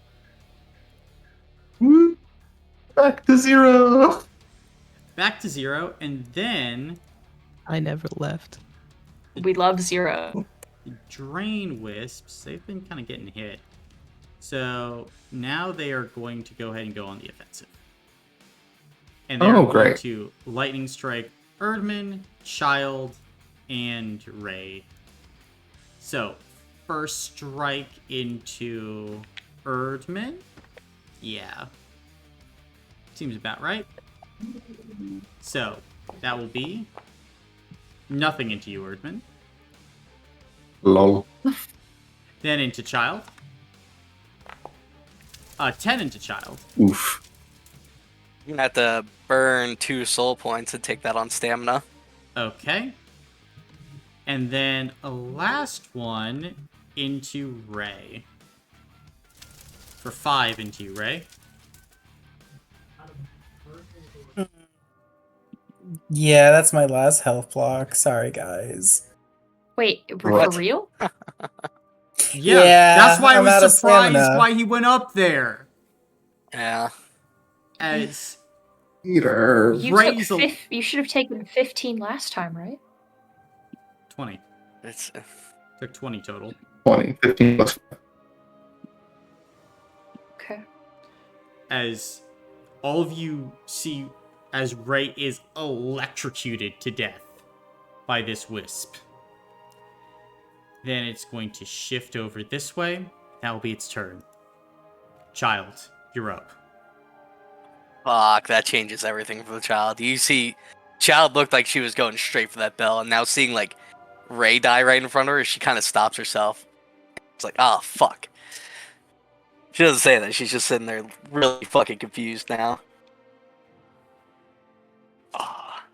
Woo! Back to 0. Back to 0, and then I never left. We love 0. the Drain Wisps, they've been kind of getting hit. So now they are going to go ahead and go on the offensive. And they're going great. to Lightning Strike Erdman, Child, and Ray. So, first strike into Erdman. Yeah. Seems about right. So, that will be nothing into you, Erdman. Lol. Then into child. 10 into child. Oof. You're gonna have to burn 2 soul points and take that on stamina. Okay. And then a last one into Ray. For 5 into you, Ray. Yeah, that's my last health block. Sorry, guys. Wait, for What? real? Yeah, that's why I I'm out of was surprised stamina. why he went up there. Yeah. As Peter. You Ray's took a- you should have taken 15 last time, right? 20. It's Took 20 total. 20, 15 plus. Okay. As all of you see as Ray is electrocuted to death by this wisp. Then it's going to shift over this way. That will be its turn. Child, you're up. fuck, that changes everything for the child. You see Child looked like she was going straight for that bell, and now seeing like Ray die right in front of her, she kind of stops herself. It's like, oh fuck. She doesn't say that. She's just sitting there really fucking confused now. Ah.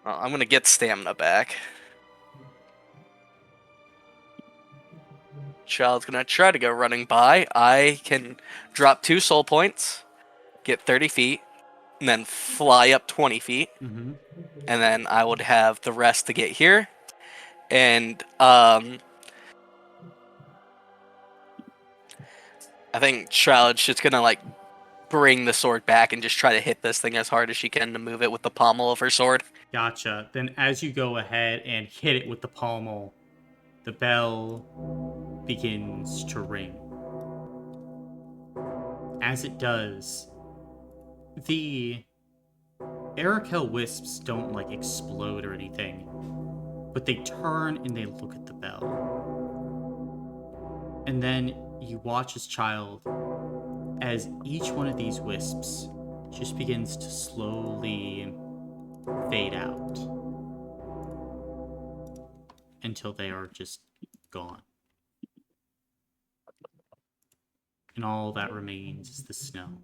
Well, I'm gonna get stamina back. Child's gonna try to go running by. I can drop 2 soul points, get 30 feet, and then fly up 20 feet. Mm-hmm. And then I would have the rest to get here. And I think Child's just gonna like bring the sword back and just try to hit this thing as hard as she can to move it with the pommel of her sword. Gotcha. Then as you go ahead and hit it with the pommel, the bell begins to ring. As it does, the Arakel wisps don't like explode or anything, but they turn and they look at the bell. And then you watch as Child, as each one of these wisps just begins to slowly fade out until they are just gone. And all that remains is the snow.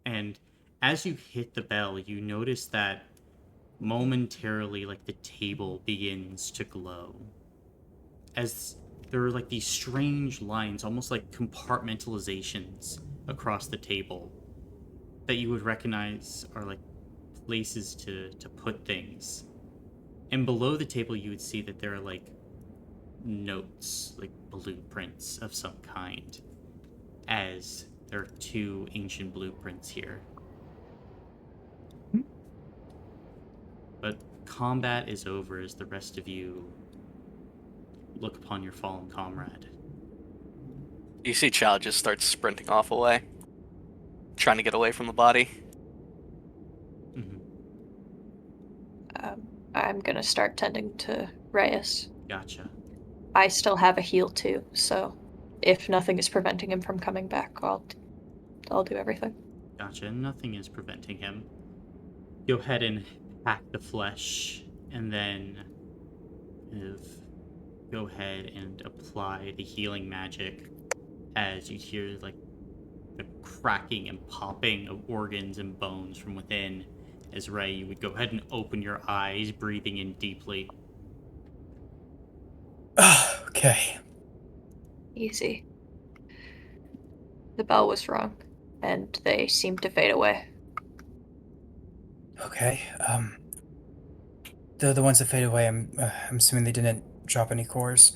And as you hit the bell, you notice that momentarily, like, the table begins to glow. As there are, like, these strange lines, almost like compartmentalizations across the table that you would recognize are, like, places to put things. And below the table, you would see that there are, like, notes, like blueprints of some kind, as there are 2 ancient blueprints here. But combat is over as the rest of you look upon your fallen comrade. You see Child just starts sprinting off away, trying to get away from the body. Mm-hmm. I'm gonna start tending to Reyes. Gotcha. I still have a heal too, so if nothing is preventing him from coming back, I'll do everything. Gotcha. Nothing is preventing him. Go ahead and hack the flesh, and then go ahead and apply the healing magic as you hear like the cracking and popping of organs and bones from within. As Ray, you would go ahead and open your eyes, breathing in deeply. Okay. Easy. The bell was wrong, and they seemed to fade away. Okay. The ones that fade away, I'm assuming they didn't drop any cores.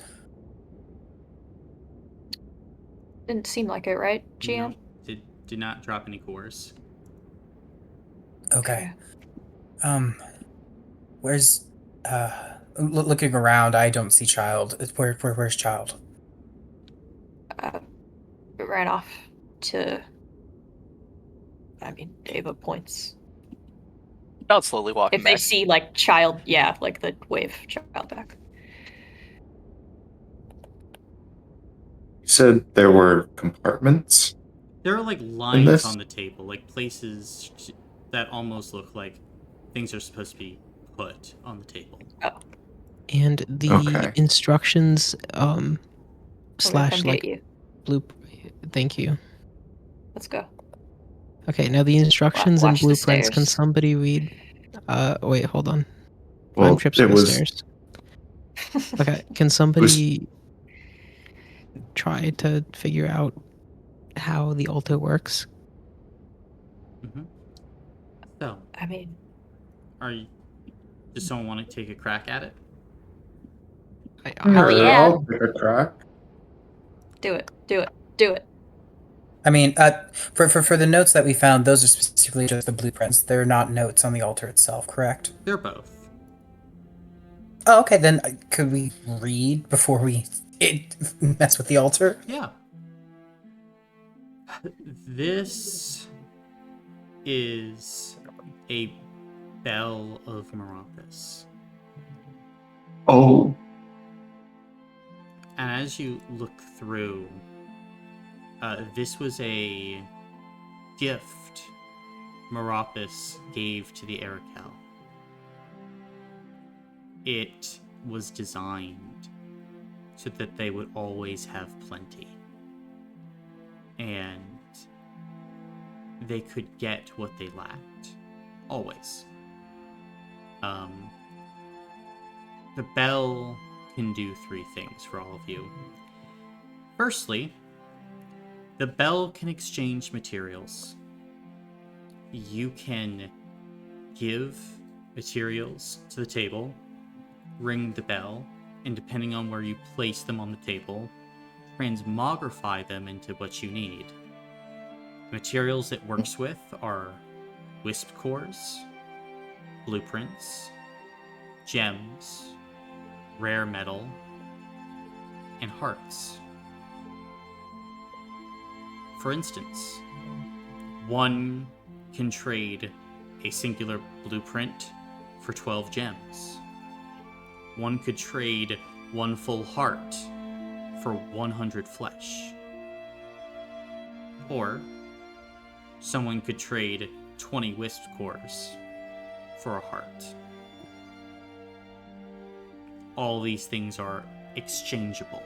Didn't seem like it, right, GM? No, did not drop any cores. Okay. Where's looking around, I don't see Child. Where's Child? It ran off to. I mean, Ava points. Child's slowly walking If they back. see like Child, yeah, like the wave Child back. You said there were compartments? There are like lines this? on the table, like places that almost look like things are supposed to be put on the table. Oh, And the Okay. instructions I'm gonna come slash get like you. bloop. Thank you. Let's go. Okay, now the instructions and Watch the blueprints. Can stairs. somebody read? Wait, hold on. Well, 5 trips it on the was stairs. Okay, can was somebody try to figure out how the altar works? Mm-hmm. So, I mean, does someone want to take a crack at it? hell yeah. I'll take a crack. Do it. Do it. Do it. I mean, for the notes that we found, those are specifically just the blueprints. They're not notes on the altar itself, correct? They're both. Oh, okay. Then could we read before we mess with the altar? Yeah. This is a bell of Meropis. Oh, And as you look through, this was a gift Meropis gave to the Arakel. It was designed so that they would always have plenty. And they could get what they lacked. Always. The bell can do 3 things for all of you. Firstly, the bell can exchange materials. You can give materials to the table, ring the bell, and depending on where you place them on the table, transmogrify them into what you need. The materials it works with are wisp cores, blueprints, gems, rare metal, and hearts. For instance, one can trade a singular blueprint for 12 gems. One could trade one full heart for 100 flesh. Or someone could trade 20 wisp cores for a heart. All these things are exchangeable.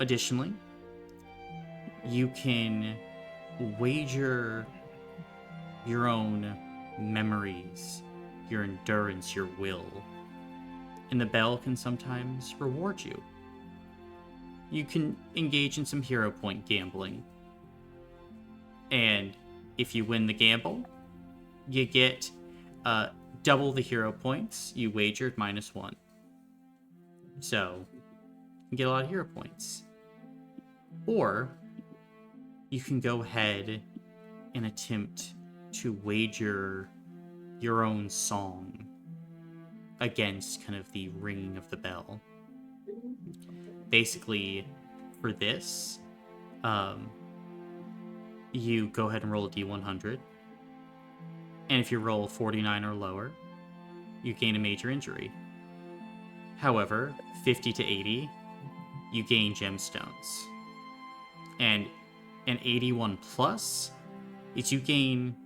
Additionally, you can wager your own memories, your endurance, your will, and the bell can sometimes reward you. You can engage in some hero point gambling, and if you win the gamble, you get double the hero points you wagered -1. So, you get a lot of hero points. Or, you can go ahead and attempt to wager your own song against kind of the ringing of the bell. Basically, for this, you go ahead and roll a d100. And if you roll 49 or lower, you gain a major injury. However, 50 to 80, you gain gemstones. And an 81 plus is you gain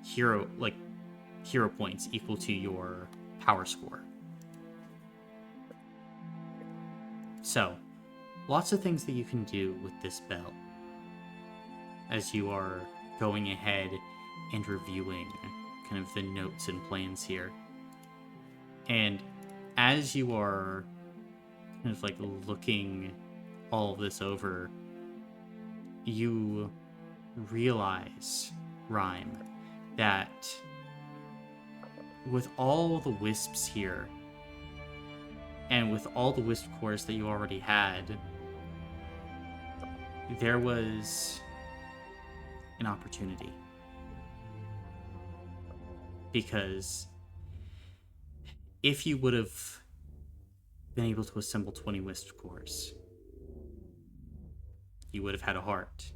hero points equal to your power score. So, lots of things that you can do with this bell as you are going ahead and reviewing kind of the notes and plans here. And as you are kind of like looking all of this over, you realize, Rhyme, that with all the wisps here, and with all the wisp cores that you already had, there was an opportunity. Because if you would have been able to assemble 20 wisp cores, you would have had a heart.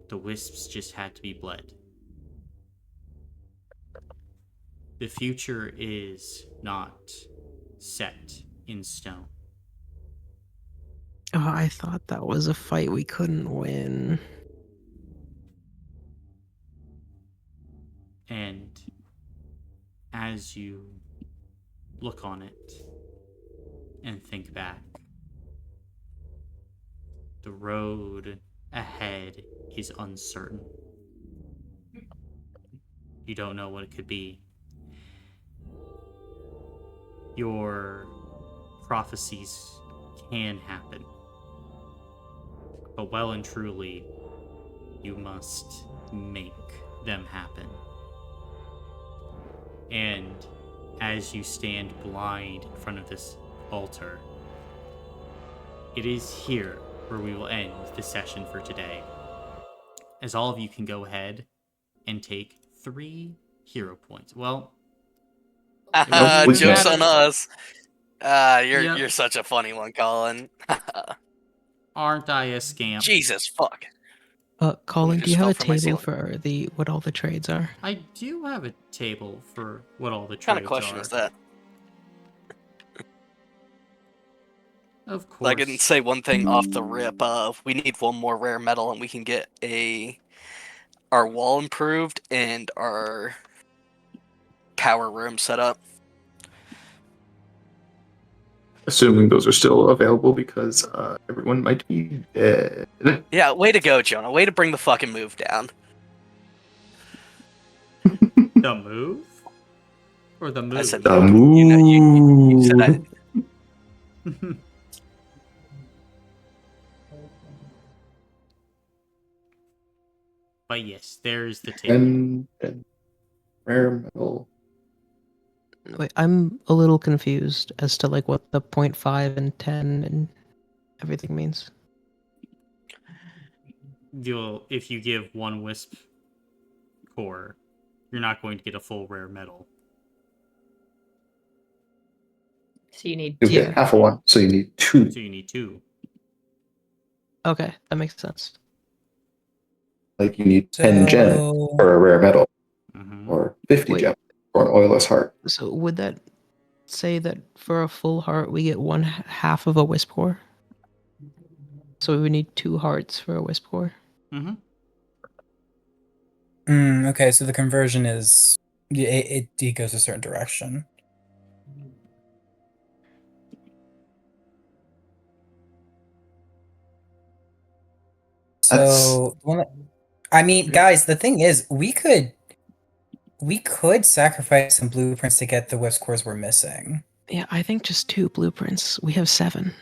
The wisps just had to be bled. The future is not set in stone. Oh, I thought that was a fight we couldn't win. And as you look on it and think back, the road ahead is uncertain. You don't know what it could be. Your prophecies can happen, but well and truly, you must make them happen. And as you stand blind in front of this altar, it is here where we will end the session for today. As all of you can go ahead and take 3 hero points. Well, Nope, we Joke's can't. on us. You're Yep. you're such a funny one, Colin. aren't I a scamp? Jesus fuck. Colin, do just you have fell a from my table ceiling. for what all the trades are? I do have a table for what all the What kind of trades question are. is that? Of course. I can say one thing off the rip. We need one more rare metal, and we can get our wall improved and our power room set up. Assuming those are still available because everyone might be dead. Yeah, way to go, Jonah. Way to bring the fucking move down. The move? Or the move? I said The move. You said I. But yes, there's the table. And rare metal. Wait, I'm a little confused as to like what the 0.5 and 10 and everything means. If you give 1 wisp core, you're not going to get a full rare metal. So you need You two. get half of one, so you need 2. So you need 2. Okay, that makes sense. Like you need 10 gem for a rare metal, Mhm. or 50 Wait. gem for an oilless heart. So would that say that for a full heart we get half of a wisp core? So we would need 2 hearts for a wisp core. Mm-hmm. Okay, so the conversion is it goes a certain direction. So, I mean, guys, the thing is, we could sacrifice some blueprints to get the wisp cores we're missing. Yeah, I think just 2 blueprints. We have 7.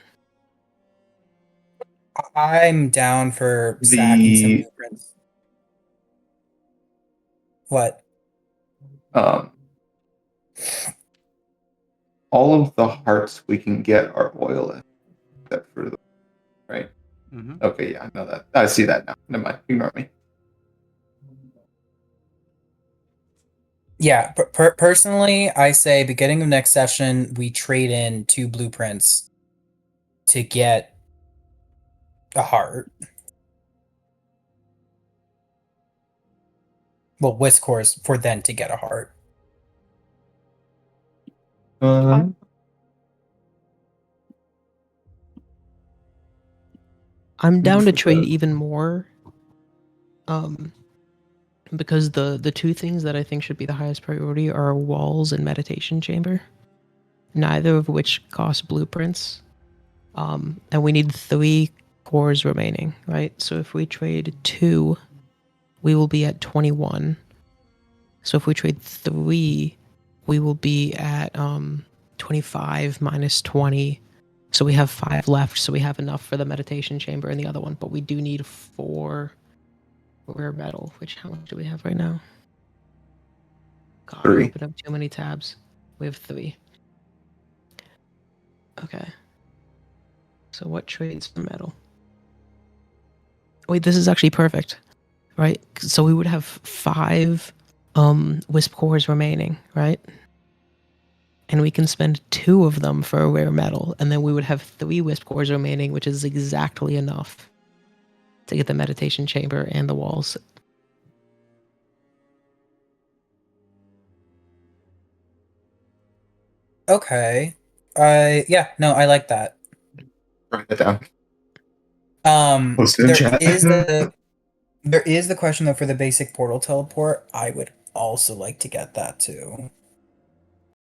I'm down for sacking some blueprints. What? All of the hearts we can get are oilless, except for the right. Mm-hmm. Okay, yeah, I know that. I see that now. Never mind. Ignore me. Yeah, personally, I say beginning of next session, we trade in 2 blueprints to get a heart. Well, wisp cores for then to get a heart. I'm down to trade even more. Because the 2 things that I think should be the highest priority are walls and meditation chamber. Neither of which cost blueprints. And we need 3 cores remaining, right? So if we trade 2, we will be at 21. So if we trade 3, we will be at 25 minus 20. So we have 5 left, so we have enough for the meditation chamber and the other one, but we do need 4 rare metal, which how much do we have right now? God, 3. I opened up too many tabs. We have 3. Okay. So what trades for metal? Wait, this is actually perfect, right? So we would have 5 wisp cores remaining, right? And we can spend 2 of them for a rare metal, and then we would have 3 wisp cores remaining, which is exactly enough to get the meditation chamber and the walls. Okay. Yeah, no, I like that. Write that down. There is the question though for the basic portal teleport. I would also like to get that too.